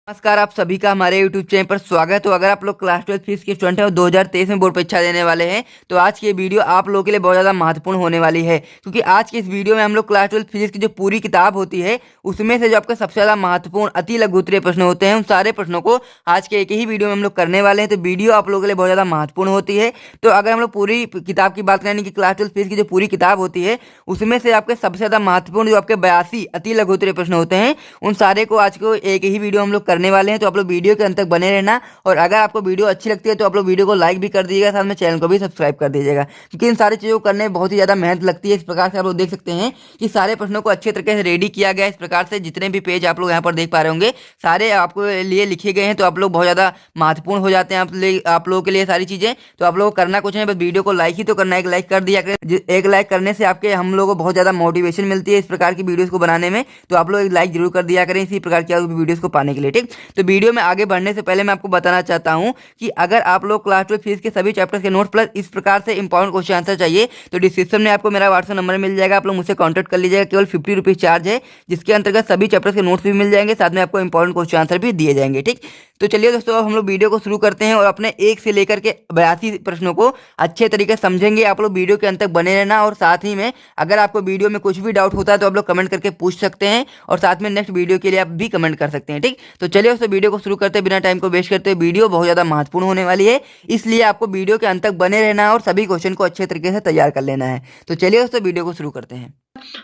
नमस्कार, आप सभी का हमारे YouTube चैनल पर स्वागत हो। अगर आप लोग क्लास 12 फीस के स्टूडेंट हैं और 2023 में बोर्ड परीक्षा देने वाले हैं तो आज की ये वीडियो आप लोगों के लिए बहुत ज़्यादा महत्वपूर्ण होने वाली है, क्योंकि आज की इस वीडियो में हम लोग क्लास 12 फिजिक्स की जो पूरी किताब होती है उसमें से जो आपके सबसे ज़्यादा महत्वपूर्ण अति लघु उत्तरीय प्रश्न होते हैं उन सारे प्रश्नों को आज के एक ही वीडियो में हम लोग करने वाले हैं। तो वीडियो आप लोगों के लिए बहुत ज़्यादा महत्वपूर्ण होती है। तो अगर हम लोग पूरी किताब की बात करें कि क्लास 12 फीस की जो पूरी किताब होती है उसमें से आपके सबसे ज़्यादा महत्वपूर्ण जो आपके 82 अति लघु उत्तरीय प्रश्न होते हैं उन सारे को आज को एक ही वीडियो हम लोग करने वाले हैं। तो आप लोग वीडियो के अंत तक बने रहना, और अगर आपको वीडियो अच्छी लगती है तो आप लोग वीडियो को लाइक भी कर दीजिएगा, साथ में चैनल को भी सब्सक्राइब कर दीजिएगा, क्योंकि इन सारी चीज़ों को करने में बहुत ही ज़्यादा मेहनत लगती है। इस प्रकार से आप लोग देख सकते हैं कि सारे प्रश्नों को अच्छे तरीके से रेडी किया गया है। इस प्रकार से जितने भी पेज आप लोग यहाँ पर देख पा रहे होंगे सारे आपको लिए लिखे गए हैं, तो आप लोग बहुत ज़्यादा महत्वपूर्ण हो जाते हैं आप लोगों के लिए सारी चीज़ें। तो आप लोगों को करना कुछ नहीं, बस वीडियो को लाइक ही तो करना है, एक लाइक कर दिया करें। एक लाइक करने से आपके हम लोगों को बहुत ज़्यादा मोटिवेशन मिलती है इस प्रकार की वीडियोज़ को बनाने में। तो आप लोग एक लाइक जरूर कर दिया करें इसी प्रकार की वीडियोज़ को पाने के लिए, ठीक। तो वीडियो में आगे बढ़ने से पहले मैं आपको बताना चाहता हूं कि अगर आप लोग क्लास 12 फीस के सभी चैप्टर्स के नोट्स प्लस इस प्रकार से इंपॉर्टेंट क्वेश्चन आंसर चाहिए तो डिस्क्रिप्शन में आपको मेरा व्हाट्सएप नंबर मिल जाएगा, आप लोग मुझसे कॉन्टैक्ट कर लीजिएगा। केवल 50 रुपीज़ चार्ज है, जिसके अंतर्गत सभी चैप्टर्स के नोट्स भी मिल जाएंगे, साथ में आपको इंपॉर्टेंट क्वेश्चन आंसर भी दिए जाएंगे, ठीक। तो चलिए दोस्तों, अब हम लोग वीडियो को शुरू करते हैं और अपने एक से लेकर के 82 प्रश्नों को अच्छे तरीके से समझेंगे। आप लोग वीडियो के अंत तक बने रहना, और साथ ही में अगर आपको वीडियो में कुछ भी डाउट होता है तो आप लोग कमेंट करके पूछ सकते हैं, और साथ में नेक्स्ट वीडियो के लिए आप भी कमेंट कर सकते हैं, ठीक। तो चलिए दोस्तों, वीडियो को शुरू करते बिना टाइम को वेस्ट करते। वीडियो बहुत ज़्यादा महत्वपूर्ण होने वाली है, इसलिए आपको वीडियो के अंत तक बने रहना है और सभी क्वेश्चन को अच्छे तरीके से तैयार कर लेना है। तो चलिए दोस्तों, वीडियो को शुरू करते हैं।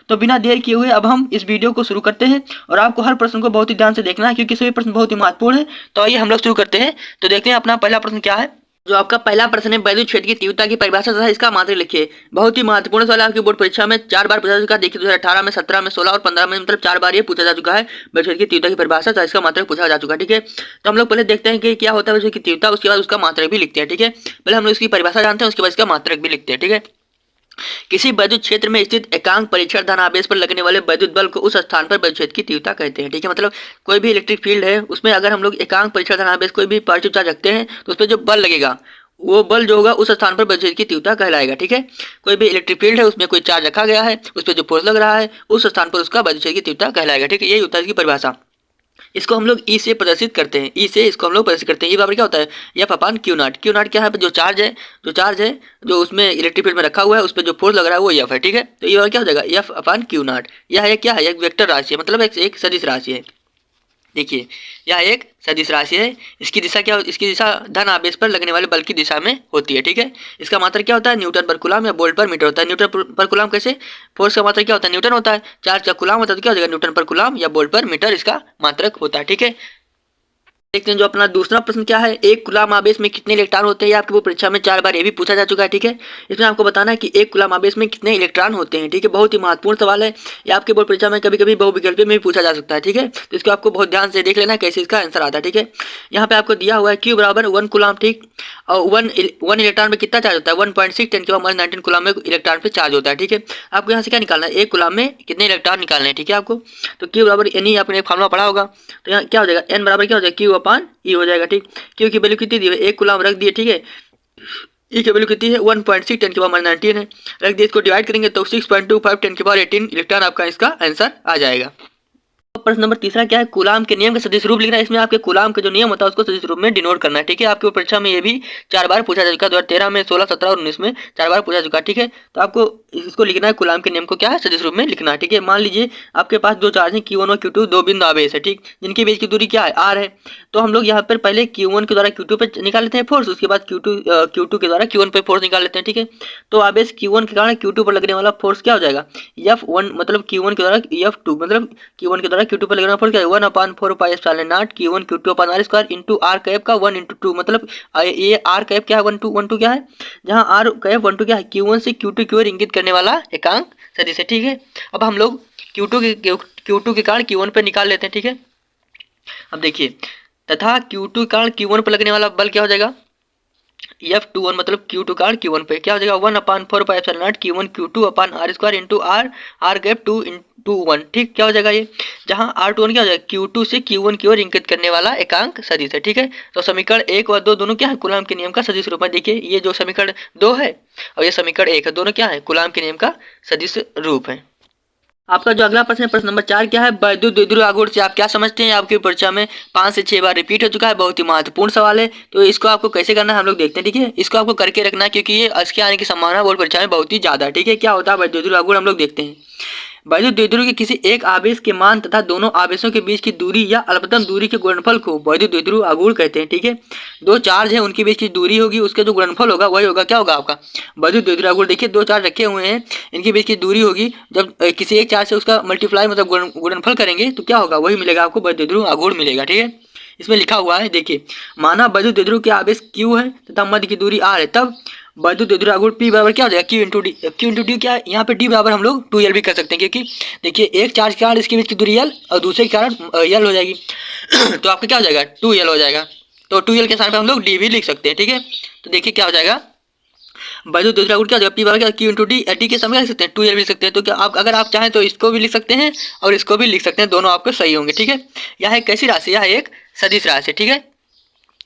तो बिना देर किए हुए अब हम इस वीडियो को शुरू करते हैं, और आपको हर प्रश्न को बहुत ही ध्यान से देखना है क्योंकि सभी प्रश्न बहुत ही महत्वपूर्ण है। तो आइए हम लोग शुरू करते हैं। तो देखते हैं अपना पहला प्रश्न क्या है। जो आपका पहला प्रश्न है, वैद्युत क्षेत्र की तीव्रता की परिभाषा तथा इसका मात्रक लिखिए। बहुत ही महत्वपूर्ण सवाल आपकी बोर्ड परीक्षा में 4 बार पूछा जा चुका है। देखिए 2018 में, 17 में, 16 और 15 में, मतलब 4 बार ये पूछा जा चुका है। वैद्युत क्षेत्र की तीव्रता की परिभाषा तथा इसका मात्रक पूछा जा चुका है, ठीक है। तो हम लोग पहले देखते हैं कि क्या होता है वैद्युत की तीव्रता, उसके बाद उसका मात्रक भी लिखते हैं, ठीक है। पहले हम लोग इसकी परिभाषा जानते हैं, उसके बाद इसका मात्रक भी लिखते हैं, ठीक है। किसी वैद्युत क्षेत्र में स्थित एकांक परीक्षण धनावेश पर लगने वाले वैद्युत बल को उस स्थान पर वैद्युत क्षेत्र की तीव्रता कहते हैं, ठीक है। मतलब कोई भी इलेक्ट्रिक फील्ड है उसमें अगर हम लोग एकांक परीक्षण धनावेश कोई भी पॉजिटिव चार्ज रखते हैं तो उस पर जो बल लगेगा वो बल जो होगा उस स्थान पर वैद्युत क्षेत्र की तीव्रता कहलाएगा, ठीक है। कोई भी इलेक्ट्रिक फील्ड है उसमें कोई चार्ज रखा गया है, उस पर जो फोर्स लग रहा है उस स्थान पर उसका वैद्युत क्षेत्र की तीव्रता कहलाएगा, ठीक है। यही होता है इसकी परिभाषा। इसको हम लोग ई से प्रदर्शित करते हैं, ई से इसको हम लोग प्रदर्शित करते हैं। ये बराबर क्या होता है, F upon Q not. Q not क्या है, जो चार्ज है जो उसमें इलेक्ट्रिक फील्ड में रखा हुआ है उस पर जो फोर्स लग रहा है वो एफ है, ठीक है। तो ये क्या हो जाएगा, एफ अपान क्यू नॉट। यह है क्या है, एक वेक्टर राशि है, मतलब एक सदिश राशि है। देखिए यह एक सदिश राशि है, इसकी दिशा क्या, इसकी दिशा धन आवेश पर लगने वाले बल की दिशा में होती है, ठीक है। इसका मात्रक क्या होता है, न्यूटन पर कूलम या वोल्ट पर मीटर होता है। न्यूटन पर कूलम कैसे, फोर्स का मात्रक क्या होता है, न्यूटन होता है। चार्ज का कूलम होता है तो क्या हो जाएगा, न्यूटन पर कूलम या वोल्ट पर मीटर इसका मात्रक होता है, ठीक है। देखते हैं जो अपना दूसरा प्रश्न क्या है, एक कूलम आवेश में कितने इलेक्ट्रॉन होते हैं। आपकी वो परीक्षा में 4 बार ये भी पूछा जा चुका है, ठीक है। इसमें आपको बताना है कि एक कूलम आवेश में कितने इलेक्ट्रॉन होते हैं, ठीक है। बहुत ही महत्वपूर्ण सवाल है, ये आपके बोर्ड परीक्षा में कभी कभी बहुविकल्पी में भी पूछा जा सकता है, ठीक है। तो इसको आपको बहुत ध्यान से देख लेना कैसे इसका आंसर आता है, ठीक है। यहाँ पे आपको दिया हुआ है Q बराबर 1 कूलम, ठीक। और वन इलेक्ट्रॉन में कितना चार्ज होता है, 1.6 10 की पावर -19 कूलम में इलेक्ट्रॉन पे चार्ज होता है, ठीक है। आपको यहाँ से क्या निकालना है, एक कूलम में कितने इलेक्ट्रॉन निकालने हैं, ठीक है आपको। तो Q बराबर N ही आपने फार्मूला पढ़ा होगा, तो यहाँ क्या हो जाएगा, N बराबर क्या हो जाएगा, Q अपान E हो जाएगा, ठीक। Q की वैल्यू कितनी दी है, एक कूलम रख दिए, ठीक है। E की वैल्यू कितनी है, 1.6 10 की पावर -19 है, रख दिए। इसको डिवाइड करेंगे तो 6.25 10 की पावर 18 इलेक्ट्रॉन आपका इसका आंसर आ जाएगा। प्रश्न नंबर तीसरा क्या है, कूलम के नियम का सदिश रूप लिखना है। इसमें आपके कूलम का जो नियम होता है उसको सदिश रूप में डिनोट करना है, ठीक है। आपके परीक्षा में ये भी 4 बार पूछा जा चुका है, 2013 में, 16, 17 और 19 में 4 बार पूछा चुका है, ठीक है। तो आपको इसको लिखना है, कूलम के नियम को क्या है, सदिश रूप में लिखना है, ठीक है। मान लीजिए आपके पास दो चार्ज है Q1 और Q2, दो बिंदु आवेश है, ठीक, जिनके बीच की दूरी क्या है, R है। तो हम लोग यहाँ पर पहले Q1 के द्वारा Q2 पे निकाल लेते हैं फोर्स, उसके बाद Q2 के द्वारा Q1 पे फोर्स निकाल लेते हैं, ठीक है। तो आवेश Q1 के कारण Q2 पर लगने वाला फोर्स क्या हो जाएगा, F1 मतलब Q1 के द्वारा F2 मतलब Q1 के द्वारा Q2 पर लगने वाला फोर्स क्या है, 1/4 pi epsilon not Q1 Q2 upon R square into R cap का 1 इंटू 2, मतलब ये R कैप क्या है, 1 2 क्या है, जहाँ R कैप 1 2 क्या है, Q1 से Q2 की ओर इंगित करने वाला एकांक सदिश है, ठीक है। अब हम लोग Q2 के कारण Q1 पे निकाल लेते हैं, ठीक है। अब देखिए, तथा Q2 के कारण Q1 पर लगने वाला बल क्या हो जाएगा, F21 मतलब Q2 कारण Q1 पे क्या हो जाएगा, 1/4 pi epsilon not Q1 Q2 upon R square into R cap 2 into 1, ठीक। क्या हो जाएगा ये, जहाँ R21 क्या हो जाएगा, Q2 से Q1 की ओर इंगित करने वाला एकांक सदिश है, ठीक है। तो समीकरण 1 और 2 दोनों क्या है, कूलम के नियम का सदिश रूप है। देखिए ये जो समीकरण 2 है और ये समीकरण 1 है, दोनों क्या है, कूलम के नियम का सदिश रूप है। आपका जो अगला प्रश्न है प्रश्न नंबर 4 क्या है, वैद्युत द्विध्रुव आघूर्ण से आप क्या समझते हैं। आपकी परीक्षा में 5 से 6 बार रिपीट हो चुका है, बहुत ही महत्वपूर्ण सवाल है। तो इसको आपको कैसे करना है हम लोग देखते हैं, ठीक है। इसको आपको करके रखना है क्योंकि ये इसके आने की संभावना बोर्ड परीक्षा में बहुत ही ज्यादा है, ठीक है। क्या होता है वैद्युत द्विध्रुव आघूर्ण, हम लोग देखते हैं। वैद्युत द्विध्रुव के किसी एक आवेश के मान तथा दोनों आवेशों के बीच की दूरी या अल्पतम दूरी के गुणनफल को वैद्युत द्विध्रुव आघूर्ण कहते हैं, ठीक है। दो चार्ज है, उनके बीच की दूरी होगी, उसका जो गुणनफल होगा वही होगा, क्या होगा आपका वैद्युत द्विध्रुव आघूर्ण। देखिए दो चार्ज रखे हुए हैं, इनके बीच की दूरी होगी, जब किसी एक चार्ज से उसका मल्टीप्लाई मतलब गुणनफल करेंगे तो क्या होगा, वही मिलेगा आपको वैद्युत द्विध्रुव आघूर्ण मिलेगा, ठीक है। इसमें लिखा हुआ है, देखिए माना वैद्युत द्विध्रुव के आवेश Q है तथा मध्य की दूरी R है, तब वैद्युत द्विध्रुव आघूर्ण P बराबर क्या हो जाएगा, Q into D. Q into D क्या है, यहाँ पे D बराबर हम लोग 2L भी कर सकते हैं, क्योंकि देखिए एक चार्ज के कारण इसके बीच की दूरी L और दूसरे के कारण L हो जाएगी। तो आपका क्या हो जाएगा 2L हो जाएगा। तो 2L के स्थान पर हम लोग D भी लिख सकते हैं, ठीक है। तो देखिए क्या हो जाएगा, वैद्युत द्विध्रुव आघूर्ण क्या हो जाएगा, P बराबर क्या Q इंटू डी। डी के समय लिख सकते हैं 2L भी लिख सकते हैं। तो क्या आप अगर आप चाहें तो इसको भी लिख सकते हैं और इसको भी लिख सकते हैं, दोनों आपके सही होंगे, ठीक है। यह एक कैसी राशि, यह एक सदिश राशि, ठीक है।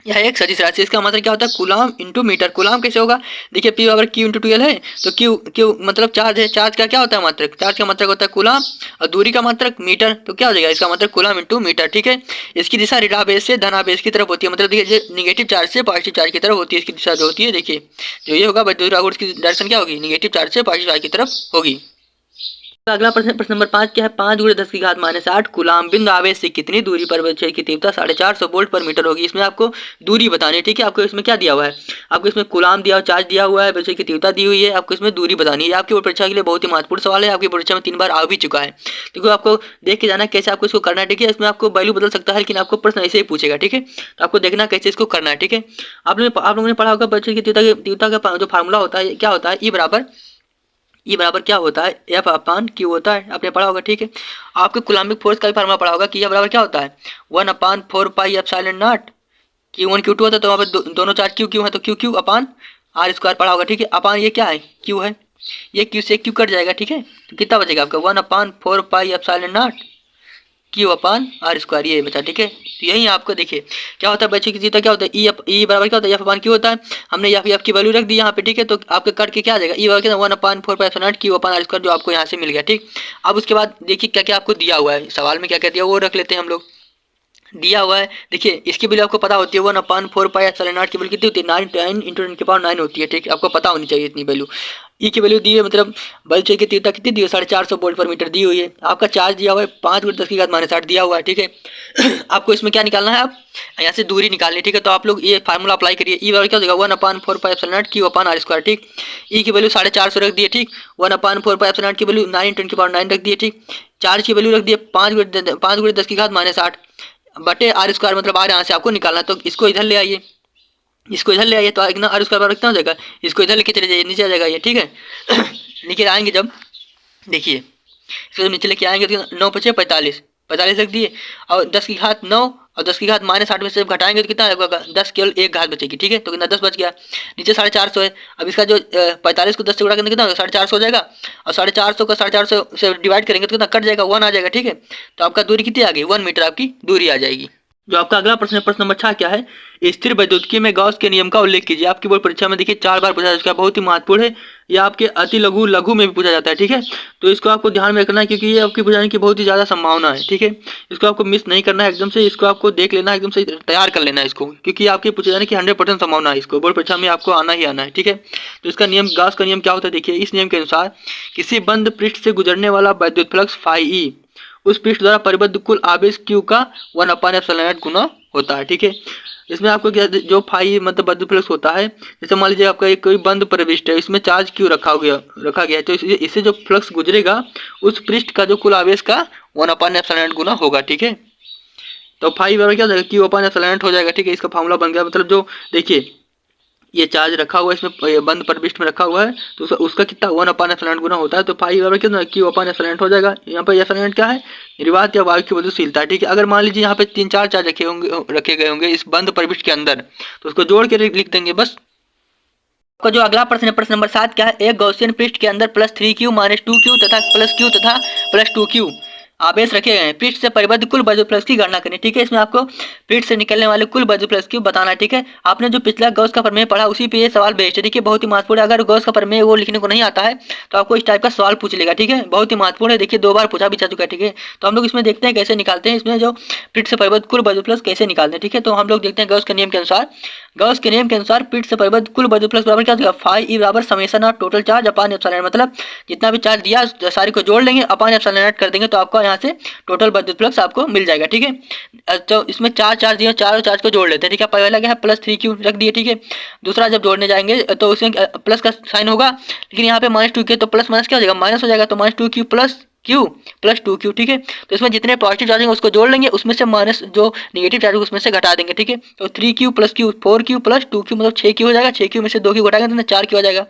यह एक सदिश राशि, इसका मतलब क्या होता है कूलाम इंटू मीटर। कूलाम कैसे होगा, देखिए P बराबर Q इंटू 2L है, तो Q मतलब चार्ज है, चार्ज का क्या होता है मात्रक, चार्ज का मात्रक होता है कूलाम और दूरी का मात्रक मीटर, तो क्या हो जाएगा इसका मतलब कूलाम इंटू मीटर, ठीक है। इसकी दिशा ऋणावेश से धनावेश की तरफ होती है, मतलब देखिए निगेटिव चार्ज से पॉजिटिव चार्ज की तरफ होती है, इसकी दिशा जो होती है, देखिए जो ये होगा वैद्युत आघूर्ण की डायरेक्शन क्या होगी, निगेटिव चार्ज से पॉजिटिव चार्ज की तरफ होगी। अगला प्रश्न प्रश्न नंबर 5 क्या है, 5 × 10 की घात -8 कूलाम बिंदु आवेश से कितनी दूरी पर विद्युत की तीव्रता 450 वोल्ट पर मीटर होगी। इसमें आपको दूरी बतानी है, ठीक है। आपको इसमें क्या दिया हुआ है, आपको इसमें कूलाम दिया हुआ, चार्ज दिया हुआ है, विद्युत की तीव्रता दी हुई है, आपको इसमें दूरी बतानी है। आपकी परीक्षा के लिए बहुत ही महत्वपूर्ण सवाल है, आपकी परीक्षा में 3 बार आ भी चुका है। देखो आपको देख के जाना कैसे आपको इसको करना है, ठीक है। इसमें आपको वैल्यू बदल सकता है, लेकिन आपको प्रश्न ऐसे ही पूछेगा, ठीक है। तो आपको देखना कैसे इसको करना है, ठीक है। आप लोगों ने पढ़ा होगा विद्युत की तीव्रता का जो फार्मूला होता है क्या होता है, ई बराबर क्या होता है, एफ अपान क्यू होता है, आपने पढ़ा होगा, ठीक है। आपके कुलाम्बिक फोर्स का भी फार्मूला पढ़ा होगा कि यह बराबर क्या होता है 1/4 pi epsilon not. Q1 Q2 होता है, तो वहाँ पे दोनों चार्ज क्यू है, तो क्यू अपान आर स्क्वायर पढ़ा होगा, ठीक है। अपान ये क्या है क्यू है, ये क्यू से क्यू कट जाएगा, ठीक है। तो कितना बचेगा आपका 1/4 pi epsilon naught Q upon R square, ये बचा, ठीक है। तो यही आपको देखिए क्या होता है बच्चे की जीता क्या होता है, ई बराबर क्या होता है एफ अपान क्यू होता है। हमने एफ की वैल्यू रख दी यहाँ पे, ठीक है। तो आपके कट के क्या आ जाएगा, ई बराबर क्या 1/4 pi epsilon naught Q upon R square, जो आपको यहाँ से मिल गया, ठीक। अब उसके बाद देखिए क्या क्या आपको दिया हुआ है, सवाल में क्या क्या दिया वो रख लेते हैं हम लोग। दिया हुआ है, देखिए इसकी वैल्यू आपको पता होती है 1/4 पाई एप्सिलॉन नॉट की वैल्यू कितनी होती है 9 × 10⁹ होती है, ठीक है। आपको पता होनी चाहिए इतनी वैल्यू। ई की वैल्यू दी है, मतलब बल्ब की तीव्रता कितनी दी है 450 वोल्ट पर मीटर दी हुई है। आपका चार्ज दिया हुआ है 5 × 10 की घात -8 दिया हुआ है, ठीक है। आपको इसमें क्या निकालना है, आप यहाँ से दूरी निकालनी है, ठीक है। तो आप लोग ये फार्मूला अप्लाई करिए, ई बराबर क्या हो जाएगा 1/4 pi epsilon naught Q upon R square, ठीक। ई की वैल्यू 450 रख दी है, ठीक। 1/4 पाई एप्सिलॉन नॉट की वैल्यू 9 × 10⁹ रख दी है, ठीक। चार्ज की वैल्यू रख दी है 5 × 10 की घात -8 बटे आर स्क्वायर, मतलब आर यहाँ से आपको निकालना। तो इसको इधर ले आइए, इसको इधर ले आइए, तो इतना आर स्क्वायर बराबर कितना हो जाएगा, इसको इधर लेके चले जाइए, नीचे आ जाएगा ये, ठीक है। नीचे आएंगे जब देखिए इसको जब नीचे लेके आएंगे तो 9 × 5 = 45 रख दिए, और 10 की घात 9 और 10 की घात -8 में से जब घटाएंगे तो कितना आएगा, 10 केवल एक घात बचेगी, ठीक है। तो कितना 10 बच गया, नीचे 450 है। अब इसका जो 45 को 10 से गुणा करने कितना होगा 450 हो जाएगा, और 450 को 450 से डिवाइड करेंगे तो कितना कट जाएगा 1 आ जाएगा, ठीक है। तो आपका दूरी कितनी आ गई 1 मीटर आपकी दूरी आ जाएगी। जो आपका अगला प्रश्न है प्रश्न नंबर 6 क्या है, स्थिर वैद्युतिकी में गॉस के नियम का उल्लेख कीजिए। आपकी बोर्ड परीक्षा में देखिए 4 बार पूछा जा चुका है, बहुत ही महत्वपूर्ण है। यह आपके अति लघु में भी पूछा जाता है, ठीक है। तो इसको आपको ध्यान में रखना है क्योंकि ये आपकी पूछाने की बहुत ही ज़्यादा संभावना है, ठीक है। इसको आपको मिस नहीं करना है एकदम से, इसको आपको देख लेना है, एकदम से तैयार कर लेना है इसको, क्योंकि आपके पूछे जाने की 100% संभावना है, इसको बोर्ड परीक्षा में आपको आना ही आना है, ठीक है। तो इसका नियम गॉस का नियम क्या होता है, देखिए इस नियम के अनुसार किसी बंद पृष्ठ से गुजरने वाला विद्युत फ्लक्स φE उस पृष्ठ द्वारा परिबद्ध कुल आवेश Q का 1/ε गुना होता है, ठीक है। इसमें आपको क्या जो फाई मतलब विद्युत फ्लक्स होता है, जैसे मान लीजिए आपका एक कोई बंद प्रविष्ट है, इसमें चार्ज Q रखा गया है, तो इससे जो फ्लक्स गुजरेगा उस पृष्ठ का जो कुल आवेश का 1/ε गुना होगा, ठीक है। तो फाई बराबर क्या हो जाएगा Q/ε हो जाएगा, ठीक है। इसका फॉर्मूला बन गया, मतलब जो देखिए ये चार्ज रखा हुआ है इसमें बंद प्रविष्ट में रखा हुआ है, तो उसका कितना 1/ε गुना होता है, तो फाई बराबर कितना Q/ε हो जाएगा। यहाँ पर एप्सिलॉन क्या है, निर्वात या वायु की वैद्युतशीलता, ठीक है। अगर मान लीजिए यहाँ पे 3-4 चार्ज रखे गए होंगे इस बंद प्रविष्ट के अंदर, तो उसको जोड़ के लिख देंगे बस। आपका जो अगला प्रश्न है प्रश्न नंबर 7 क्या है, एक गॉसियन पृष्ठ के अंदर +3Q -2Q तथा +Q तथा +2Q आवेश रखे गए हैं, पृष्ठ से परिबद्ध कुल विद्युत फ्लक्स की गणना करें, ठीक है। इसमें आपको पीठ से निकलने वाले कुल वैद्युत फ्लक्स को बताना है। ठीक है, आपने जो पिछला गॉस का प्रमेय पढ़ा उसी पे ये सवाल बेस्ड है। देखिए बहुत ही महत्वपूर्ण है, अगर गॉस का प्रमेय वो लिखने को नहीं आता है तो आपको इस टाइप का सवाल पूछ लेगा। ठीक है, बहुत ही महत्वपूर्ण है, देखिए 2 बार पूछा भी जा चुका है। ठीक है, तो हम लोग इसमें देखते हैं कैसे निकालते हैं, इसमें जो पीठ से परिबद्ध कुल वैद्युत फ्लक्स कैसे निकालते हैं। ठीक है, तो हम लोग देखते हैं गॉस के नियम के अनुसार। गॉस के नियम के अनुसार पीठ से परिबद्ध कुल वैद्युत फ्लक्स बराबर क्या होगा, फाई ई बराबर summation of total charge upon epsilon, मतलब जितना भी चार्ज दिया सारी को जोड़ लेंगे अपान एप्सिलॉन नॉट कर देंगे तो आपको यहाँ से टोटल वैद्युत फ्लक्स आपको मिल जाएगा। ठीक है, तो इसमें 4 चार्ज दिए, चारों चार्ज को जोड़ लेते हैं। ठीक है, पहला क्या है प्लस 3q रख दिए। ठीक है, दूसरा जब जोड़ने जाएंगे तो उसमें प्लस का साइन होगा, लेकिन यहाँ पे -2q तो प्लस माइनस क्या हो जाएगा, माइनस हो जाएगा, तो -2q प्लस 2q। ठीक है, तो इसमें जितने पॉजिटिव चार्ज होंगे उसको जोड़ लेंगे, उसमें से माइनस जो नेगेटिव चार्ज होगा उसमें से घटा देंगे। ठीक है, तो 3q plus q 4q plus 2q मतलब 6q हो जाएगा, 6q में से 2q घटाएंगे तो 4q हो जाएगा।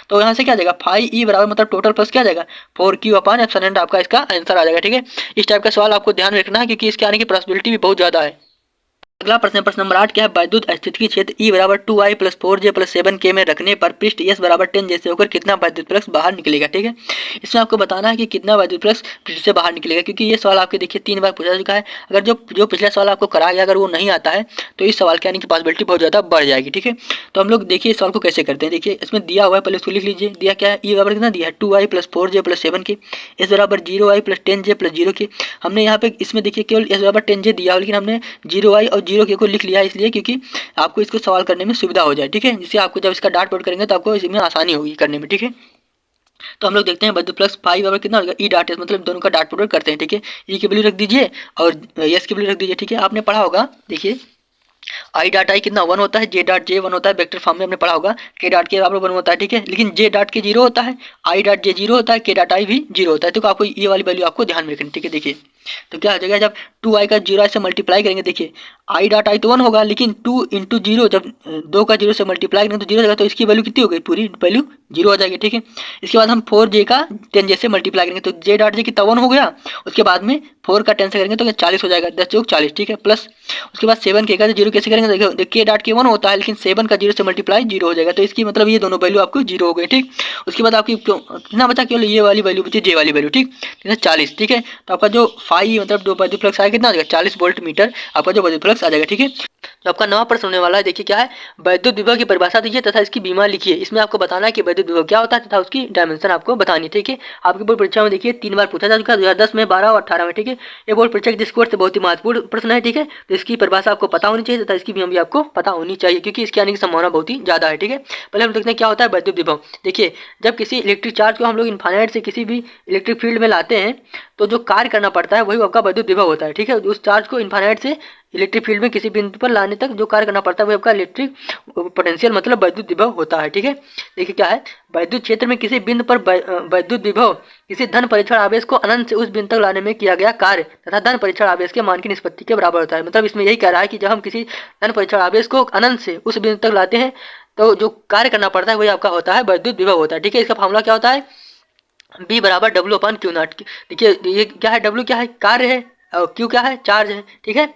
तो यहाँ से क्या जाएगा, फाई ई बराबर मतलब टोटल प्लस क्या जाएगा 4q अपान एप्सिलॉन, आपका इसका आंसर आ जाएगा। ठीक है, इस टाइप का सवाल आपको ध्यान रखना है क्योंकि इसके आने की पॉसिबिलिटी भी बहुत ज्यादा है। अगला प्रश्न प्रश्न नंबर 8 क्या है, वैद्युत स्थितिकी क्षेत्र E बराबर 2i plus 4j plus 7k में रखने पर पृष्ठ S बराबर 10 जैसे होकर कितना वैद्युत फ्लक्स बाहर निकलेगा। ठीक है, इसमें आपको बताना है कि कितना वैद्युत फ्लक्स पृष्ठ से बाहर निकलेगा, क्योंकि ये सवाल आपके देखिए 3 बार पूछा चुका है। अगर जो पिछला सवाल आपको कराया गया अगर वो नहीं आता है तो इस सवाल के आने की पॉसिबिलिटी बहुत ज़्यादा बढ़ जाएगी। ठीक है, तो हम लोग देखिए इस सवाल को कैसे करते हैं। देखिए इसमें दिया हुआ है, पहले उसको लिख लीजिए। दिया क्या है, E बराबर कितना दिया है 2i plus 4j plus 7k, S बराबर 0i plus 10j plus 0k। हमने यहाँ पे इसमें देखिए केवल S बराबर 10j दिया, लेकिन हमने 0i और 0k को लिख लिया इसलिए क्योंकि आपको इसको सवाल करने में सुविधा हो जाए। ठीक है, जिससे आपको जब इसका डाट पुट करेंगे तो आपको इसमें आसानी होगी करने में। ठीक है, तो हम लोग देखते हैं वैद्युत फ्लक्स फाई बराबर कितना होगा, ई डाट एस, मतलब दोनों का डाट पुट करते हैं। ठीक है, ई की वैल्यू रख दीजिए और एस की वैल्यू रख दीजिए। ठीक है, आपने पढ़ा होगा, देखिए आई डाट आई कितना 1 होता है, जे डाट जे 1 होता है, वेक्टर फॉर्म में हमने पढ़ा होगा, के डाट के बराबर 1 होता है। ठीक है, लेकिन जे डाट के 0 होता है, आई डाट जे 0 होता है, के डाट आई भी 0 होता है। तो आपको ये वाली वैल्यू आपको ध्यान में रखनी। ठीक है, देखिए तो क्या हो जाएगा, जब 2i का 0 से मल्टीप्लाई करेंगे, देखिए आई डाट आई तो 1 होगा, लेकिन 2 इंटू 0 जब 2 का 0 से मल्टीप्लाई करेंगे तो 0 हो जाएगा, तो इसकी वैल्यू कितनी हो गई, पूरी वैल्यू 0 हो जाएगी। ठीक है, इसके बाद हम 4j का 10j से मल्टीप्लाई करेंगे तो जे डाट जे कितना 1 हो गया, उसके बाद में 4 का 10 से करेंगे तो 40 हो जाएगा, 10 चौक 40। ठीक है, प्लस उसके बाद 7k का 0 कैसे करेंगे, देखिए के डाट के 1 होता है, लेकिन 7 का 0 से मल्टीप्लाई 0 हो जाएगा, तो इसकी मतलब ये दोनों वैल्यू आपको 0 हो गई। ठीक, उसके बाद आपकी कितना बचा, केवल ये वाली वैल्यू बची, जे वाली वैल्यू। ठीक, 40। ठीक है, तो आपका जो फाई मतलब जो वैद्युत फ्लक्स आएगा कितना आ जाएगा, 40 वोल्ट मीटर आपका जो वैद्युत फ्लक्स आ जाएगा। ठीक है, तो आपका नवा प्रश्न होने वाला है। देखिए क्या है, वैद्युत विभव की परिभाषा दीजिए तथा इसकी बीमा लिखिए। इसमें आपको बताना है कि वैद्युत विभव क्या होता है तथा उसकी डायमेंशन आपको बतानी है। ठीक है, आपकी बोर्ड परीक्षा में देखिए 3 बार पूछा जा चुका है, 2010 में, 12 और 18 में। ठीक है, ये बोर्ड परीक्षा के दृष्टिकोण से बहुत ही महत्वपूर्ण प्रश्न है। ठीक है, तो इसकी परिभाषा आपको पता होनी चाहिए तथा इसकी बीमा भी आपको पता होनी चाहिए, क्योंकि इसके आने की संभावना बहुत ही ज्यादा है। ठीक है, पहले हम देखते हैं क्या होता है वैद्युत विभव। देखिए जब किसी इलेक्ट्रिक चार्ज को हम लोग इनफाइनाइट से किसी भी इलेक्ट्रिक फील्ड में लाते हैं तो जो कार्य करना पड़ता है वही आपका वैद्युत विभव होता है। ठीक है, उस चार्ज को इनफाइनाइट से इलेक्ट्रिक फील्ड में किसी बिंदु पर लाने तक जो कार्य करना पड़ता है वही आपका इलेक्ट्रिक पोटेंशियल मतलब वैद्युत विभव होता है। ठीक है, देखिए क्या है, वैद्युत क्षेत्र में किसी बिंदु पर वैद्युत विभव किसी धन परीक्षण आवेश को अनंत से उस बिंदु तक लाने में किया गया कार्य तथा धन परीक्षण आवेश के मान की निष्पत्ति के बराबर होता है। मतलब इसमें यही कह रहा है कि जब हम किसी धन परीक्षण आवेश को अनंत से उस बिंदु तक लाते हैं तो जो कार्य करना पड़ता है वही आपका होता है वैद्युत विभव होता है। ठीक है, इसका फॉर्मूला क्या होता है, B बराबर W अपन क्यू नॉट। देखिए ये क्या है, W क्या है, कार्य है, और Q क्या है, चार्ज है। ठीक है,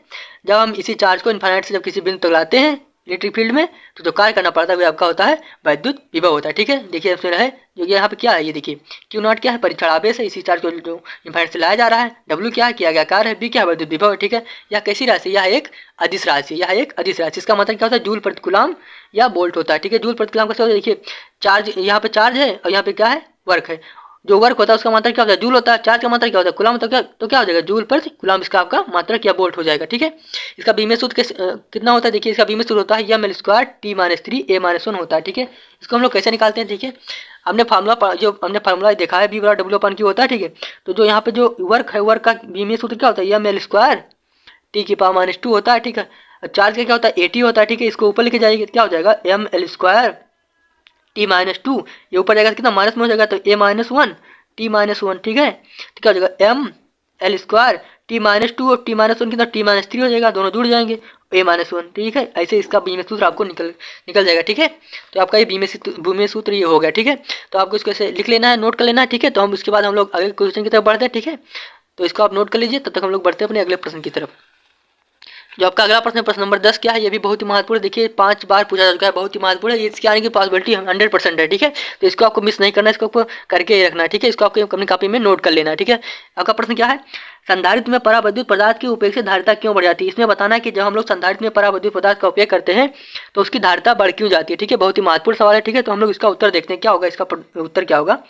जब हम इसी चार्ज को इनफाइनाइट से जब किसी बिंदु तक लाते हैं इलेक्ट्रिक फील्ड में तो जो कार्य करना पड़ता है वो आपका होता है वैद्युत विभव होता है। ठीक है, देखिए इसमें है जो यहाँ पे क्या है, ये देखिए क्यू नॉट क्या है, परीक्षण आवेश है, इसी चार्ज को जो इनफाइनाइट से लाया जा रहा है। W क्या है, किया गया कार्य है। B क्या है, वैद्युत विभव है। ठीक है, यह कैसी राशि, यह एक अदिश राशि, यह एक अदिश राशि। इसका मतलब क्या होता है, जूल प्रति कूलम या बोल्ट होता है। ठीक है, जूल प्रति कूलम का मतलब देखिए चार्ज, यहाँ पे चार्ज है और यहाँ पे क्या है, वर्क है। जो वर्क होता है उसका मात्रक क्या होता है, जूल होता है। चार्ज का मात्रक क्या होता है, कूलम। तो क्या हो जाएगा, जूल प्रति कूलम इसका आपका मात्रक या वोल्ट हो जाएगा। ठीक है, इसका बीमे सूत्र कितना होता है, देखिए इसका बीमे सूत्र होता है M L square T minus 3 A minus 1 होता है। ठीक है, इसको हम लोग कैसे निकालते हैं, देखिए हमने फार्मूला देखा है, बी बराबर डब्ल्यू अपन क्यू होता है। ठीक है, तो जो यहाँ पे जो वर्क है, वर्क का बीमे सूत्र क्या होता है, एम एल स्क्वायर टी की पावर माइनस 2 होता है। ठीक है, चार्ज का क्या होता है, एटी होता है। ठीक है, इसको ऊपर लेके जाएगी क्या हो जाएगा, M L square T minus 2, ये ऊपर जाएगा कितना माइनस में हो जाएगा, तो ए माइनस 1 टी माइनस 1। ठीक है, तो क्या हो जाएगा, M L square T minus 2 और टी माइनस 1 कितना, टी माइनस 3 हो जाएगा, दोनों जुड़ जाएंगे, ए माइनस 1। ठीक है, ऐसे इसका बीमे सूत्र आपको निकल जाएगा। ठीक है, तो आपका ये बीमे सूत्र ये हो गया। ठीक है, तो आपको इसको ऐसे लिख लेना है, नोट कर लेना है। ठीक है, तो हम उसके बाद हम लोग अगले क्वेश्चन की तरफ बढ़ते हैं। ठीक है, तो इसको आप नोट कर लीजिए, तब तक हम लोग बढ़ते हैं अपने अगले प्रश्न की तरफ। जो आपका अगला प्रश्न है प्रश्न नंबर 10 क्या है, ये भी बहुत ही महत्वपूर्ण है। देखिए 5 बार पूछा जा चुका है, बहुत ही महत्वपूर्ण है। इसके आने की पॉसिबिलिटी 100% है, ठीक है। तो इसको आपको मिस नहीं करना है, इसको आपको करके ही रखना है, ठीक है। इसको आपको अपनी कॉपी में नोट कर लेना है, ठीक है। आपका प्रश्न क्या है, संधारित्र में परावैद्युत पदार्थ की उपेक्षित धारिता क्यों बढ़ जाती है। इसमें बताना है कि जब हम लोग संधारित्र में परावैद्युत पदार्थ का उपयोग करते हैं तो उसकी धारिता बढ़ क्यों जाती है, ठीक है। बहुत ही महत्वपूर्ण सवाल है, ठीक है। तो हम लोग इसका उत्तर देखते हैं, क्या होगा इसका उत्तर क्या होगा।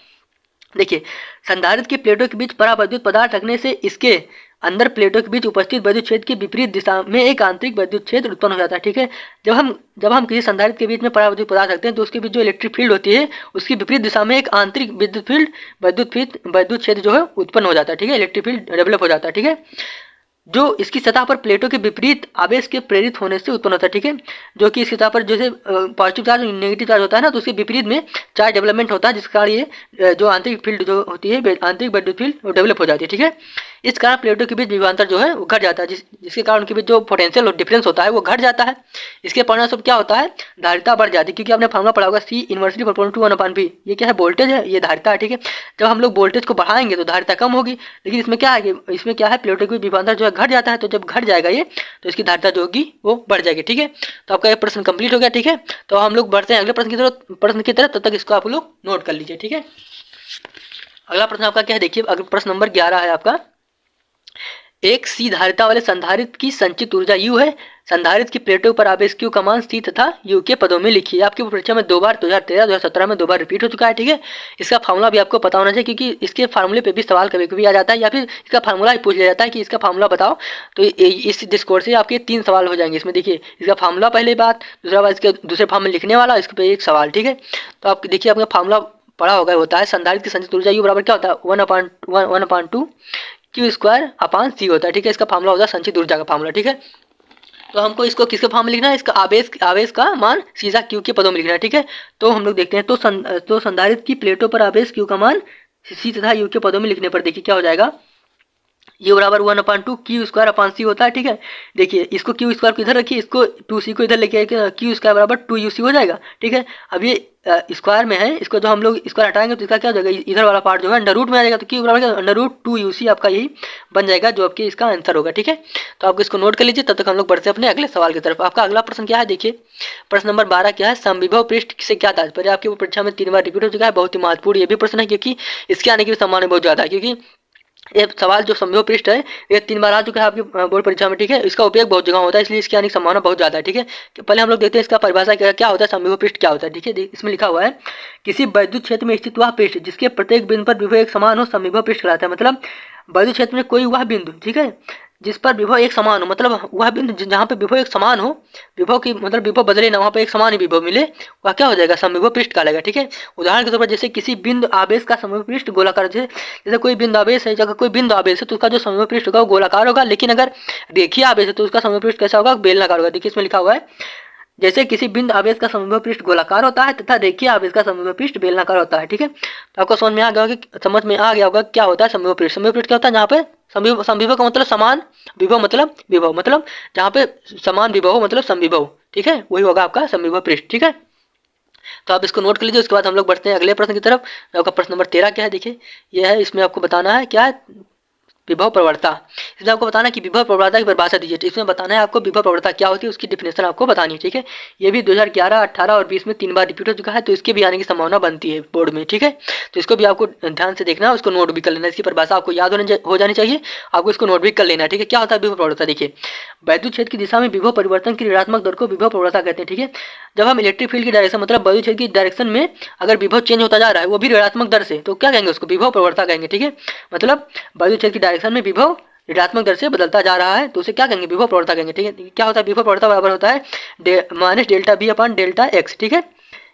देखिए संधारित्र की प्लेटों के बीच परावैद्युत पदार्थ रखने से इसके अंदर प्लेटों के बीच उपस्थित वैद्युत क्षेत्र की विपरीत दिशा में एक आंतरिक वैद्युत क्षेत्र उत्पन्न हो जाता है, ठीक है। जब हम किसी संधारित्र के बीच में परावैद्युत पदार्थ रखते हैं तो उसके बीच जो इलेक्ट्रिक फील्ड होती है उसकी विपरीत दिशा में एक आंतरिक वैद्युत क्षेत्र जो है उत्पन्न हो जाता है, ठीक है। इलेक्ट्रिक फील्ड डेवलप हो जाता है, ठीक है, जो इसकी सतह पर प्लेटों के विपरीत आवेश के प्रेरित होने से उत्पन्न होता है, ठीक है। जो कि इस सतह पर जैसे पॉजिटिव चार्ज और नेगेटिव चार्ज होता है ना, तो उसके विपरीत में चार्ज डेवलपमेंट होता है, जिस कारण ये जो आंतरिक फील्ड जो होती है, आंतरिक वैद्युत फील्ड वो डेवलप हो जाती है, ठीक है। इस कारण प्लेटों के बीच विभवांतर जो है वो घट जाता है, जिसके कारण उनके बीच जो पोटेंशियल डिफरेंस होता है वो घट जाता है। इसके परिणामस्वरूप क्या होता है, धारिता बढ़ जाती है, क्योंकि आपने फॉर्मूला पढ़ा होगा C inversely proportional to 1/V। ये क्या है, वोल्टेज है, ये धारिता है, ठीक है। जब हम लोग वोल्टेज को बढ़ाएंगे तो धारिता कम होगी, लेकिन इसमें क्या है कि इसमें क्या है, प्लेटों के बीच विभवांतर जो है घट जाता है। तो जब घट जाएगा ये तो इसकी धारिता जो होगी वो बढ़ जाएगी, ठीक है। तो आपका ये प्रश्न कंप्लीट हो गया, ठीक है। तो हम लोग बढ़ते हैं अगले प्रश्न की तरफ, तब तक इसको आप लोग नोट कर लीजिए, ठीक है। अगला प्रश्न आपका क्या है, देखिए अगला प्रश्न नंबर 11 है आपका। एक सी धारिता वाले संधारित्र की संचित ऊर्जा U है। संधारित्र की प्लेटों पर आवेश Q का मान C तथा U के पदों में लिखिए। आपकी परीक्षा में 2 बार 2013 2017 में 2 बार रिपीट हो चुका है, ठीक है। इसका फार्मूला भी आपको पता होना चाहिए, क्योंकि इसके फार्मूले पे भी सवाल कभी कभी आ जाता है, या फिर इसका फार्मूला ही पूछ लिया जाता है कि इसका फार्मूला बताओ। तो इस डिस्कोर्स से आपके 3 सवाल हो जाएंगे इसमें। देखिए इसका फार्मूला पहले बात, दूसरा बात इसके दूसरे फॉर्म में लिखने वाला, इसके पे एक सवाल, ठीक है। तो आप देखिए आपका फार्मूला पढ़ा होगा, होता है संधारित्र की संचित ऊर्जा U बराबर क्या होता है, 1/2 Q² होता है, ठीक है। इसका फार्मूला होता है संचित ऊर्जा का फार्मूला, ठीक है। तो हमको इसको किसके फॉर्म में लिखना है, इसका आवेश का मान सीधा Q के पदों में लिखना है, ठीक है। तो हम लोग देखते हैं, तो संधारित्र की प्लेटों पर आवेश Q का मान C तथा U के पदों में लिखने पर देखिए क्या हो जाएगा, ये बराबर 1/2 Q² होता है, ठीक है। देखिए इसको Q² को इधर रखिए, इसको 2C को इधर लेके आए, Q² बराबर 2UC हो जाएगा, ठीक है। अब ये स्क्वायर में है, इसको जो हम लोग स्क्वायर हटाएंगे तो इसका क्या हो जाएगा, इधर वाला पार्ट जो है अंडर रूट में आ जाएगा, तो Q बराबर √2UC आपका यही बन जाएगा, जो आपके इसका आंसर होगा, ठीक है। तो आपको इसको नोट कर लीजिए, तब तक हम लोग बढ़ते हैं अपने अगले सवाल की तरफ। आपका अगला प्रश्न क्या है, देखिए प्रश्न नंबर 12 क्या है, समविभव पृष्ठ से क्या तात्पर्य। आपकी परीक्षा में 3 बार रिपीट हो चुका है, बहुत ही महत्वपूर्ण ये भी प्रश्न है, क्योंकि इसके आने की संभावना बहुत ज्यादा है, क्योंकि ये सवाल जो समविभव पृष्ठ है ये 3 बार आ चुका है आपकी बोर्ड परीक्षा में, ठीक है। इसका उपयोग बहुत जगह होता है, इसलिए इसकी आने की संभावना बहुत ज्यादा है, ठीक है। पहले हम लोग देखते हैं इसका परिभाषा क्या होता है, समविभव पृष्ठ क्या होता है, ठीक है। इसमें लिखा हुआ है, किसी वैद्युत क्षेत्र में स्थित वह पृष्ठ जिसके प्रत्येक बिंदु पर विभव एक समान हो समविभव पृष्ठ कहलाता है। मतलब वैद्युत क्षेत्र में कोई वह बिंदु, ठीक है, जिस पर विभव एक समान हो, मतलब वह बिंदु जहाँ पे विभव एक समान हो, विभव की मतलब विभव बदले ना, वहाँ पे एक समान ही विभव मिले, वह क्या हो जाएगा, समविभव पृष्ठ कहलाएगा, ठीक है। उदाहरण के तौर पर जैसे किसी बिंदु आवेश का समविभव पृष्ठ गोलाकार, जैसे कोई बिंदु आवेश है, अगर कोई बिंदु आवेश है तो उसका जो समविभव पृष्ठ होगा वो गोलाकार होगा, लेकिन अगर रेखीय आवेश है तो उसका समविभव पृष्ठ कैसा होगा, बेलनाकार होगा। देखिए इसमें लिखा हुआ है, जैसे किसी बिंदु आवेश का समविभव पृष्ठ गोलाकार होता है तथा रेखीय आवेश का समविभव पृष्ठ बेलनाकार होता है, ठीक है। तो आपको समझ में आ गया होगा क्या होता है समविभव पृष्ठ। समविभव पृष्ठ क्या होता है, जहाँ पे समविभव का मतलब समान, विभव मतलब जहाँ पे समान विभव हो मतलब समविभव, ठीक है, वही होगा आपका समविभव पृष्ठ, ठीक है। तो आप इसको नोट कर लीजिए। उसके बाद हम लोग बढ़ते हैं अगले प्रश्न की तरफ। आपका प्रश्न नंबर 13 क्या है, देखिए यह है, इसमें आपको बताना है क्या है, विभव प्रवणता। इसमें आपको बताना है कि विभव प्रवणता की परिभाषा दीजिए। इसमें बताना है आपको विभव प्रवणता क्या होती है, उसकी डिफिनेशन आपको बतानी है, ठीक है। ये भी 2011, 18 और 20 में 3 बार रिपीट हो चुका है, तो इसके भी आने की संभावना बनती है बोर्ड में, ठीक है। तो इसको भी आपको ध्यान से देखना है, उसको नोट भी कर लेना, इसकी परिभाषा आपको याद हो जानी चाहिए, आपको इसको नोट भी कर लेना है, ठीक है। क्या होता है विभव प्रवणता, देखिए वैद्युत क्षेत्र की दिशा में विभव परिवर्तन की ऋणात्मक दर को विभव प्रवणता कहते हैं, ठीक है। जब हम इलेक्ट्रिक फील्ड की डायरेक्शन मतलब वैद्युत क्षेत्र की डायरेक्शन में अगर विभव चेंज होता जा रहा है वो भी ऋणात्मक दर से, तो क्या कहेंगे उसको, विभव प्रवणता कहेंगे, ठीक है। मतलब वैद्युत क्षेत्र की डायरेक्शन में विभव ऋणात्मक दर से बदलता जा रहा है तो उसे क्या कहेंगे, विभव प्रवणता कहेंगे, ठीक है। क्या होता है विभव प्रवणता, बराबर होता है -ΔV/ΔX, ठीक है।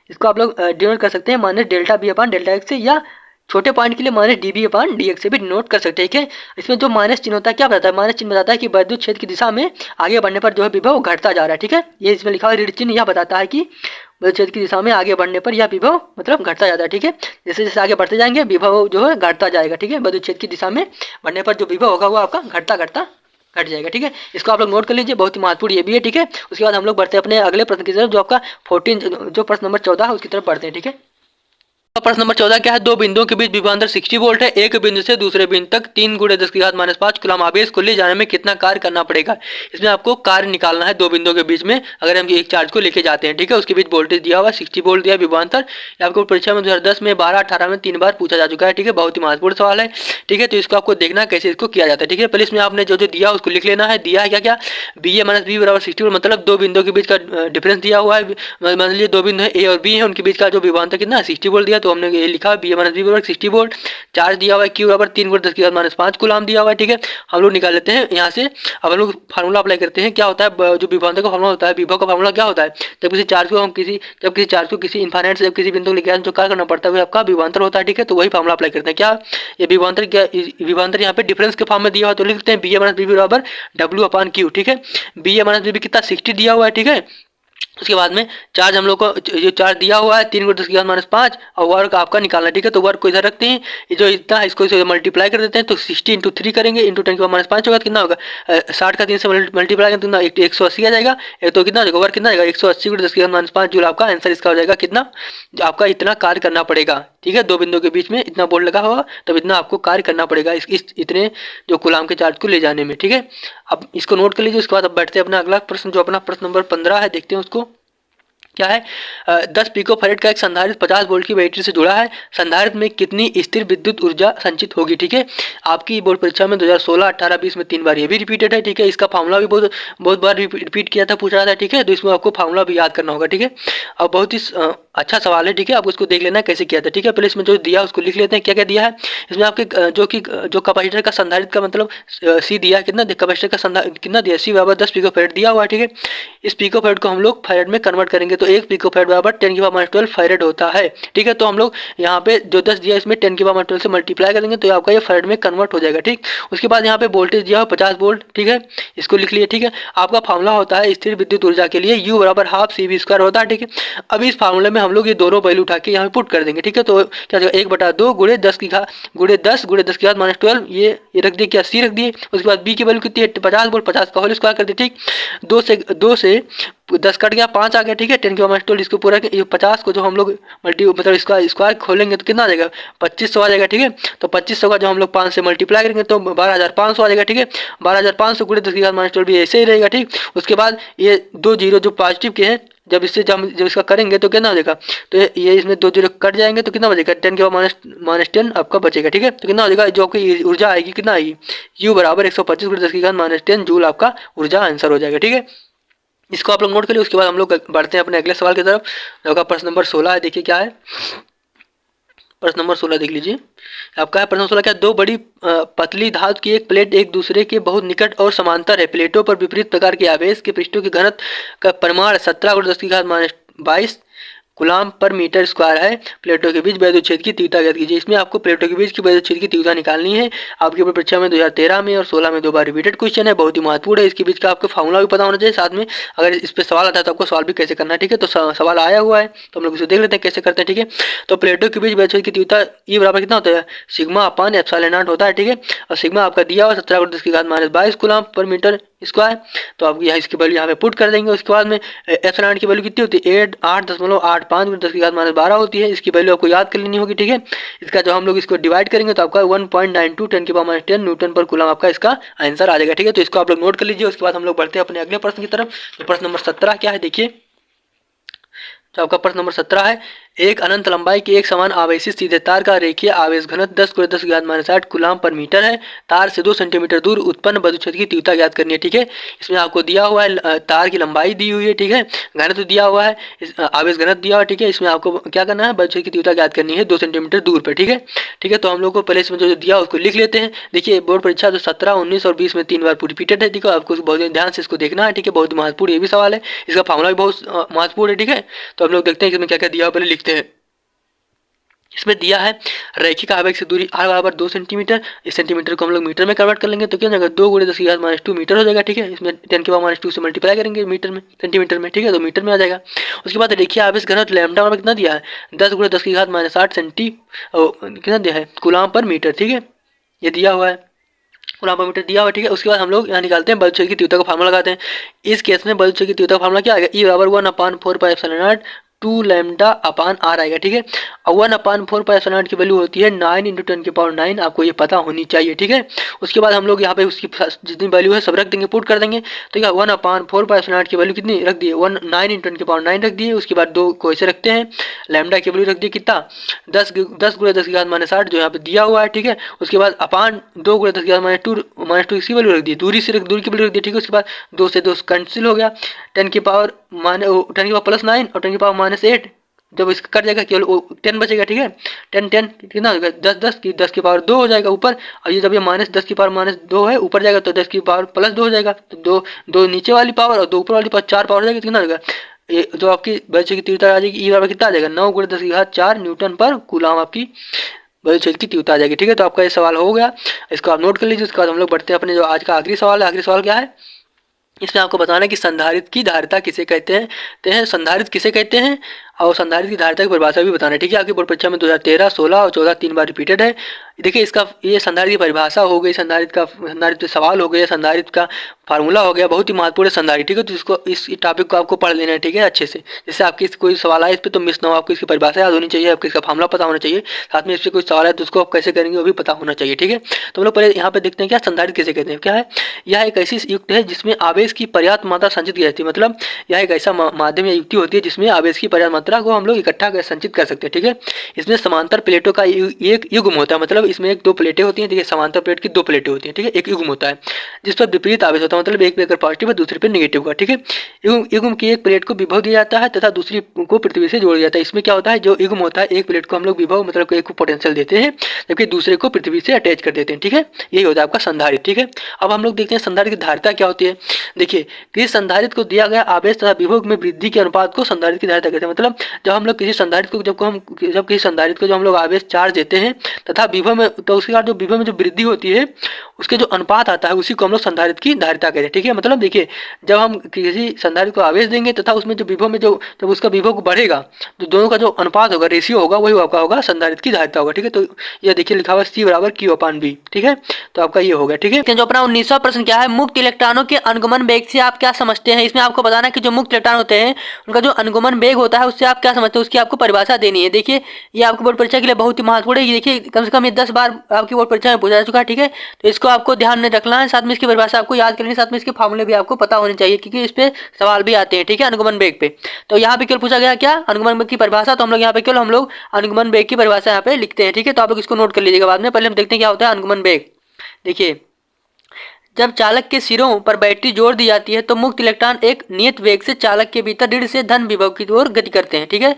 इसको आप लोग डिनोट कर सकते हैं -ΔV/ΔX से, या छोटे पॉइंट के लिए -dB/dx से भी डिनोट कर सकते हैं, ठीक है। इसमें जो माइनस चिन्ह होता है क्या बताता है, माइनस चिन्ह बताता है कि वैद्युत क्षेत्र की दिशा में आगे बढ़ने पर जो है विभव घटता जा रहा है, ठीक है। ये इसमें लिखा हुआ ऋण चिन्ह यह बताता है कि वैद्युत क्षेत्र की दिशा में आगे बढ़ने पर यह विभव मतलब घटता जाता है, ठीक है। जैसे जैसे आगे बढ़ते जाएंगे विभव जो है घटता जाएगा, ठीक है। वैद्युत क्षेत्र की दिशा में बढ़ने पर जो विभव होगा वो आपका घट जाएगा, ठीक है। इसको आप लोग नोट कर लीजिए, बहुत ही महत्वपूर्ण ये भी है, ठीक है। उसके बाद हम लोग बढ़ते हैं अपने अगले प्रश्न की तरफ, जो आपका 14 जो प्रश्न नंबर 14 है उसकी तरफ बढ़ते हैं, ठीक है। प्रश्न नंबर 14 क्या है, दो बिंदुओं के बीच विभवांतर 60 वोल्ट है, एक बिंदु से दूसरे बिंदु तक 3 × 10⁻⁵ कूलम आवेश को ले जाने में कितना कार्य करना पड़ेगा। इसमें आपको कार्य निकालना है दो बिंदुओं के बीच में, अगर हम एक चार्ज को लेके जाते हैं, ठीक है। उसके बीच वोल्टेज दिया हुआ 60 वोल्ट दिया विभवांतर। ये आपको परीक्षा में 2010 में 12, 18 में 3 बार पूछा जा चुका है, ठीक है। बहुत ही महत्वपूर्ण सवाल है, ठीक है। तो इसको आपको देखना है कैसे इसको किया जाता है, ठीक है। पहले इसमें आपने जो जो दिया उसको लिख लेना है। दिया है क्या क्या, बी ए माइनस बी बराबर 60 वोल्ट, मतलब दो बिंदुओं के बीच का डिफरेंस दिया हुआ है। मान लीजिए दो बिंदु है ए और बी है, उनके बीच का जो विभवांतर कितना है 60 वोल्ट दिया, तो हमने ये लिखा बी ए माइनस बी बराबर 60 वोल्ट। चार्ज दिया हुआ है क्यू बराबर 3 × 10⁻⁵ कूलम दिया हुआ है, ठीक है। हम लोग निकाल लेते हैं यहाँ से। अब हम लोग फार्मूला अप्लाई करते हैं। क्या होता है, जो विभवांतर का फार्मूला होता है, विभव का फार्मूला क्या होता है, जब किसी चार्ज को किसी इनफाइनाइट से जब किसी बिंदु को लेकर जो कार्य करना पड़ता है वो आपका विभवांतर होता है, ठीक है। तो वही फार्मूला अप्लाई करते हैं। क्या ये विभवांतर यहाँ पे डिफरेंस के फॉर्म में दिया हुआ, तो लिखते हैं बी ए माइनस बी बराबर W/Q, ठीक है। बी ए माइनस बी कितना 60 दिया हुआ है, ठीक है। उसके बाद में चार्ज हम लोग को जो चार्ज दिया हुआ है 3 × 10⁻⁵ और वर्क आपका निकालना, ठीक है। तो वर्क को इधर रखते हैं, ये जो इतना है इसको मल्टीप्लाई कर देते हैं, तो 60 × 3 करेंगे इंटू 10⁻⁵ होगा, कितना होगा 60 का 3 से मल्टीप्लाई करेंगे कितना 180 आ जाएगा। तो कितना जाएगा वर्क, कितना जाएगा 180 × 10⁻⁵ जूल। आपका आंसर इसका हो जाएगा कितना, आपका इतना कार्य करना पड़ेगा, ठीक है। दो बिंदुओं के बीच में इतना बोल्ट लगा होगा, तब इतना आपको कार्य करना पड़ेगा इस इतने जो कूलम के चार्ज को ले जाने में, ठीक है। अब इसको नोट कर लीजिए। उसके बाद अब बैठते हैं अपना अगला प्रश्न, जो अपना प्रश्न नंबर 15 है, देखते हैं उसको। क्या है, 10 पिकोफैरेड का एक संधारित्र 50 वोल्ट की बैटरी से जुड़ा है, संधारित्र में कितनी स्थिर विद्युत ऊर्जा संचित होगी, ठीक है। आपकी बोर्ड परीक्षा में 2016, 18, 20 में 3 बार ये भी रिपीटेड है, ठीक है। इसका फार्मूला भी बहुत बार रिपीट किया था, पूछा था, ठीक है। तो इसमें आपको फार्मूला भी याद करना होगा, ठीक है। अब बहुत ही अच्छा सवाल है, ठीक है। आपको इसको देख लेना है कैसे किया था, ठीक है। पहले इसमें जो दिया उसको लिख लेते हैं। क्या क्या दिया है इसमें आपके, जो कैपेसिटर का संधारित्र का मतलब सी दिया है, कितना कैपेसिटर का संधारित्र कितना दिया, सी बराबर 10 पिकोफैरेड दिया हुआ है, ठीक है। इस पिकोफैरेड को हम लोग फैरेड में कन्वर्ट करेंगे, तो एक पिकोफैरेड बराबर 10⁻12 फैरेड होता है, ठीक है। तो हम लोग यहाँ पे जो 10 दिया इसमें 10⁻12 से मल्टीप्लाई करेंगे, तो आपका ये फैरेड में कन्वर्ट हो जाएगा, ठीक। उसके बाद यहाँ पे वोल्टेज दिया है 50 वोल्ट, ठीक है। इसको लिख लिए, ठीक है। आपका फार्मूला होता है स्थिर विद्युत ऊर्जा के लिए U बराबर ½ CV² होता है, ठीक है। अब इस फार्मूले में हम लोग ये दोनों वैल्यू उठा के यहाँ पे पुट कर देंगे, ठीक है। तो क्या जाएगा 1/2 × 10 की घात -12 ये रख दिए, क्या C रख दिए। उसके बाद B की वैल्यू कितनी है 50 वोल्ट, 50 का होल स्क्वायर कर दिए, ठीक। 2 से 10 कट गया, 5 आ गया, ठीक है। 10⁻12 इसको पूरा 50 को जो हम लोग मतलब इसका स्क्वायर खोलेंगे तो कितना आ जाएगा 2500 आ जाएगा, ठीक है। तो 2500 का जो हम लोग 5 से मल्टीप्लाई करेंगे तो 12500 आ जाएगा, ठीक है। 12500 × 10⁻12 भी ऐसे ही रहेगा, ठीक। उसके बाद ये 2 जीरो जो पॉजिटिव के हैं, जब इसका करेंगे तो कितना हो जाएगा, तो ये इसमें 2 जीरो कट जाएंगे तो कितना बचेगा 10⁻−10 आपका बचेगा, ठीक है। तो कितना हो जाएगा, जो आपकी ऊर्जा आएगी कितना आएगी, U बराबर 125 × 10⁻10 जूल आपका ऊर्जा आंसर हो जाएगा, ठीक है। इसको आप लोग नोट कर लिए। उसके बाद हम लोग बढ़ते हैं अपने अगले सवाल की तरफ, जो का प्रश्न नंबर 16 है। देखिए क्या है प्रश्न नंबर 16, देख लीजिए। आपका है प्रश्न 16, क्या दो बड़ी पतली धातु की एक प्लेट एक दूसरे के बहुत निकट और समांतर है, प्लेटों पर विपरीत प्रकार के आवेश के पृष्ठों के घनत्व का परिमाण 17 × 10⁻22 कूलम पर मीटर स्क्वायर है, प्लेटों के बीच वैद्युत क्षेत्र की तीव्रता ज्ञात कीजिए। इसमें आपको प्लेटों के बीच की वैद्युत क्षेत्र की तीव्रता निकालनी है। आपकी परीक्षा में 2013 में और 16 में 2 बार रिपीटेड क्वेश्चन है, बहुत ही महत्वपूर्ण है। इसके बीच का आपको फार्मूला भी पता होना चाहिए, साथ में अगर इस पे सवाल आता है तो आपको सवाल भी कैसे करना है, ठीक है। तो सवाल आया हुआ है तो हम लोग इसे देख लेते हैं कैसे करते हैं, ठीक है। तो प्लेटों के बीच वैद्युत क्षेत्र की तीव्रता E बराबर कितना होता है, σ/ε0 होता है, ठीक है। और सिग्मा आपका दिया हुआ 17 × 10⁻22 कूलम पर मीटर स्क्वायर। तो आप यहाँ इसकी वैल्यू यहाँ पे पुट कर देंगे। उसके बाद में एप्सिलॉन की वैल्यू कितनी होती है 8.85 × 10⁻12 होती है। इसकी वैल्यू आपको याद कर लेनी होगी, ठीक है। इसका जो हम लोग इसको डिवाइड करेंगे तो आपका 1.92 10⁻10 न्यूटन पर कूलम आपका इसका आंसर आ जाएगा, ठीक है। तो इसको आप लोग नोट कर लीजिए। उसके बाद हम लोग बढ़ते हैं अपने अगले प्रश्न की तरफ। तो प्रश्न नंबर 17 क्या है, देखिए। तो आपका प्रश्न नंबर 17 है, एक अनंत लंबाई के एक समान आवेशी सीधे तार का रेखीय आवेश घनत्व 10 × 10⁻60 कूलम पर मीटर है, तार से 2 सेंटीमीटर दूर उत्पन्न वैद्युत क्षेत्र की तीव्रता ज्ञात करनी है, ठीक है। इसमें आपको दिया हुआ है तार की लंबाई दी हुई है, ठीक है। घनत्व दिया हुआ है, आवेश घनत्व दिया हुआ है, ठीक है। इसमें आपको क्या करना है, वैद्युत क्षेत्र की तीव्रता ज्ञात करनी है 2 सेंटीमीटर दूर पर, ठीक है। ठीक है, तो हम लोग को पहले इसमें जो दिया उसको लिख लेते हैं। देखिए बोर्ड परीक्षा जो 17, 19 और 20 में 3 बार रिपीटेड है, ठीक है। आपको बहुत ध्यान से इसको देखना है, ठीक है। बहुत महत्वपूर्ण ये भी सवाल है, इसका फार्मूला भी बहुत महत्वपूर्ण है, ठीक है। तो हम लोग देखते हैं कि इसमें क्या क्या दिया, पहले लिखते हैं। इसमें दिया है रैखिक आवेश की दूरी r बराबर 2 सेंटीमीटर। इस सेंटीमीटर को हम लोग मीटर में कन्वर्ट कर लेंगे तो क्या हो जाएगा 2 × 10⁻² मीटर हो जाएगा, ठीक है। इसमें 10⁻² से मल्टीप्लाई करेंगे मीटर में सेंटीमीटर में, ठीक है। तो मीटर में आ जाएगा। उसके बाद देखिए आवेश घनत्व लैम्डा बराबर कितना दिया है 10 × 10⁻60 सेंटी कितना दिया है कूलम पर मीटर, ठीक है। ये दिया हुआ है कूलम पर मीटर दिया हुआ है, ठीक है। उसके बाद हम लोग यहाँ निकालते हैं वैद्युत क्षेत्र की तीव्रता का फार्मूला लगाते हैं। इस केस में वैद्युत क्षेत्र की तीव्रता का फार्मूला क्या आएगा, E बराबर 1/4πε0 2 लैम्डा अपान आर आएगा, ठीक है। और 1/4 पाई एप्सिलॉन नॉट की वैल्यू होती है 9 × 10⁹, आपको ये पता होनी चाहिए, ठीक है। उसके बाद हम लोग यहाँ पे उसकी जितनी वैल्यू है सब रख देंगे, पुट कर देंगे। तो क्या 1/4 पाई एप्सिलॉन नॉट की वैल्यू कितनी रख दिए, 9 × 10⁹ रख दिए। उसके बाद 2 को ऐसे रखते हैं, लैम्डा की वैल्यू रख दिए कितना 10 × 10⁻⁸ जो यहाँ पे दिया हुआ है, ठीक है। उसके बाद अपान 2 × 10⁻2 इसकी वैल्यू रख दी, दूरी की वैल्यू रख दी, ठीक है। उसके बाद 2 से 2 कैंसिल हो गया, 10 की पावर +9 और 10 की पावर -8, जब इसका कट जाएगा केवल 10 बचेगा, ठीक है। 10 कितना हो जाएगा 10 की पावर 2 हो जाएगा ऊपर, और ये जब ये -10 की पावर -2 है ऊपर जाएगा तो 10 की पावर +2 हो जाएगा। तो 2 नीचे वाली पावर और 2 ऊपर वाली पावर, 4 पावर हो जाएगी, कितना हो जाएगा ये जो आपकी बच्चे की तीव्रता आ जाएगी, ई बराबर कितना आ जाएगा 9 × 10⁴ न्यूटन पर कूलम आपकी बल की तीव्रता आ जाएगी, ठीक है। तो आपका ये सवाल हो गया, इसको आप नोट कर लीजिए। उसके बाद हम लोग बढ़ते हैं अपने जो आज का आखिरी सवाल है। आखिरी सवाल क्या है, इसमें आपको बताना है कि संधारित्र की धारिता किसे कहते हैं, संधारित्र किसे कहते हैं और संधारित्र की धारिता की परिभाषा भी बताना है, ठीक है। आपकी बोर्ड परीक्षा में 2013, 16 और 14 3 बार रिपीटेड है। देखिए इसका ये संधारित्र की परिभाषा हो गई, संधारित्र सवाल हो गया, संधारित्र का फार्मूला हो गया, बहुत ही महत्वपूर्ण संधारित्र, ठीक है। तो इसको इस टॉपिक को आपको पढ़ लेना है, ठीक है, अच्छे से, जिससे आपकी कोई सवाल आए इस पर तो मिस ना हो। आपको इसकी परिभाषा याद होनी चाहिए, आपको इसका फार्मूला पता होना चाहिए, साथ में इससे कोई सवाल है तो उसको आप कैसे करेंगे वो भी पता होना चाहिए, ठीक है। तो हम लोग पहले यहाँ पे देखते हैं क्या संधारित्र किसे कहते हैं। क्या है, यह एक ऐसी युक्त है जिसमें आवेश की पर्याप्त मात्रा संचित की जाती है, मतलब यह एक ऐसा माध्यम या युक्ति होती है जिसमें आवेश की पर्याप्त मात्रा को हम लोग इकट्ठा कर संचित कर सकते हैं, ठीक है। इसमें समांतर प्लेटों का एक युग्म होता है, मतलब इसमें एक 2 प्लेटें होती हैं, देखिए समांतर प्लेट की 2 प्लेटें होती हैं, ठीक है। एक युग्म होता है जिस पर विपरीत आवेश होता है, मतलब एक पे अगर पॉजिटिव है दूसरे पे नेगेटिव का, ठीक है। युग्म की एक प्लेट को विभव दिया जाता है तथा दूसरी को पृथ्वी से जोड़ दिया जाता है। इसमें क्या होता है, जो युग्म होता है एक प्लेट को हम लोग विभव मतलब एक को पोटेंशियल देते हैं, जबकि दूसरे को पृथ्वी से अटैच कर देते हैं, ठीक है। यही होता है आपका संधारित्र, ठीक है। अब हम लोग देखते हैं संधारित्र की धारिता क्या होती है। देखिए किसी संधारित्र को दिया गया आवेश तथा विभव में वृद्धि के अनुपात को संधारित्र की धारिता कहते हैं। मतलब जब हम लोग किसी संधारित्र को जब किसी संधारित्र को जो हम लोग आवेश चार्ज देते हैं तथा विभव में, तो उसके बाद जो विभव में जो वृद्धि होती है उसके जो अनुपात आता है उसी को हम लोग संधारित्र की धारिता कहते हैं, ठीक है। मतलब देखिए जब हम किसी संधारित्र को आवेश देंगे तथा उसमें जो विभव में जो जब उसका विभव बढ़ेगा तो दोनों का जो अनुपात होगा, रेशियो होगा, वही आपका होगा संधारित्र की धारिता होगा, ठीक है। तो यह देखिए लिखा हुआ C = Q/V, ठीक है। तो आपका ये होगा, ठीक है। जो अपना 19वां प्रश्न क्या है, मुक्त इलेक्ट्रॉनों के अनुगमन वेग से आप क्या समझते हैं। इसमें आपको बताना है कि जो मुक्त इलेक्ट्रॉन होते हैं उनका जो अनुगमन वेग होता है उससे आप क्या समझते हैं, उसकी आपको परिभाषा देनी है। देखिए ये आपको बोर्ड परीक्षा के लिए बहुत ही महत्वपूर्ण है, देखिए कम से कम ये 10 बार आपकी बोर्ड परीक्षा में पूछा जा चुका है, ठीक है। तो इसको आपको ध्यान में रखना है, साथ में इसकी परिभाषा आपको याद करनी है, साथ में इसके फार्मूले भी आपको पता होने चाहिए क्योंकि इस पे सवाल भी आते हैं, ठीक है, अनुगमन वेग पे। तो यहाँ पे केवल पूछा गया क्या, अनुगमन वेग की परिभाषा, तो हम लोग यहाँ पे केवल हम लोग अनुगमन वेग की परिभाषा यहाँ पे लिखते हैं, ठीक है। तो आप लोग इसको नोट कर लीजिएगा बाद में। पहले हम देखते हैं क्या होता है अनुगमन वेग। देखिए जब चालक के सिरों पर बैटरी जोड़ दी जाती है तो मुक्त इलेक्ट्रॉन एक नियत वेग से चालक के भीतर ऋण से धन विभव की ओर गति करते हैं, ठीक है।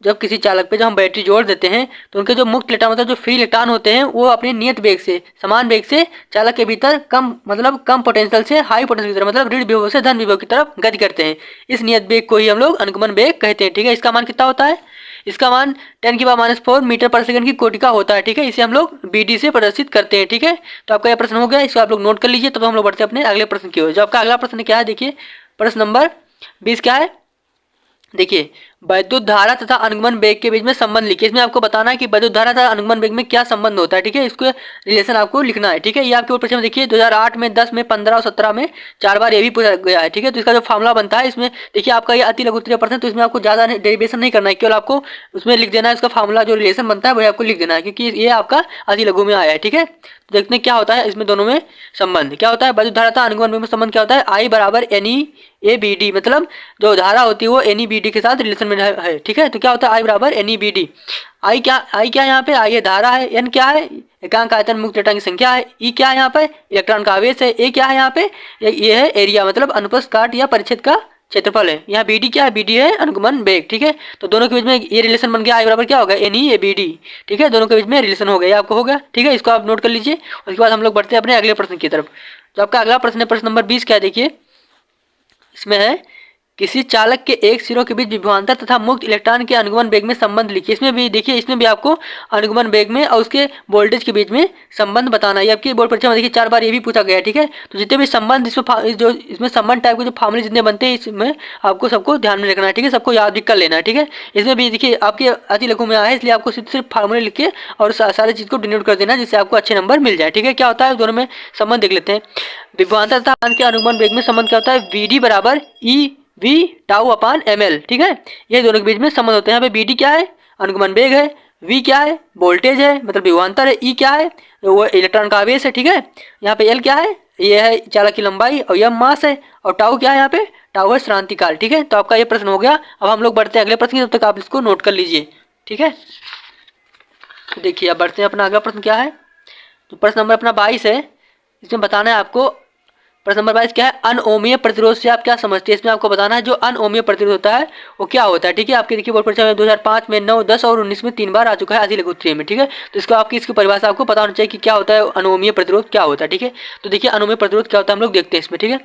जब किसी चालक पे जब हम बैटरी जोड़ देते हैं तो उनके जो मुक्त इलेक्ट्रॉन मतलब जो फ्री इलेक्ट्रॉन होते हैं वो अपने नियत वेग से समान वेग से चालक के भीतर कम पोटेंशियल से हाई पोटेंशियल की तरफ मतलब ऋण विभव से धन विभव की तरफ गति करते हैं। इस नियत वेग को ही हम लोग अनुगमन वेग कहते हैं, ठीक है। इसका मान कितना होता है, इसका मान 10⁻⁴ मीटर/सेकंड की कोटि का होता है, ठीक है। इसे हम लोग BD से प्रदर्शित करते हैं, ठीक है। तो आपका यह प्रश्न हो गया, इसको आप लोग नोट कर लीजिए। तब हम लोग बढ़ते हैं अपने अगले प्रश्न की ओर। जो आपका अगला प्रश्न क्या है, देखिए प्रश्न नंबर 20 क्या है। देखिए वैद्युत धारा तथा अनुगमन वेग के बीच में संबंध लिखिए। इसमें आपको बताना है कि वैद्युत धारा तथा अनुगमन वेग में क्या संबंध होता है, ठीक है। इसको रिलेशन आपको लिखना है, ठीक है। ये आपके प्रश्न में देखिए 2008 में 10 में 15 और 17 में 4 बार ये भी पूछा गया है, ठीक है। तो इसका जो फार्मूला बनता है इसमें देखिए आपका ये अति लघु उत्तरीय प्रश्न, तो इसमें आपको ज्यादा डेरिवेशन नहीं करना है, केवल आपको उसमें लिख देना है उसका फार्मूला जो रिलेशन बनता है वही आपको लिख देना है क्योंकि ये आपका अति लघु में आया है, ठीक है। तो देखते हैं क्या होता है इसमें दोनों में संबंध क्या होता है। वैद्युत धारा तथा अनुगमन वेग में संबंध क्या होता है, I = NE/ABD, मतलब जो धारा होती है वो NEBD के साथ रिलेशन में है, ठीक है। तो क्या होता है I = NEBD। I क्या यहाँ पे, I ये धारा है, N क्या है एकांक आयतन मुक्त इलेक्ट्रॉन की संख्या है, E क्या है यहाँ पे इलेक्ट्रॉन का आवेश है, A क्या है यहाँ पे ये है एरिया मतलब अनुप्रस्थ काट या परिच्छेद का क्षेत्रफल है। यहाँ BD क्या है, BD है अनुगमन वेग, ठीक है। तो दोनों के बीच में ये रिलेशन बन गया I = क्या होगा NE/ABD, ठीक है। दोनों के बीच में रिलेशन हो गया, ये आपको हो गया, ठीक है। इसको आप नोट कर लीजिए। उसके बाद हम लोग बढ़ते हैं अपने अगले प्रश्न की तरफ। तो आपका अगला प्रश्न है प्रश्न नंबर 20 क्या है, देखिए इसमें है किसी चालक के एक सिरों के बीच विभवांतर तथा मुक्त इलेक्ट्रॉन के अनुगमन वेग में संबंध लिखिए। इसमें भी देखिए इसमें भी आपको अनुगमन वेग में और उसके वोल्टेज के बीच में संबंध बताना है। ये आपकी बोर्ड परीक्षा में देखिए 4 बार ये भी पूछा गया है, ठीक है। तो जितने भी संबंध इसमें संबंध टाइप के जो फार्मूले जितने बनते हैं इसमें आपको सबको ध्यान में रखना है, ठीक है। सबको याद भी कर लेना है, ठीक है। इसमें भी देखिए आपके अति लघु में आया है इसलिए आपको सिर्फ फार्मूले लिख के और सारी चीज को डिनोट कर देना जिससे आपको अच्छे नंबर मिल जाए, ठीक है। क्या होता है दोनों में संबंध देख लेते हैं। विभवांतर तथा के अनुगमन वेग में संबंध क्या होता है, VD = V टाउ अपान ml, ठीक है। ये दोनों के बीच में संबंध होते हैं। यहाँ पे BD क्या है, अनुगमन वेग है, V क्या है, वोल्टेज है मतलब विभवांतर है, E क्या है, वो इलेक्ट्रॉन का आवेश है, ठीक है। यहाँ पे L क्या है, ये है चालक की लंबाई, और यह मास है, और टाउ क्या है, यहाँ पे टाउ है श्रांति काल, ठीक है। तो आपका ये प्रश्न हो गया। अब हम लोग बढ़ते हैं अगले प्रश्न की, तब तक आप इसको नोट कर लीजिए, ठीक है। तो देखिए अब बढ़ते हैं, अपना अगला प्रश्न क्या है, तो प्रश्न नंबर अपना 22 है। इसमें बताना है आपको, प्रश्न नंबर 22 क्या है, अनओमीय प्रतिरोध से आप क्या समझते हैं। इसमें आपको बताना है जो अनओमीय प्रतिरोध होता है वो क्या होता है, ठीक है। आपकी देखिए बोर्ड परीक्षा में 2005 में 9, 10 और 19 में 3 बार आ चुका है, आधी लघु उत्तरीय में, ठीक है। तो इसको आपकी इसकी परिभाषा आपको पता होना चाहिए कि क्या होता है अनओमीय प्रतिरोध, क्या होता है, ठीक है। तो देखिए अनओमीय प्रतिरोध क्या होता है, हम लोग देखते हैं इसमें, ठीक है।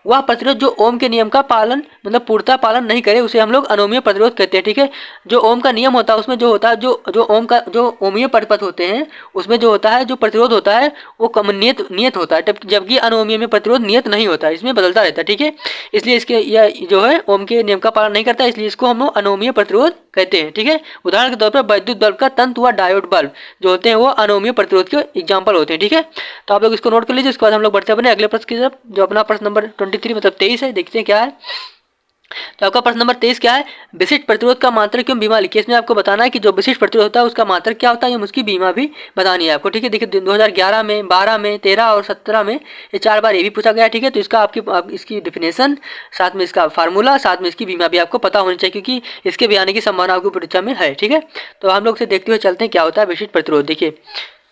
वह प्रतिरोध जो ओम के नियम का पालन मतलब पूर्णतः पालन नहीं करे उसे हम लोग अनोमीय प्रतिरोध कहते हैं, ठीक है। जो ओम का नियम होता है उसमें जो होता है जो ओम का जो ओमीय परिपथ होते हैं उसमें जो होता है जो प्रतिरोध होता है वो कम नियत होता है, जबकि अनोमीय में प्रतिरोध नियत नहीं होता है, इसमें बदलता रहता है, ठीक है। इसलिए इसके यह जो है ओम के नियम का पालन नहीं करता है, इसलिए इसको हम लोग अनोमीय प्रतिरोध कहते हैं, ठीक है। उदाहरण के तौर पर विद्युत बल्ब का तंतु व डायोड बल्ब जो होते हैं वो अनोमीय प्रतिरोध के एग्जाम्पल होते हैं, ठीक है। तो आप लोग इसको नोट कर लीजिए। उसके बाद हम लोग बढ़ते हैं अपने अगले प्रश्न की तरफ, जो अपना प्रश्न नंबर 23 मतलब 23 है। देखते हैं क्या है। तो आपका प्रश्न नंबर 23 क्या है, विशिष्ट प्रतिरोध का मात्रक एवं बीमा लिखिए। इसमें आपको बताना है कि जो विशिष्ट प्रतिरोध होता है उसका मात्रक क्या होता है एवं उसकी बीमा भी बतानी है आपको, ठीक है। देखिए 2011 में, 12 में, 13 और 17 में ये 4 बार ये भी पूछा गया, ठीक है। तो इसका आपकी इसकी डिफिनेशन, साथ में इसका फार्मूला, साथ में इसकी बीमा भी आपको पता होनी चाहिए, क्योंकि इसके भी आने की संभावना आपकी परीक्षा में है, ठीक है। तो हम लोग से देखते हुए चलते हैं क्या होता है विशिष्ट प्रतिरोध। देखिए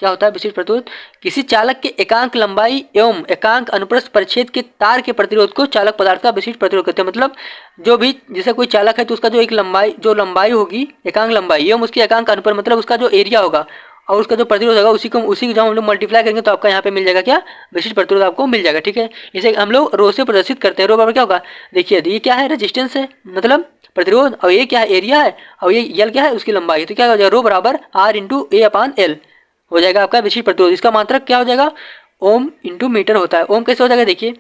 क्या होता है विशिष्ट प्रतिरोध, किसी चालक के एकांक लंबाई एवं एकांक अनुप्रस्थ परिच्छेद के तार के प्रतिरोध को चालक पदार्थ का विशिष्ट प्रतिरोध कहते हैं। मतलब जो भी जैसे कोई चालक है तो उसका जो एक लंबाई होगी, एकांक लंबाई एवं उसकी एकांक अनुप्रस्थ मतलब उसका जो एरिया होगा और उसका जो प्रतिरोध होगा उसी को जब हम लोग मल्टीप्लाई करेंगे तो आपका यहाँ पे मिल जाएगा क्या, विशिष्ट प्रतिरोध आपको मिल जाएगा, ठीक है। इसे हम लोग रो से प्रदर्शित करते हैं। रो बराबर क्या होगा, देखिए ये क्या है, रेजिस्टेंस है मतलब प्रतिरोध, और ये क्या है, एरिया है, और ये यल क्या है, उसकी लंबाई है। तो क्या हो जाएगा, रो बराबर R इंटू ए अपान एल हो जाएगा आपका विशिष्ट प्रतिरोध। इसका मात्रक क्या हो जाएगा, ओम इंटू मीटर होता है। ओम कैसे हो जाएगा, देखिए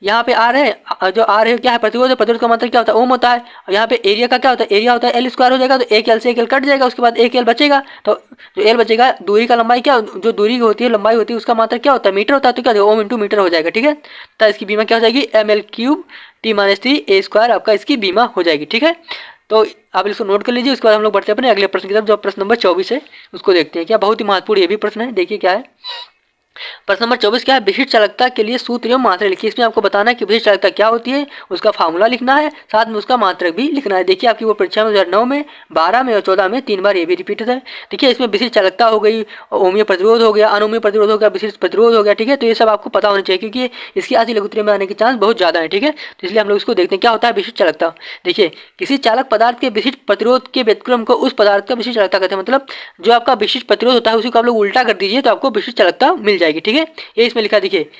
यहाँ पे आर है, जो आर है क्या है, प्रतिरोध है, प्रतिरोध का मात्रक क्या होता है, ओम होता है। और यहाँ पे एरिया का क्या होता है, एरिया होता है एल स्क्वायर हो जाएगा। तो एक एल से एक एल कट जाएगा, उसके बाद एक एल बचेगा। तो जो एल बचेगा, दूरी का लंबाई क्या, जो दूरी होती है लंबाई होती है उसका मात्रक क्या होता है, मीटर होता है। तो क्या ओम इंटू मीटर हो जाएगा, ठीक है। तो इसकी बीमा क्या हो जाएगी, ml³ t-3 a स्क्वायर आपका इसकी बीमा हो जाएगी, ठीक है। तो आप इसको नोट कर लीजिए। उसके बाद हम लोग बढ़ते हैं अपने अगले प्रश्न की तरफ, जो प्रश्न नंबर 24 है उसको देखते हैं। क्या बहुत ही महत्वपूर्ण ये भी प्रश्न है, देखिए क्या है। प्रश्न नंबर 24 क्या है, विशिष्ट चालकता के लिए सूत्र एवं मात्रा लिखिए। इसमें आपको बताना है कि विशिष्ट चालकता क्या होती है, उसका फार्मूला लिखना है, साथ में उसका मात्रक भी लिखना है। देखिए आपकी वो परीक्षा में 2009 में, 12 में और 14 में 3 बार ये भी रिपीट होता है। देखिए इसमें विशिष्ट चालकता हो गई, ओमीय प्रतिरोध हो गया, अनोमीय प्रतिरोध हो गया, विशिष्ट प्रतिरोध हो गया, ठीक है। तो ये सब आपको पता होना चाहिए, क्योंकि इसकी आधी लघु उत्तरीय में आने के चांस बहुत ज्यादा है, ठीक है। तो इसलिए हम लोग इसको देखते हैं क्या होता है विशिष्ट चालकता। देखिए किसी चालक पदार्थ के विशिष्ट प्रतिरोध के व्यतिक्रम को उस पदार्थ का विशिष्ट चालकता कहते हैं। मतलब जो आपका विशिष्ट प्रतिरोध होता है उसी को आप लोग उल्टा कर दीजिए तो आपको विशिष्ट चालकता मिल जाएगी, ठीक है। ये इसमें लिखा, देखिए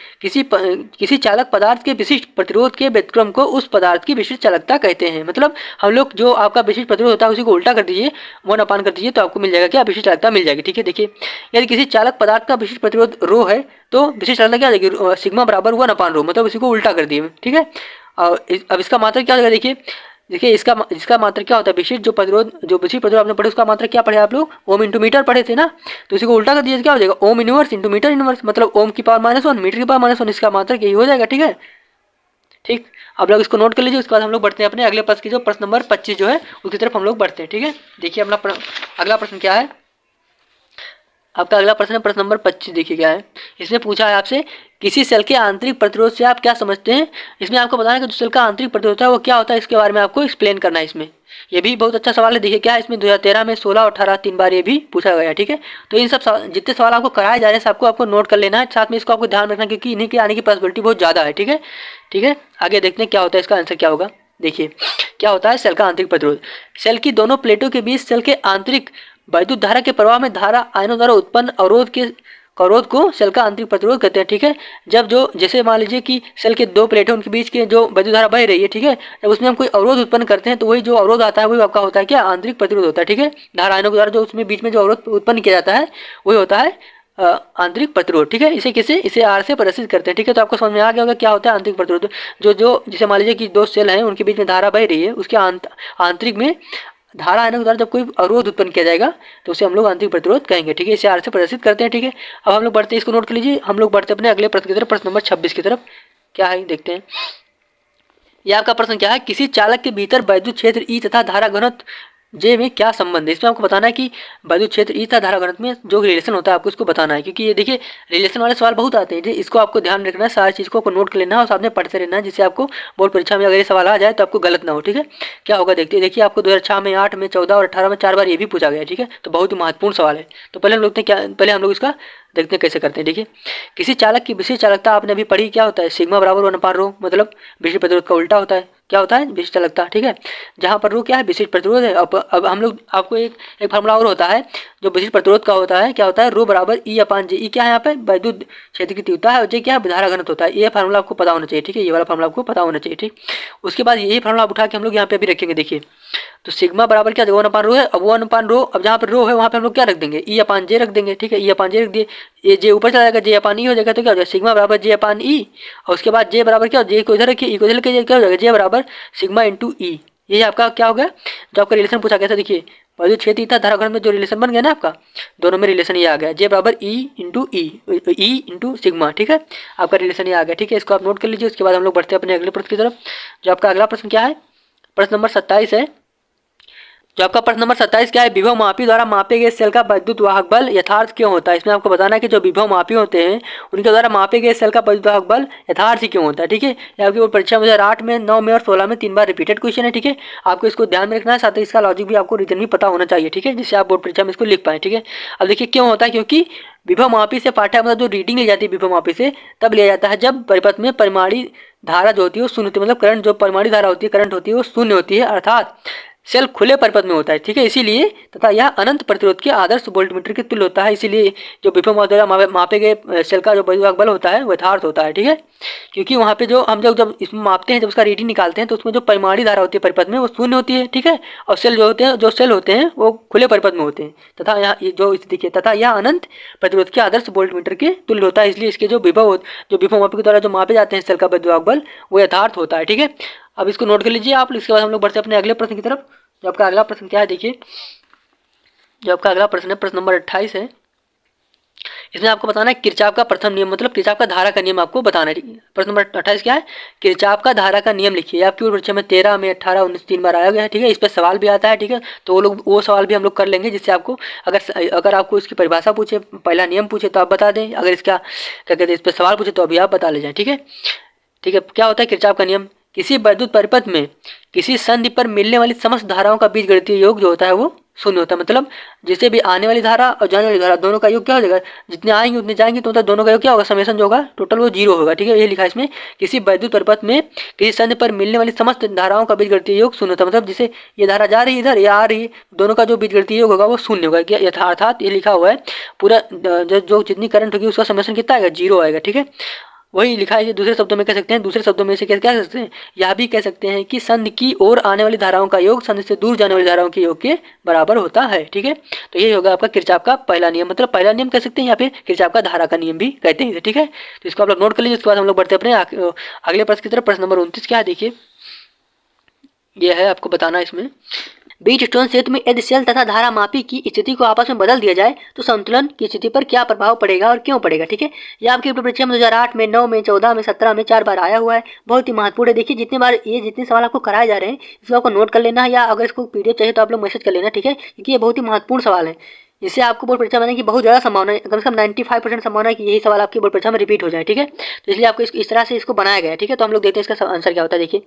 किसी चालक पदार्थ के विशिष्ट प्रतिरोध के व्यतिक्रम को उस पदार्थ की विशिष्ट चालकता कहते हैं। मतलब हम लोग जो आपका विशिष्ट प्रतिरोध होता है उसी को उल्टा कर दीजिए, 1/, कर दीजिए तो आपको मिल जाएगा क्या, विशिष्ट चालकता मिल जाएगी, ठीक है। देखिए यदि किसी चालक पदार्थ का विशिष्ट प्रतिरोध रो है तो विशिष्ट चालकता क्या जाएगी, सिग्मा बराबर 1/रो, मतलब उसी को उल्टा कर दिए, ठीक है। और अब इसका मात्रक क्या होगा, देखिए इसका मात्रक क्या होता है, विशिष्ट जो विशिष्ट प्रतिरोध आपने पढ़े उसका मात्रक क्या पढ़े आप लोग, ओम इंटू मीटर पढ़े थे ना। तो इसी को उल्टा कर दीजिए क्या हो जाएगा, ohm inverse into metre inverse, मतलब ओम की पावर -1 मीटर की पावर -1, इसका मात्रक यही हो जाएगा, ठीक है। ठीक, आप लोग इसको नोट कर लीजिए। उसके बाद हम लोग बढ़ते हैं अपने अगले प्रश्न की, जो प्रश्न नंबर 25 जो है उसकी तरफ हम लोग बढ़ते हैं, ठीक है। देखिए अपना अगला प्रश्न क्या है, आपका अगला प्रश्न है प्रश्न नंबर 25। देखिए क्या है, इसमें पूछा है आपसे किसी सेल के आंतरिक प्रतिरोध से आप क्या समझते हैं। इसमें आपको बताना है कि जो सेल का आंतरिक प्रतिरोध होता है वो क्या होता है, इसके बारे में आपको एक्सप्लेन करना है। इसमें ये भी बहुत अच्छा सवाल है। देखिए क्या है, इसमें 2013 में, 16 और 18 3 बार ये भी पूछा गया है, ठीक है। तो इन सब जितने सवाल आपको कराए जा रहे हैं आपको नोट कर लेना है, साथ में इसको आपको ध्यान रखना क्योंकि इन्हीं के आने की पॉसिबिलिटी बहुत ज़्यादा है, ठीक है। ठीक है, आगे देखते हैं क्या होता है, इसका आंसर क्या होगा। देखिए क्या होता है सेल का आंतरिक प्रतिरोध, सेल की दोनों प्लेटों के बीच सेल के आंतरिक वैद्युत धारा के प्रवाह में धारा आयनों द्वारा उत्पन्न अवरोध को सेल का आंतरिक प्रतिरोध कहते हैं, ठीक है। जब जो जैसे मान लीजिए कि सेल के दो प्लेट है, उनके बीच के जो वैद्युत धारा बह रही है, ठीक है, जब उसमें हम कोई अवरोध उत्पन्न करते हैं तो वही जो अवरोध आता है वही आपका होता है क्या, आंतरिक प्रतिरोध होता है, ठीक है। धारा आयनों के द्वारा जो उसमें बीच में जो अवरोध उत्पन्न किया जाता है वही होता है आंतरिक प्रतिरोध, ठीक है। इसे आर से प्रदर्शित करते हैं, ठीक है। तो आपको समझ में आ गया होगा क्या होता है आंतरिक प्रतिरोध। जो जैसे मान लीजिए कि दो सेल हैं, उनके बीच में धारा बह रही है, उसके आंतरिक में धारा आयनों के द्वारा जब कोई अवरोध उत्पन्न किया जाएगा तो उसे हम लोग आंतरिक प्रतिरोध कहेंगे, ठीक है। इसे आर से प्रदर्शित करते हैं, ठीक है। अब हम लोग बढ़ते हैं, इसको नोट कर लीजिए। हम लोग बढ़ते हैं अपने अगले प्रश्न की तरफ, प्रश्न नंबर 26 की तरफ। क्या है देखते हैं। ये आपका प्रश्न क्या है, किसी चालक के भीतर वैद्युत क्षेत्र ई तथा धारा घनत्व जे में क्या संबंध है। इसमें आपको बताना है कि वैद्युत क्षेत्र ई तथा धारा घनत्व में जो रिलेशन होता है आपको इसको बताना है, क्योंकि ये देखिए रिलेशन वाले सवाल बहुत आते हैं, इसको आपको ध्यान रखना है, सारी चीज़ को आपको नोट कर लेना है और साथ में पढ़ते रहना है, जिससे आपको बोर्ड परीक्षा में अगर ये सवाल आ जाए तो आपको गलत ना हो। ठीक है, क्या होगा देखते हैं। देखिए आपको 2006 में, 8 में, 14 और 18 में 4 बार ये भी पूछा गया। ठीक है, तो बहुत ही महत्वपूर्ण सवाल है। तो पहले हम लोग पहले हम लोग इसका देखते हैं कैसे करते हैं। देखिए, किसी चालक की विशेष चालकता आपने अभी पढ़ी, क्या होता है, सिग्मा बराबर 1/ρ, मतलब विशिष्ट प्रतिरोध का उल्टा होता है। क्या होता है, विशिष्ट चालकता। ठीक है, जहाँ पर रो क्या है, विशिष्ट प्रतिरोध है। अब हम लोग आपको एक फार्मूला और होता है जो विशिष्ट प्रतिरोध का होता है। क्या होता है, रो बराबर E/J। ई क्या है यहाँ पे, वैद्युत क्षेत्र की तीव्रता है, और जे क्या है, धारा घनत्व होता है। ये फार्मूला आपको पता होना चाहिए। ठीक है, ये वाला फार्मूला आपको पता होना चाहिए। ठीक, उसके बाद यही फार्मूला उठा के हम लोग यहाँ पे भी रखेंगे। देखिए, तो सिग्मा बराबर क्या, 1/ρ है। अब 1/ρ, अब जहाँ पर रो है वहाँ पे हम लोग क्या रख देंगे, E/J रख देंगे। ठीक है, E/J रख दिए, ये जे ऊपर चला जाएगा, J/E हो जाएगा। तो क्या हो जाएगा, सिग्मा बराबर J/E, और उसके बाद जे बराबर क्या, जे को इधर रखिए, ई को इधर रखिए, क्या हो जाएगा, जे बराबर सिग्मा इंटू ई। ये आपका क्या हो गया, जो आपका रिलेशन पूछा गया था। देखिए, वैद्युत क्षेत्र था धारा घनत्व में जो रिलेशन बन गया ना आपका, दोनों में रिलेशन ये आ गया, जे बराबर ई इंटू सिग्मा। ठीक है, आपका रिलेशन ये आ गया। ठीक है, इसको आप नोट कर लीजिए। उसके बाद हम लोग बढ़ते हैं अपने अगले प्रश्न की तरफ। जो आपका अगला प्रश्न क्या है, प्रश्न नंबर 27 है। जो आपका प्रश्न नंबर 27 क्या है, विभव मापी द्वारा मापे गए सेल का वैद्युत वाहक बल यथार्थ क्यों होता है। इसमें आपको बताना है कि जो विभव मापी होते हैं उनके द्वारा मापे गए सेल का वैद्युत वाहक बल यथार्थ क्यों होता है। ठीक है, ये आपकी परीक्षा में 2008 में, 9 में और 16 में 3 बार रिपीटेड क्वेश्चन है। ठीक है, आपको इसको ध्यान में रखना है, साथ ही इसका लॉजिक भी आपको रीजन भी पता होना चाहिए। ठीक है, जिससे आप बोर्ड परीक्षा में इसको लिख पाए। ठीक है, अब देखिए क्यों होता है, क्योंकि विभव मापी से पाठ्य मतलब जो रीडिंग ली जाती है विभव मापी से तब लिया जाता है जब परिपथ में परिमाणी धारा जो होती है वो शून्य होती है, मतलब करंट, जो परिमाणी धारा होती है, करंट होती है, वो शून्य होती है, अर्थात सेल खुले परिपथ में होता है। ठीक है, इसीलिए तथा यह अनंत प्रतिरोध के आदर्श वोल्टमीटर के तुल्य होता है। इसीलिए जो विभव द्वारा मापे गए सेल का जो वैद्युत बल होता है वो यथार्थ होता है। ठीक है, क्योंकि वहाँ पे जो हम जब इसमें मापते हैं, जब उसका रीडिंग निकालते हैं, तो उसमें जो परिमाणी धारा होती है परिपथ में वो शून्य होती है। ठीक है, और सेल होते हैं वो खुले परिपथ में होते हैं, तथा यहाँ जो देखिए, तथा यह अनंत प्रतिरोध के आदर्श वोल्टमीटर के तुल्य होता है। इसलिए इसके जो विभव मापी के द्वारा जो मापे जाते हैं सेल का वैद्युत बल वो यथार्थ होता है। ठीक है, अब इसको नोट कर लीजिए आप। इसके बाद हम लोग बढ़ते हैं अपने अगले प्रश्न की तरफ। जो आपका अगला प्रश्न क्या है, देखिए, जो आपका अगला प्रश्न है, प्रश्न नंबर 28 है। इसमें आपको बताना है किरचॉफ का प्रथम नियम, मतलब किरचॉफ का धारा का नियम आपको बताना है। प्रश्न नंबर 28 क्या है, किरचॉफ का धारा का नियम लिखिए। आपकी परीक्षा में 13 में, 18, 19 3 बार आया गया है। ठीक है, इस पर सवाल भी आता है। ठीक है, तो वो सवाल भी हम लोग कर लेंगे, जिससे आपको अगर आपको इसकी परिभाषा पूछे, पहला नियम पूछे तो आप बता दें, अगर इसका क्या कहते हैं इस पर सवाल पूछे तो अभी आप बता ले जाए। ठीक है, क्या होता है किरचॉफ का नियम, किसी वैद्युत परिपथ में किसी संधि पर मिलने वाली समस्त धाराओं का बीजगणितीय योग जो होता है वो शून्य होता है। मतलब जिसे भी आने वाली धारा और जाने वाली धारा दोनों का योग क्या हो जाएगा, जितने आएंगे उतने जाएंगे, तो मतलब दोनों का योग क्या होगा, समेशन जो होगा टोटल वो 0 होगा। ठीक है, ये लिखा है इसमें, किसी वैद्युत परिपथ में किसी संधि पर मिलने वाली समस्त धाराओं का बीजगणितीय योग शून्य होता है। मतलब जिसे ये धारा जा रही है इधर, या आ रही है, दोनों का जो बीजगणितीय योग होगा वो शून्य होगा। अर्थात ये लिखा हुआ है पूरा जो जितनी करंट होगी उसका समेशन कितना आएगा, 0 आएगा। ठीक है, वही लिखा है। दूसरे शब्दों में कह सकते हैं, दूसरे शब्दों में से क्या कह सकते हैं, यह भी कह सकते हैं कि संधि की ओर आने वाली धाराओं का योग संधि से दूर जाने वाली धाराओं के योग के बराबर होता है। ठीक है, तो ये होगा आपका किरचॉफ का पहला नियम, मतलब पहला नियम कह सकते हैं, या फिर किरचॉफ का धारा का नियम भी कहते हैं। ठीक है, तो इसको आप लोग नोट कर लीजिए। उसके बाद हम लोग बढ़ते हैं अपने अगले प्रश्न की तरफ। प्रश्न नंबर 29 क्या है, देखिए, यह है आपको बताना इसमें, बीच स्टोन क्षेत्र में यदि सेल तथा धारा मापी की स्थिति को आपस में बदल दिया जाए तो संतुलन की स्थिति पर क्या प्रभाव पड़ेगा और क्यों पड़ेगा। ठीक है, ये आपकी परीक्षा में 2008 में, 9 में, 14 में, 17 में 4 बार आया हुआ है। बहुत ही महत्वपूर्ण है। देखिए, जितने सवाल आपको कराए जा रहे हैं इसको आपको नोट कर लेना है, या अगर इसको पीडीएफ चाहिए तो आप लोग मैसेज कर लेना। ठीक है, क्योंकि ये बहुत ही महत्वपूर्ण सवाल है। इससे आपको बोर्ड परीक्षा में की बहुत ज़्यादा संभावना है, कम से कम 95% संभावना है कि यही सवाल आपकी बोर्ड परीक्षा में रिपीट हो जाए। ठीक है, तो इसलिए आपको इस तरह से इसको बनाया गया है। ठीक है, तो हम लोग देखते हैं इसका आंसर क्या होता है। देखिए,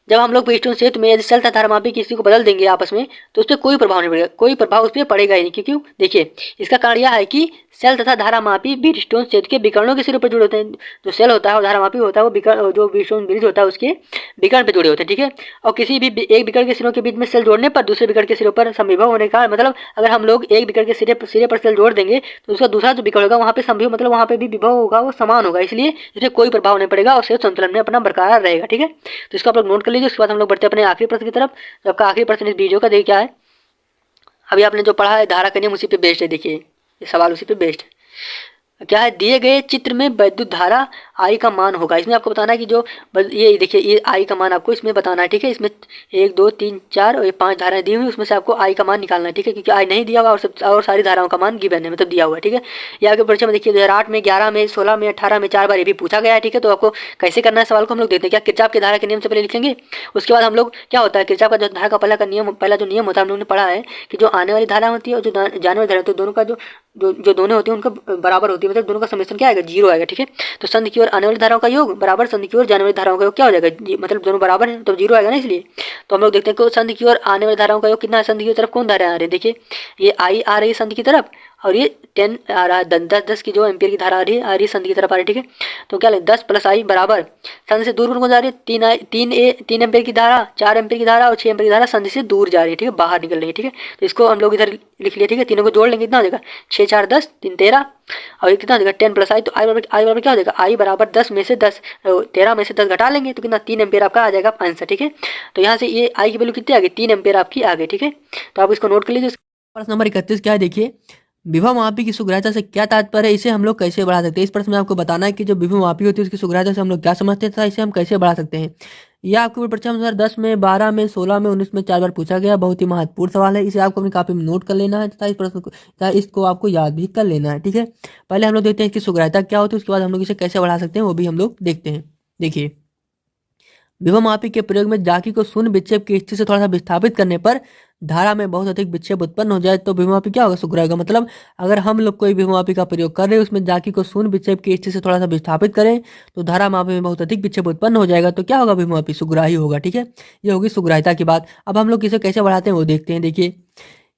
जब हम लोग बीच क्षेत्र में यदि सेल तथा धारा मापी किसी को बदल देंगे आपस में, तो उस पर कोई प्रभाव नहीं पड़ेगा, कोई प्रभाव उस पर पड़ेगा ही नहीं। क्यों, देखिए, इसका कारण यह है कि सेल तथा धारा मापी बीट स्टोन क्षेत्र के विकर्णों के सिरों पर जुड़े होते हैं। जो सेल होता है और धारा मापी होता है वो जो बीट स्टोन ब्रिज होता है उसके विकर्ण पर जुड़े होते हैं। ठीक है, और किसी भी एक विकर्ण के सिरों के बीच में सेल जोड़ने पर दूसरे विकर्ण के सिरों पर समविभव होने का मतलब, अगर हम लोग एक विकर्ण के सिरे पर सेल जोड़ देंगे तो उसका दूसरा जो विकर्ण होगा वहाँ पे समविभव, मतलब वहाँ पे भी विभव होगा वो समान होगा, इसलिए इसमें कोई प्रभाव नहीं पड़ेगा और सेल संतुलन में अपना बरकरार रहेगा। ठीक है, तो इसको आप लोग नोट कर लीजिए। उसके बाद हम लोग बढ़ते हैं अपने आखिरी प्रश्न की तरफ। तो आपका आखिरी प्रश्न इस वीडियो का देखिए क्या है, अभी आपने जो पढ़ा है धारा का नियम उसी पे बेस्ड है। देखिए, ये सवाल उसी पे बेस्ड है। क्या है, दिए गए चित्र में वैद्युत धारा आई का मान होगा। इसमें आपको बताना है कि जो ये देखिए ये आई का मान आपको इसमें बताना है, ठीक है। इसमें 1 2 3 4 और ये 5 धाराएं दी हुई, उसमें से आपको आई का मान निकालना है, ठीक है, क्योंकि आई नहीं दिया होगा और सारी धाराओं का मान गिवन है, मतलब दिया हुआ है, ठीक है। ये आगे परीक्षा में देखिए 2008 में 11 में 16 में 18 में 4 बार ये भी पूछा गया है, ठीक है। तो आपको कैसे करना है सवाल को हम लोग देखते हैं। क्या किरचॉफ की धारा के नियम से पहले लिखेंगे, उसके बाद हम लोग क्या होता है किरचॉफ का जो धारा का पहला जो नियम होता है हम लोगों ने पढ़ा है कि जो आने वाली धारा होती है और जो जाने वाली धारा होती है दोनों का जो दोनों होती है उनका बराबर होती है, मतलब दोनों का समेशन क्या आएगा, 0 आएगा, ठीक है। तो संधि की ओर आने वाली धाराओं का योग बराबर संधि की ओर जाने वाली धाराओं का योग क्या हो जाएगा, मतलब दोनों बराबर है तो 0 आएगा ना, इसलिए। तो हम लोग देखते हैं कि संधि की ओर आने वाली धाराओं का योग कितना है, संधि की तरफ कौन धारा आ रही है, देखिए ये आई आ रही है संधि की तरफ और ये 10 आ रहा है, 10 की जो एम्पियर की धारा आ रही है संधि की तरफ आ रही है, ठीक है। तो क्या 10 + आई बराबर संधि से दूर कौन जा रही है, 3 एम्पियर की धारा, 4 एम्पियर की धारा और 6 एम्पियर की धारा संधि से दूर जा रही है, ठीक है, बाहर निकल रही है, ठीक है। तो इसको हम लोग इधर लिख लिया, ठीक है। तीनों को जोड़ लेंगे कितना हो जाएगा, 6 4 10 3 13 और ये कितना हो जाएगा 10 + आई। तो आई बराबर क्या हो जाएगा, आई बराबर 10 में से 10 13 में से 10 घटा लेंगे तो कितना 3 एम्पियर आपका आ जाएगा आंसर, ठीक है। तो यहाँ से ये आई की वैल्यू कितनी आ गई, 3 एम्पियर आपकी आ गई, ठीक है। तो आप इसको नोट कर लीजिए। प्रश्न नंबर 31 क्या है, देखिए विभव मापी की सुग्राह्यता से क्या तात्पर्य है, इसे हम लोग कैसे बढ़ा सकते हैं। इस प्रश्न में आपको बताना है कि जो विभव मापी होती है उसकी सुग्राह्यता से हम लोग क्या समझते हैं तथा इसे हम कैसे बढ़ा सकते हैं। यह आपको परीक्षा में 10 में 12 में 16 में 19 में 4 बार पूछा गया, बहुत ही महत्वपूर्ण सवाल है। इसे आपको अपनी कॉपी में नोट कर लेना है तथा इस प्रश्न को इसको आपको याद भी कर लेना है, ठीक है। पहले हम लोग देखते हैं इसकी सुग्राह्यता क्या होती है, उसके बाद हम लोग इसे कैसे बढ़ा सकते हैं वो भी हम लोग देखते हैं। देखिए विभव मापी के प्रयोग में जाकी को शून्य विक्षेप की स्थिति से थोड़ा सा विस्थापित करने पर धारा में बहुत अधिक विक्षेप उत्पन्न हो जाए तो विभव मापी क्या होगा, सुग्राह्य होगा। मतलब अगर हम लोग कोई विभव मापी का प्रयोग कर रहे हैं उसमें जाकी को शून्य विक्षेप की स्थिति से थोड़ा सा विस्थापित करें तो धारा मापी में बहुत अधिक विक्षेप उत्पन्न हो जाएगा तो क्या होगा, विभव मापी सुग्राही होगा, ठीक है। ये होगी सुग्राह्यता की बात। अब हम लोग इसे कैसे बढ़ाते हैं वो देखते हैं। देखिए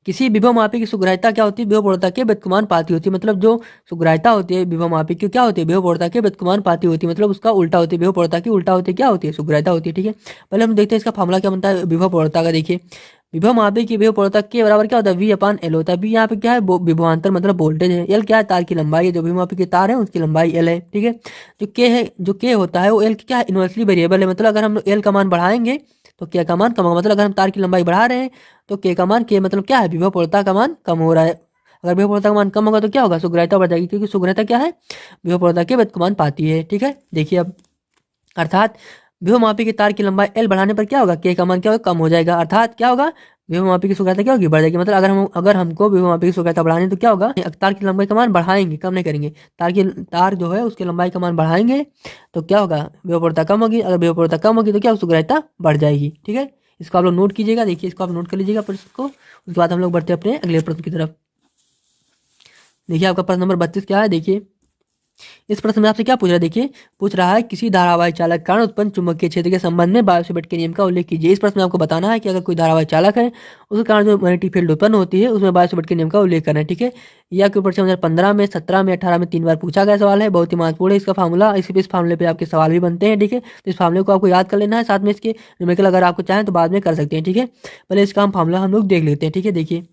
किसी विभव मापी की सुग्राह्यता क्या होती है, विभव प्रवणता के व्युत्क्रमानुपाती होती है। मतलब जो सुग्राह्यता होती है विभव मापी की क्या होती है, विभव प्रवणता के व्युत्क्रमानुपाती होती है, मतलब उसका उल्टा होती है, विभव प्रवणता की उल्टा होती है, क्या होती है, सुग्राह्यता होती है, ठीक है। पहले हम देखते हैं इसका फॉर्मूला क्या बनता है विभव प्रवणता का। देखिए विभव मापी की विभव प्रवणता के बराबर क्या होता है, V/L होता है। V यहाँ पे क्या है, विभवांतर मतलब वोल्टेज है। L क्या है, तार की लंबाई है, जो विभव मापी के तार है उसकी लंबाई L है, ठीक है। जो K है, जो K होता है वो L की क्या है, इनवर्सली वेरिएबल है। मतलब अगर हम L का मान बढ़ाएंगे तो K का मान कम होगा। मतलब अगर हम तार की लंबाई बढ़ा रहे हैं तो K का मान, K मतलब क्या है, विभव प्रवणता का मान कम हो रहा है। अगर विभव प्रवणता का मान कम होगा तो क्या होगा, सुग्राह्यता बढ़ जाएगी, क्योंकि सुग्राह्यता क्या है, विभव प्रवणता के व्युत्क्रमानुपाती है, ठीक है। देखिए अब अर्थात विभव मापी के तार की लंबाई L बढ़ाने पर क्या होगा, K का मान क्या होगा, कम हो जाएगा। अर्थात क्या होगा, विभव मापी की सुग्राह्यता क्या होगी, बढ़ जाएगी। मतलब अगर हमको विभव मापी की सुग्राह्यता बढ़ानी है तो क्या होगा, तार की लंबाई का मान बढ़ाएंगे, कम नहीं करेंगे। तार जो है उसकी लंबाई का मान बढ़ाएंगे तो क्या होगा, विभव प्रवणता कम होगी। अगर विभव प्रवणता कम होगी तो क्या सुग्राह्यता बढ़ जाएगी, ठीक है। इसको आप लोग नोट कीजिएगा। देखिए इसको आप नोट कर लीजिएगा प्रश्न को। उसके बाद हम लोग बढ़ते हैं अपने अगले प्रश्न की तरफ। देखिए आपका प्रश्न नंबर 32 क्या है। देखिए इस प्रश्न में आपसे क्या पूछ रहा है, देखिए पूछ रहा है किसी धारावाही चालक कारण उत्पन्न चुंबकीय क्षेत्र के संबंध में बायोसेवर्ट के नियम का उल्लेख कीजिए। इस प्रश्न में आपको बताना है कि अगर कोई धारावाही चालक है उसके कारण जो मैग्नेटिक फील्ड उत्पन्न होती है उसमें बायोसेवर्ट के नियम का उल्लेख करना है, ठीक है। यह आपके परीक्षा 2015 में 17 में 18 में 3 बार पूछा गया सवाल है, बहुत ही महत्वपूर्ण है इसका फार्मूला। इस फार्मूले पे आपके सवाल भी बनते हैं, ठीक है। तो इस फार्मूले को आपको याद कर लेना है, साथ में इसके न्यूमेरिकल अगर आपको चाहें तो बाद में कर सकते हैं, ठीक है। पहले इसका हम फार्मूला हम लोग देख लेते हैं, ठीक है। देखिए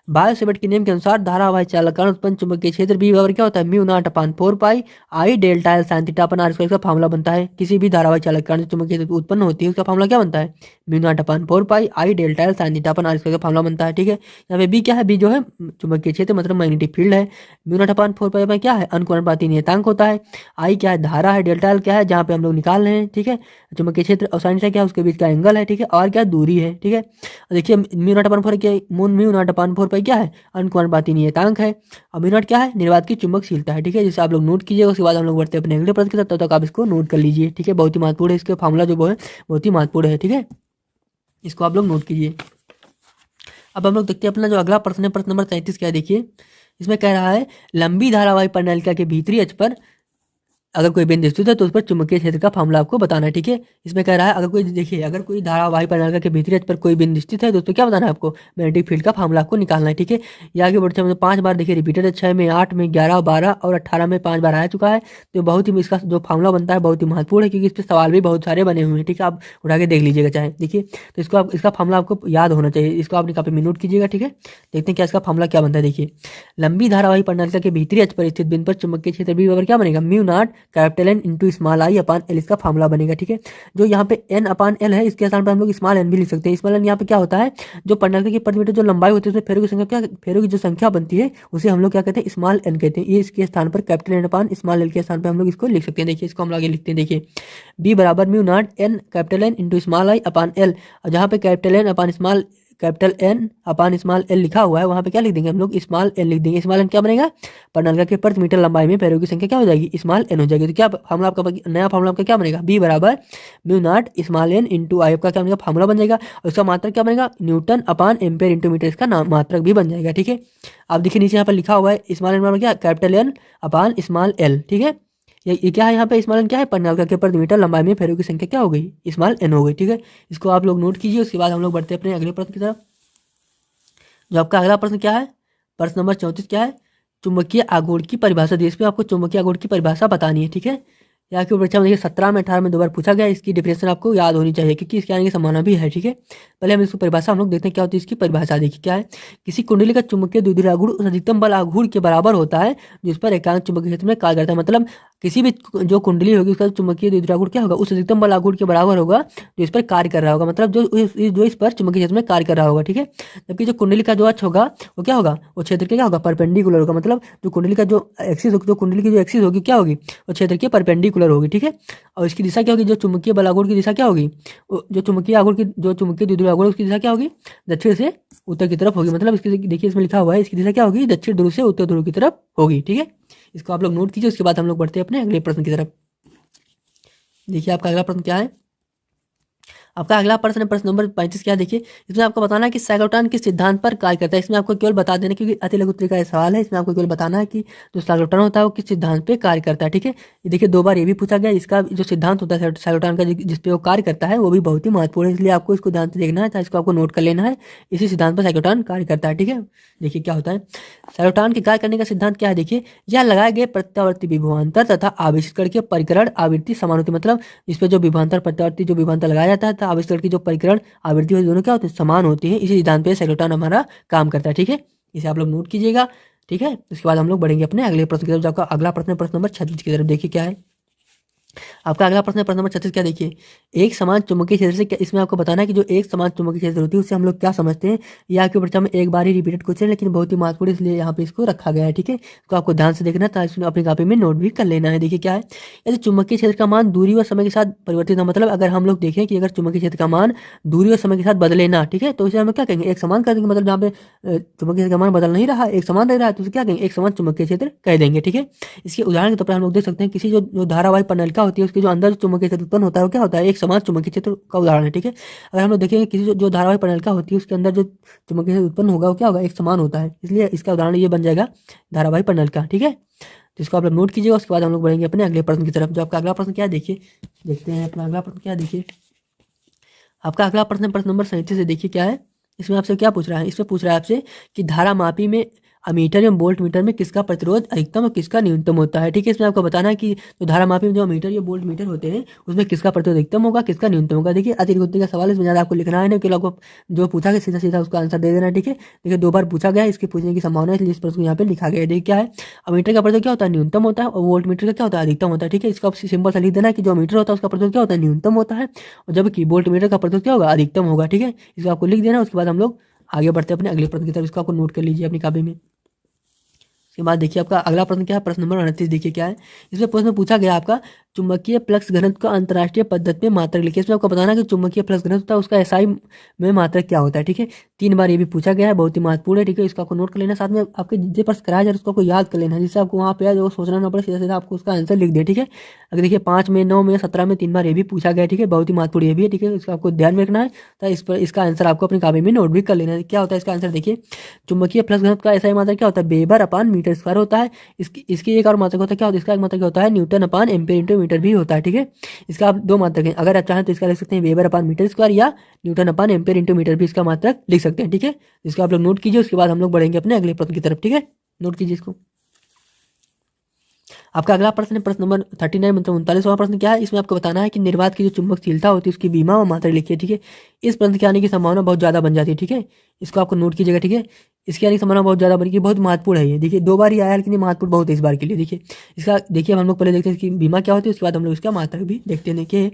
बायोसेवर्ट के नियम के अनुसार धारावाही चालक कारण उत्पन्न चुंबकीय क्षेत्र B बराबर क्या होता है, μ0/4 पाई I delta L sin theta upon r² का फार्मूला बनता है। किसी भी धारावाही चालक कारण चुंबकीय क्षेत्र उत्पन्न होती है उसका फार्मूला क्या बनता है, μ0/4 पाई I delta L sin theta upon r² का फार्मूला बनता है, ठीक है। यहाँ पे B क्या है, B जो है चुंबकीय क्षेत्र मतलब मैग्नेटिक फील्ड है। μ0/4 पाई में क्या है, अनुक्रमणिपाती नियतांक होता है। I क्या है, धारा है। डेल्टा L क्या है, जहाँ पे हम लोग निकाल रहे हैं, ठीक है। चुंबकीय क्षेत्र और साइन से क्या है, उसके बीच का एंगल है, ठीक है। और क्या दूरी है, ठीक है। देखिए μ0/4 क्या है, अनुक्रमणिपाती नियतांक है। और μ0 क्या है, निर्वात की चुंबकशीलता है, ठीक है। जिसे आप लोग नोट कीजिएगा। उसके बाद हम लोग बढ़ते हैं अपने अगले प्रश्न की तरफ, तब तक आप इसको नोट कर लीजिए, ठीक है। बहुत ही महत्वपूर्ण है, इसके फार्मूला जो है बहुत ही महत्वपूर्ण है, ठीक है। इसको आप लोग नोट कीजिए। अब हम लोग देखते हैं अपना जो अगला प्रश्न है, प्रश्न नंबर 33 क्या है। देखिए इसमें कह रहा है लंबी धारावाही प्रणालिका के भीतरी अक्ष पर अगर कोई बिंदु स्थित है तो उस पर चुंबकीय क्षेत्र का फार्मूला आपको बताना है, ठीक है। इसमें कह रहा है अगर कोई धारावाही प्रणालिका के भीतरी अक्ष पर कोई बिंदु स्थित है तो उस पर क्या बताना है आपको, मैग्नेटिक फील्ड का फार्मूला आपको निकालना है, ठीक है। ये आगे बढ़ते हैं 5 बार देखिए रिपीटेड है, 6 में 8 में 11 12 और 18 में 5 बार आ चुका है। तो बहुत ही इसका जो फार्मूला बनता है बहुत ही महत्वपूर्ण है, क्योंकि इस पर सवाल भी बहुत सारे बने हुए हैं, ठीक है। आप उठा के देख लीजिएगा चाहे। देखिए तो इसका फार्मूला आपको याद होना चाहिए, इसको अपनी कॉपी में नोट कीजिएगा, ठीक है। देखते हैं क्या इसका फार्मूला क्या बनता है। देखिए लंबी धारावाही प्रणालिका के भीतरी अक्ष पर स्थित बिंदु पर चुंबकीय क्षेत्र B बराबर क्या बनेगा, μ0 capital N into small I upon L इसका फॉर्मूला बनेगा। ठीक है, जो यहाँ पे एन अपान एल है इसके स्थान पर हम लोग स्मॉल एन भी लिख सकते हैं। स्मॉल एन यहाँ पे क्या होता है, जो प्रणाली की प्रति मीटर जो लंबाई होती है उसमें फेरों की संख्या क्या, फेरों की जो संख्या बनती है उसे हम लोग क्या कहते हैं, स्मॉल एन कहते हैं। ये इसके स्थान पर capital N upon small L के स्थान पर हम लोग इसको लिख सकते हैं। देखिए इसको हम आगे लिखते हैं। देखिए बी बराबर mu naught N capital N into small I upon L, और जहाँ पे capital N upon small capital N upon small L लिखा हुआ है वहाँ पे क्या लिख देंगे हम लोग, स्मॉल एन लिख देंगे। स्मॉल एन क्या बनेगा, प्रणालिका के प्रति मीटर लंबाई में पैरों की संख्या क्या हो जाएगी, स्मॉल एन हो जाएगी। तो क्या फार्मूला आपका नया फार्मूला आपका क्या बनेगा, बी बराबर mu naught small N into I का क्या बनेगा, फार्मूला बन जाएगा। और इसका मात्रक क्या बनेगा, न्यूटन अपान एम्पेयर इंटू मीटर, इसका मात्रक भी बन जाएगा। ठीक है, आप देखिए नीचे यहाँ पर लिखा हुआ है स्मॉल एन बराबर क्या, capital N upon small L. ठीक है, ये क्या है यहाँ पे, स्मॉल एन क्या है, प्रणालिका के प्रति मीटर लंबाई में फेरों की संख्या क्या हो गई, स्मॉल एन हो गई। ठीक है, इसको आप लोग नोट कीजिए। उसके बाद हम लोग बढ़ते हैं अपने अगले प्रश्न की तरफ। जो आपका अगला प्रश्न क्या है, प्रश्न नंबर 34 क्या है, चुंबकीय आघूर्ण की परिभाषा दी। इसमें आपको चुंबकीय आघूर्ण की परिभाषा बतानी है। ठीक है, यहाँ की परीक्षा में देखिए 17 में 18 में 2 बार पूछा गया। इसकी डिफिनेशन आपको याद होनी चाहिए क्योंकि इसके आने की संभावना भी है। ठीक है, पहले हम इसकी परिभाषा हम लोग देखते हैं क्या होती है इसकी परिभाषा। देखिए क्या है, किसी कुंडली का चुंबकीय द्विध्रुवीय आघूर्ण उस अधिकतम बल आघूर्ण के बराबर होता है जिस पर एकांक चुंबकीय क्षेत्र में कार्य करता है। मतलब किसी भी जो कुंडली होगी उसका चुंबकीय द्विध्रुवीय आघूर्ण क्या होगा, उस अधिकतम बल आघूर्ण के बराबर होगा जो इस पर कार्य कर रहा होगा, मतलब जो इस पर चुंबकीय क्षेत्र में कार्य कर रहा होगा। ठीक है, जबकि जो कुंडली का जो अक्ष होगा वो क्या होगा, वो क्षेत्र के क्या होगा, परपेंडिकुलर होगा। मतलब जो कुंडली का जो एक्सिस होगी, जो कुंडली की जो एक्सिस होगी क्या होगी, वो क्षेत्र के परपेंडिकुलर होगी। ठीक है, और इसकी दिशा क्या होगी, जो चुंबकीय बल आघूर्ण की दिशा क्या होगी, जो चुंबकीय आघूर्ण की जो चुंबकीय द्विध्रुवीय आघूर्ण उसकी दिशा क्या होगी, दक्षिण से उत्तर की तरफ होगी। मतलब इसकी देखिए इसमें लिखा हुआ है इसकी दिशा क्या होगी, दक्षिण ध्रुव से उत्तर ध्रुव की तरफ होगी। ठीक है, इसको आप लोग नोट कीजिए। उसके बाद हम लोग बढ़ते हैं अपने अगले प्रश्न की तरफ। देखिए आपका अगला प्रश्न क्या है, आपका अगला प्रश्न है प्रश्न नंबर 35 क्या, देखिए इसमें आपको बताना है कि साइक्लोट्रॉन किस सिद्धांत पर कार्य करता है। इसमें आपको केवल बता देना, क्योंकि अति लघु उत्तरीय का यह सवाल है, इसमें आपको केवल बताना है कि जो साइक्लोट्रॉन होता है वो किस सिद्धांत पे कार्य करता है। ठीक है, ये देखिए 2 बार ये भी पूछा गया। इसका जो सिद्धांत होता है साइक्लोट्रॉन का जिस पे वो कार्य करता है वो भी बहुत ही महत्वपूर्ण है, इसलिए आपको इसको ध्यान से देखना है, इसको आपको नोट कर लेना है। इसी सिद्धांत पर साइक्लोट्रॉन कार्य करता है। ठीक है, देखिए क्या होता है साइक्लोट्रॉन के कार्य करने का सिद्धांत क्या है। देखिए यह लगाए गए प्रत्यावर्ती विभवांतर तथा आवेशित कण के परिकरण आवृत्ति समान होती है। मतलब इस पर जो विभवांतर प्रत्यावर्ती जो विभवांतर लगाया जाता है, आवेशित कण की जो परिकरण आवृत्ति दोनों क्या होते हैं, समान होती है। इसी सिद्धांत पे साइक्लोट्रॉन हमारा काम करता है। ठीक है, इसे आप लोग नोट कीजिएगा। ठीक है, उसके बाद हम लोग बढ़ेंगे अपने अगले प्रश्न की तरफ। आपका अगला प्रश्न है प्रश्न नंबर 36 की तरफ। देखिए क्या है आपका अगला प्रश्न है प्रश्न नंबर 36 क्या, देखिए एक समान चुंबकीय क्षेत्र से इसमें आपको बताना है कि जो एक समान चुंबकीय क्षेत्र होती है उससे हम लोग क्या समझते हैं। यह आपकी परीक्षा में एक बार ही रिपीटेड क्वेश्चन है लेकिन बहुत ही महत्वपूर्ण, इसलिए यहाँ पे इसको रखा गया है। ठीक है, तो आपको ध्यान से देखना था, इसमें अपनी कॉपी में नोट भी कर लेना है। देखिए क्या है, यदि चुंबकीय क्षेत्र का मान दूरी व समय के साथ परिवर्तित है, मतलब अगर हम लोग देखें कि अगर चुंबकीय क्षेत्र का मान दूरी और समय के साथ बदले ना, ठीक है, तो इसे हम क्या कहेंगे, एक समान कर देंगे। मतलब जहाँ पे चुंबकीय क्षेत्र का मान बदल नहीं रहा, एक समान रह रहा है, तो उसे क्या कहेंगे, एक समान चुंबकीय क्षेत्र कह देंगे। ठीक है, इसके उदाहरण के तौर पर हम लोग देख सकते हैं किसी जो धारावाही प्रणालिका होती है उसके जो अंदर चुंबकीय क्षेत्र उत्पन्न होता है वो क्या होता है, एक समान चुंबकीय क्षेत्र का उदाहरण है। ठीक है, अगर हम लोग देखेंगे किसी जो धारावाही प्रणालिका होती है उसके अंदर जो चुंबकीय क्षेत्र उत्पन्न होगा वो क्या होगा, एक समान होता है, इसलिए इसका उदाहरण ये बन जाएगा धारावाही प्रणालिका। ठीक है, तो इसको आप लोग नोट कीजिएगा। उसके बाद हम लोग बढ़ेंगे अपने अगले प्रश्न की तरफ। जो आपका अगला प्रश्न क्या है, देखिए देखते हैं अपना अगला प्रश्न क्या है। देखिए आपका अगला प्रश्न प्रश्न नंबर 37 से। देखिए क्या है, इसमें आपसे क्या पूछ रहा है, इसमें पूछ रहा है आपसे कि धारा मापी में अमीटर एवं वोल्ट मीटर में किसका प्रतिरोध अधिकतम और किसका न्यूनतम होता है। ठीक है, इसमें आपको बताना है कि जो धारा मापी में जो अमीटर या वोल्ट मीटर होते हैं उसमें किसका प्रतिरोध अधिकतम होगा, किसका न्यूनतम होगा। देखिए अति लघु उत्तरीय का सवाल, इसमें ज़्यादा आपको लिखना है ना, कि आपको जो पूछा गया सीधा सीधा उसका आंसर दे देना। ठीक है, देखिए 2 बार पूछा गया है, इसके पूछने की संभावना है, इसलिए इस प्रश्न को यहाँ पे लिखा गया है। देखिए क्या है, अमीटर का प्रतिरोध क्या होता है, न्यूनतम होता है, और वोल्ट मीटर का क्या होता है, अधिकतम होता है। ठीक है, इसका आप सिंपल सा लिख देना है कि जो अमीटर होता है उसका प्रतिरोध क्या होता है, न्यूनतम होता है, और जबकि वोल्ट मीटर का प्रतिरोध क्या होगा, अधिकतम होगा। ठीक है, इसको आपको लिख देना। उसके बाद हम लोग आगे बढ़ते हैं अपने अगले प्रश्न की तरफ, इसको आपको नोट कर लीजिए अपनी कॉपी में। उसके बाद देखिए आपका अगला प्रश्न क्या है, प्रश्न नंबर 38। देखिए क्या है, इसमें प्रश्न में पूछा गया आपका चुंबकीय फ्लक्स घनत्व का अंतर्राष्ट्रीय पद्धति में मात्रक लिखिए। इसमें आपको बताना है कि चुंबकीय फ्लक्स घनत्व होता है उसका एसआई में मात्रक क्या होता है। ठीक है, 3 बार ये भी पूछा गया है, बहुत ही महत्वपूर्ण है। ठीक है, इसको आपको नोट कर लेना, साथ में आपके जितने प्रश्न कराया जाए उसको आपको याद कर लेना है, जिससे आपको वहाँ पे जो सोचना ना पड़े, सीधा सीधा आपको उसका आंसर लिख दे। ठीक है, अगर देखिए 5 में 9 में 17 में 3 बार ये भी पूछा गया है। ठीक है, बहुत ही महत्वपूर्ण ये भी है। ठीक है, इसको आपको ध्यान में रखना है, तो इस पर इसका आंसर आपको अपनी कॉपी में नोट भी कर लेना है। क्या होता है इसका आंसर, देखिए चुंबकीय फ्लक्स घनत्व का एसआई मात्रक क्या होता है, वेबर अपान मीटर स्क्वायर होता है। इसकी एक और मात्रक होता है, क्या होता है इसका एक मात्रक क्या होता है, न्यूटन अपान एम्पीयर इंटू मीटर भी होता है। ठीक है, इसका आप 2 मात्रक हैं, अगर आप चाहें तो इसका लिख सकते हैं वेबर अपान मीटर स्क्वायर या न्यूटन अपान एम्पीयर इंटू मीटर भी इसका मात्रक लिख सकते हैं। ठीक है, इसको आप लोग नोट कीजिए। उसके बाद हम लोग बढ़ेंगे अपने अगले प्रश्न की तरफ। ठीक है, नोट कीजिए इसको। आपका अगला प्रश्न है प्रश्न नंबर 39 मतलब 39वां प्रश्न क्या है, इसमें आपको बताना है कि निर्वात की जो चुंबकशीलता होती है उसकी बीमा व मात्रा लिखिए। ठीक है, इस प्रश्न के आने की संभावना बहुत ज़्यादा बन जाती है। ठीक है, इसको आपको नोट कीजिएगा। ठीक है, इसकी यानी संभावना बहुत ज़्यादा बनेगी, बहुत महत्वपूर्ण है ये। देखिए 2 बार ही आया लेकिन ये महत्वपूर्ण बहुत है इस बार के लिए। देखिए इसका देखिए हम लोग पहले देखते हैं इसकी बीमा क्या होती है, उसके बाद हम लोग इसका मात्रक भी देखते हैं। देखिए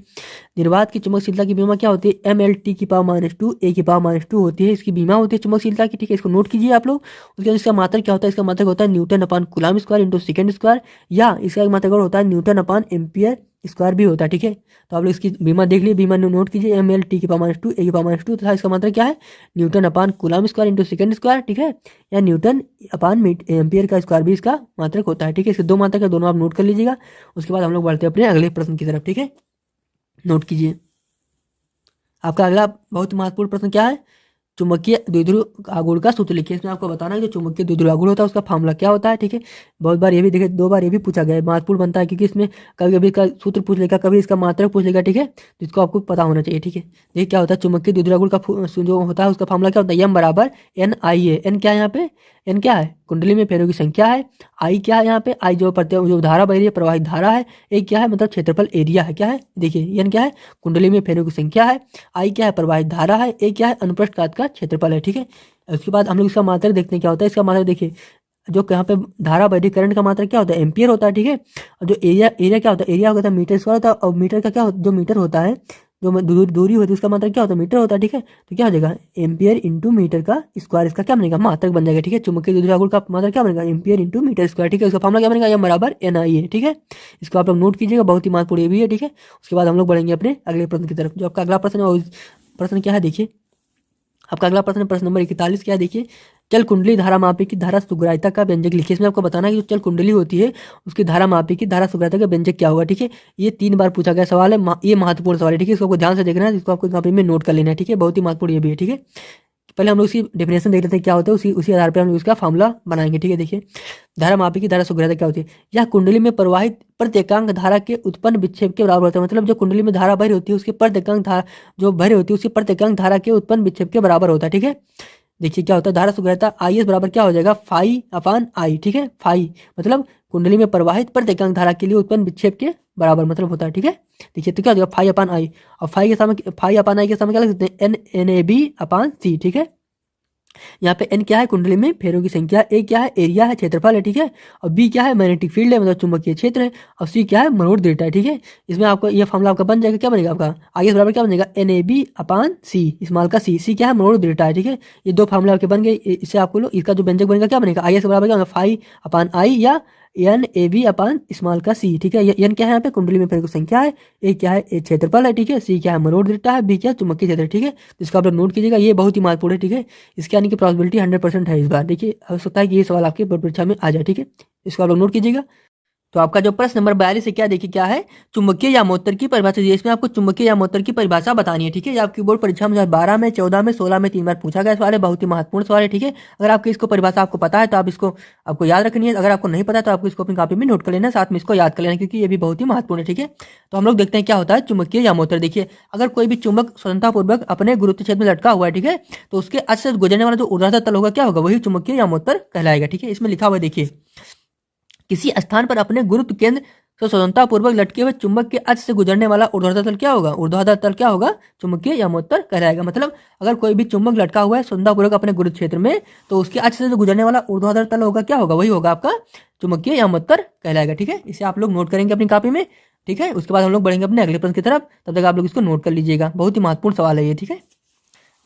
निर्वात की चुंबकशीलता की बीमा क्या होती है, MLT की पावर -2 A की पावर -2 होती है, इसकी बीमा होती है चुंबकशीलता की। ठीक है, इसको नोट कीजिए आप लोग। उसके बाद इसका मात्रक क्या होता है, इसका मात्रक होता है newton upon coulomb square into second square, या इसका एक मात्रक और होता है न्यूटन अपान एम्पियर स्क्वायर भी होता है। ठीक है, तो आप लोग इसकी बीमा देख लीजिए, बीमा नोट कीजिए MLT की पावर -2 A की पावर -2 तथा इसका मात्रक क्या है, newton upon coulomb square into second square. ठीक है, या न्यूटन अपान एम्पियर का स्क्वायर भी इसका मात्रक होता है। ठीक है, इसके 2 मात्रक है, दोनों आप नोट कर लीजिएगा। उसके बाद हम लोग बढ़ते हैं अपने अगले प्रश्न की तरफ। ठीक है, नोट कीजिए। आपका अगला बहुत महत्वपूर्ण प्रश्न क्या है, चुंबकीय द्विध्रुव आघूर्ण का सूत्र लिखिए। इसमें आपको बताना है जो चुंबकीय द्विध्रुव आघूर्ण होता है उसका फार्मूला क्या होता है। ठीक है, बहुत बार ये भी देखिए, 2 बार ये भी पूछा गया है, महत्वपूर्ण बनता है क्योंकि इसमें कभी कभी इसका सूत्र पूछ लेगा, कभी इसका मात्रक पूछ लेगा। ठीक है, तो इसको आपको पता होना चाहिए। ठीक है, देखिए क्या होता है चुंबकीय द्विध्रुव आघूर्ण का जो होता है उसका फार्मूला क्या होता है, M बराबर NIA। N क्या है यहाँ पे, N क्या है, कुंडली में फेरों की संख्या है। I क्या है यहाँ पे, I जो जो धारा बह रही है, प्रवाहित धारा है। A क्या है, मतलब क्षेत्रफल एरिया है। क्या है, देखिए N क्या है, कुंडली में फेरों की संख्या है। I क्या है, प्रवाहित धारा है। A क्या है, अनुप्रस्थ काट का क्षेत्रफल है। ठीक है, उसके बाद हम लोग इसका मात्रक देखते हैं क्या होता है। इसका मात्रक देखिए, जो यहाँ पे धारा बह रही करंट का मात्रक क्या होता है, एम्पियर होता है। ठीक है, और जो एरिया क्या होता है, एरिया होता है मीटर स्क्वायर होता है, और मीटर का क्या होता है, जो मीटर होता है, जो दूरी होती है उसका मात्रक क्या होता है, मीटर होता है। ठीक है, तो क्या हो जाएगा, एम्पियर इंटू मीटर का स्क्वायर, इसका क्या बनेगा, मात्रक बन जाएगा। ठीक है, चुंबकीय द्विध्रुव आघूर्ण का मात्रक क्या बनेगा, एम्पियर इंटू मीटर स्क्वायर। ठीक है, उसका फार्मूला क्या बनेगा, M बराबर NIA। ठीक है, इसको आप लोग नोट कीजिएगा, बहुत ही महत्वपूर्ण ये भी है। ठीक है, उसके बाद हम लोग बढ़ेंगे अपने अगले प्रश्न की तरफ। जो आपका अगला प्रश्न है, प्रश्न क्या है देखिए, आपका अगला प्रश्न प्रश्न नंबर 41 क्या है देखिए, चल कुंडली धारा मापी की धारा सुग्राह्यता का व्यंजक लिखिए। इसमें आपको बताना है कि जो चल कुंडली होती है उसकी धारा मापी की धारा सुग्राह्यता का व्यंजक क्या होगा। ठीक है, ये 3 बार पूछा गया सवाल है, ये महत्वपूर्ण सवाल है। ठीक है, इसको आपको ध्यान से देखना है, इसको आपको कॉपी में नोट कर लेना है। ठीक है, बहुत ही महत्वपूर्ण ये भी है। ठीक है, पहले हम लोग इसकी डेफिनेशन देख लेते हैं क्या होता है, उसी आधार पर हम लोग इसका फार्मूला बनाएंगे। ठीक है, देखिए धारा मापी की धारा सुग्राह्यता क्या होती है, यह कुंडली में प्रवाहित प्रत्येकांक धारा के उत्पन्न विक्षेप के बराबर होता है। मतलब जो कुंडली में धारा बह होती है उसके प्रत्येकांक धारा जो बह होती है उसकी प्रत्येकांक धारा के उत्पन्न विक्षेप के बराबर होता है। ठीक है, देखिए क्या होता है, धारा सुग्राह्यता IS बराबर क्या हो जाएगा, फाई अपान आई। ठीक है, फाई मतलब कुंडली में प्रवाहित प्रत्येकांक धारा के लिए उत्पन्न विक्षेप के बराबर मतलब होता है। ठीक है, देखिए तो क्या हो जाएगा, फाई अपान आई, और फाई अपान आई के सामने क्या लिख सकते हैं, NAB अपान C। ठीक है, यहाँ पे N क्या है, कुंडली में फेरों की संख्या, A क्या है, एरिया है, क्षेत्रफल है। ठीक है, और B क्या है, मैग्नेटिक फील्ड है, मतलब चुंबकीय क्षेत्र है, और C क्या है, मरोड़ डेल्टा है। ठीक है, इसमें आपको ये फॉर्मूला आपका बन जाएगा, क्या बनेगा आपका, IS बराबर क्या बनेगा, NAB अपान C, स्मॉल का C क्या है, मरोड़ डेल्टा है। ठीक है, ये 2 फॉर्मूला आपके बन गए, इससे आपको लो इसका जो व्यंजक बनेगा क्या बनेगा, IS बराबर क्या होगा, फाई अपान आई या NAB अपान स्मॉल का C। ठीक है, N क्या है यहाँ पे, कुंडली में फेरों की संख्या है, A क्या है, क्षेत्रफल है। ठीक है, C क्या है, मरोड़ डेल्टा है, B क्या है, चुंबकीय क्षेत्र है। ठीक है, तो इसका आप लोग नोट कीजिएगा, ये बहुत ही महत्वपूर्ण है। ठीक है, इसके आने की प्रोबेबिलिटी 100% है इस बार। देखिए हो सकता है कि ये सवाल आपके बोर्ड परीक्षा में आ जाए। ठीक है, इसको आप लोग नोट कीजिएगा। तो आपका जो प्रश्न नंबर 42 है क्या देखिए, क्या है, चुंबकीय यामोत्तर की परिभाषा दी है। इसमें आपको चुंबकीय यामोत्तर की परिभाषा बतानी है। ठीक है, ये आपकी बोर्ड परीक्षा में 2012 में, 14 में, 16 में 3 बार पूछा गया सवाल है, बहुत ही महत्वपूर्ण सवाल है। ठीक है, अगर आपको इसको परिभाषा आपको पता है तो आप इसको आपको याद रखनी है, अगर आपको नहीं पता तो आपको इसको अपनी कॉपी में नोट कर लेना है, साथ में इसको याद कर लेना, क्योंकि ये भी बहुत ही महत्वपूर्ण है। ठीक है, तो हम लोग देखते हैं क्या होता है चुंबकीय यामोत्तर। देखिए अगर कोई भी चुंबक स्वतंत्रतापूर्वक अपने गुरुत्व क्षेत्र में लटका हुआ है, ठीक है, तो उसके अक्ष से गुजरने वाला जो ऊर्ध्वाधर तल होगा क्या होगा, वही चुंबकीय यामोत्तर कहलाएगा। ठीक है, इसमें लिखा हुआ है देखिए, किसी स्थान पर अपने गुरुत्व केंद्र तो स्वतंत्रतापूर्वक लटके हुए चुंबक के अक्ष से गुजरने वाला ऊर्ध्वाधर तल क्या होगा, ऊर्ध्वाधर तल क्या होगा, चुंबकीय यामोत्तर कहलाएगा। मतलब अगर कोई भी चुंबक लटका हुआ है स्वतंत्रतापूर्वक अपने गुरुत्व क्षेत्र में, तो उसके अक्ष से जो गुजरने वाला ऊर्ध्वाधर तल होगा क्या होगा, वही होगा आपका चुंबकीय यामोत्तर कहलाएगा। ठीक है, इसे आप लोग नोट करेंगे अपनी कॉपी में। ठीक है, उसके बाद हम लोग बढ़ेंगे अपने अगले प्रश्न की तरफ, तब तक आप लोग इसको नोट कर लीजिएगा, बहुत ही महत्वपूर्ण सवाल है ये। ठीक है,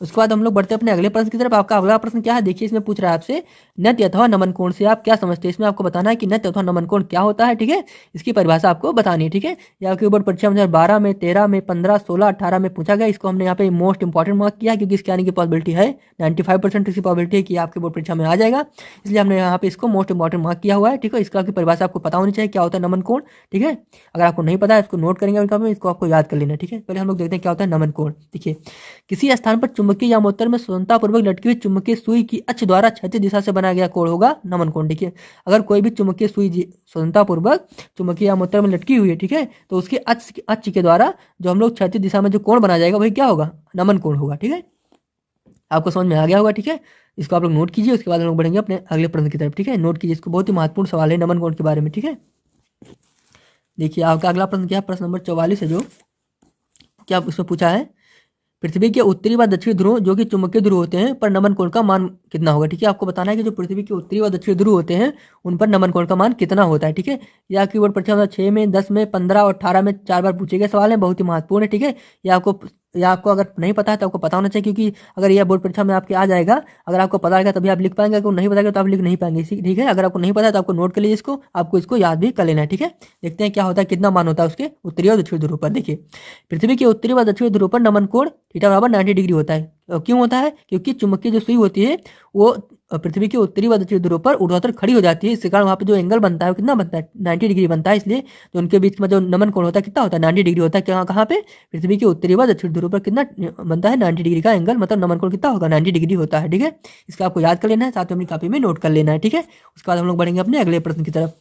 उसके बाद हम लोग बढ़ते हैं अपने अगले प्रश्न की तरफ। आपका अगला प्रश्न क्या है देखिए, इसमें पूछ रहा है आपसे नत्य अथवा नमन कोण से आप क्या समझते हैं। इसमें आपको बताना है कि नत्य अथवा नमन कोण क्या होता है। ठीक है, इसकी परिभाषा आपको बतानी है। ठीक है, यह आपके ऊपर परीक्षा 2012 में, 13 में, 15, 16, 18 में पूछा गया। इसको हमने यहाँ पे मोस्ट इंपॉर्टेंट मार्क किया, क्योंकि इसके आने की पॉसिबिलिटी है 95% इसकी पॉसिबिलिटी है कि आपके बोर्ड परीक्षा में आ जाएगा, इसलिए हमने यहाँ पे इसको मोस्ट इंपॉर्टेंट मार्क किया हुआ है। ठीक है, इसका की परिभाषा आपको पता होनी चाहिए क्या होता है नमन कोण। ठीक है, अगर आपको नहीं पता है इसको नोट करेंगे, इसको आपको याद कर लेना। ठीक है, पहले हम लोग देखते हैं क्या होता है नमन कोण। देखिए किसी स्थान पर चुंबकीय यामोत्तर में स्वतंत्रतापूर्वक लटकी हुई चुंबकीय सुई की अक्ष द्वारा क्षैतिज दिशा से बनाया गया कोण होगा नमन कोण। देखिए अगर कोई भी चुंबकीय सुई स्वतंत्रतापूर्वक चुंबकीय यामोत्तर में लटकी हुई है, ठीक है, तो उसके अक्ष के द्वारा जो हम लोग क्षैतिज दिशा में जो कोण बनाया जाएगा वही क्या होगा, नमन कोण होगा। ठीक है, आपको समझ में आ गया होगा। ठीक है, इसको आप लोग नोट कीजिए, उसके बाद हम लोग बढ़ेंगे अपने अगले प्रश्न की तरफ। ठीक है, नोट कीजिए, इसको बहुत ही महत्वपूर्ण सवाल है नमन कोण के बारे में। ठीक है, देखिए आपका अगला प्रश्न क्या है, प्रश्न नंबर 44 है, जो क्या उसमें पूछा है, पृथ्वी के उत्तरी व दक्षिणी ध्रुव जो कि चुंबकीय ध्रुव होते हैं पर नमन कोण का मान कितना होगा। ठीक है, आपको बताना है कि जो पृथ्वी के उत्तरी व दक्षिणी ध्रुव होते हैं उन पर नमन कोण का मान कितना होता है। ठीक है, यह आपकी बोर्ड परीक्षा 6 में, 10 में, 15 और 18 में 4 बार पूछे गए सवाल है, बहुत ही महत्वपूर्ण है। ठीक है, यह आपको अगर नहीं पता है तो आपको पता होना चाहिए, क्योंकि अगर यह बोर्ड परीक्षा में आपके आ जाएगा, अगर आपको पता रहेगा तभी आप लिख पाएंगे, अगर नहीं बताएगा तो आप लिख नहीं पाएंगे। ठीक है, अगर आपको नहीं पता है तो आपको नोट कर लीजिए इसको, आपको इसको याद भी कर लेना है। ठीक है, देखते हैं क्या होता है, कितना मान होता है उसके उत्तरी और दक्षिणी ध्रुव पर। देखिए, पृथ्वी के उत्तरी व दक्षिणी ध्रुव पर नमन कोण थीटा बराबर 90 डिग्री होता है। क्यों होता है? क्योंकि चुंबकीय जो सुई होती है वो पृथ्वी के उत्तरी व दक्षिणी ध्रुव पर ऊर्ध्वाधर खड़ी हो जाती है, इसके कारण वहाँ पे जो एंगल बनता है वो कितना बनता है, 90 डिग्री बनता है। इसलिए जो उनके बीच में जो नमन कोण होता है कितना होता है, 90 डिग्री होता है। कहाँ पे? पृथ्वी के उत्तरी व दक्षिणी ध्रुव पर कितना बनता है, 90 डिग्री का एंगल, मतलब नमन कोण कितना होगा, 90 डिग्री होता है। ठीक है, इसका आपको याद कर लेना है, साथ में अपनी कॉपी में नोट कर लेना है। ठीक है, उसके बाद हम लोग बढ़ेंगे अपने अगले प्रश्न की तरफ।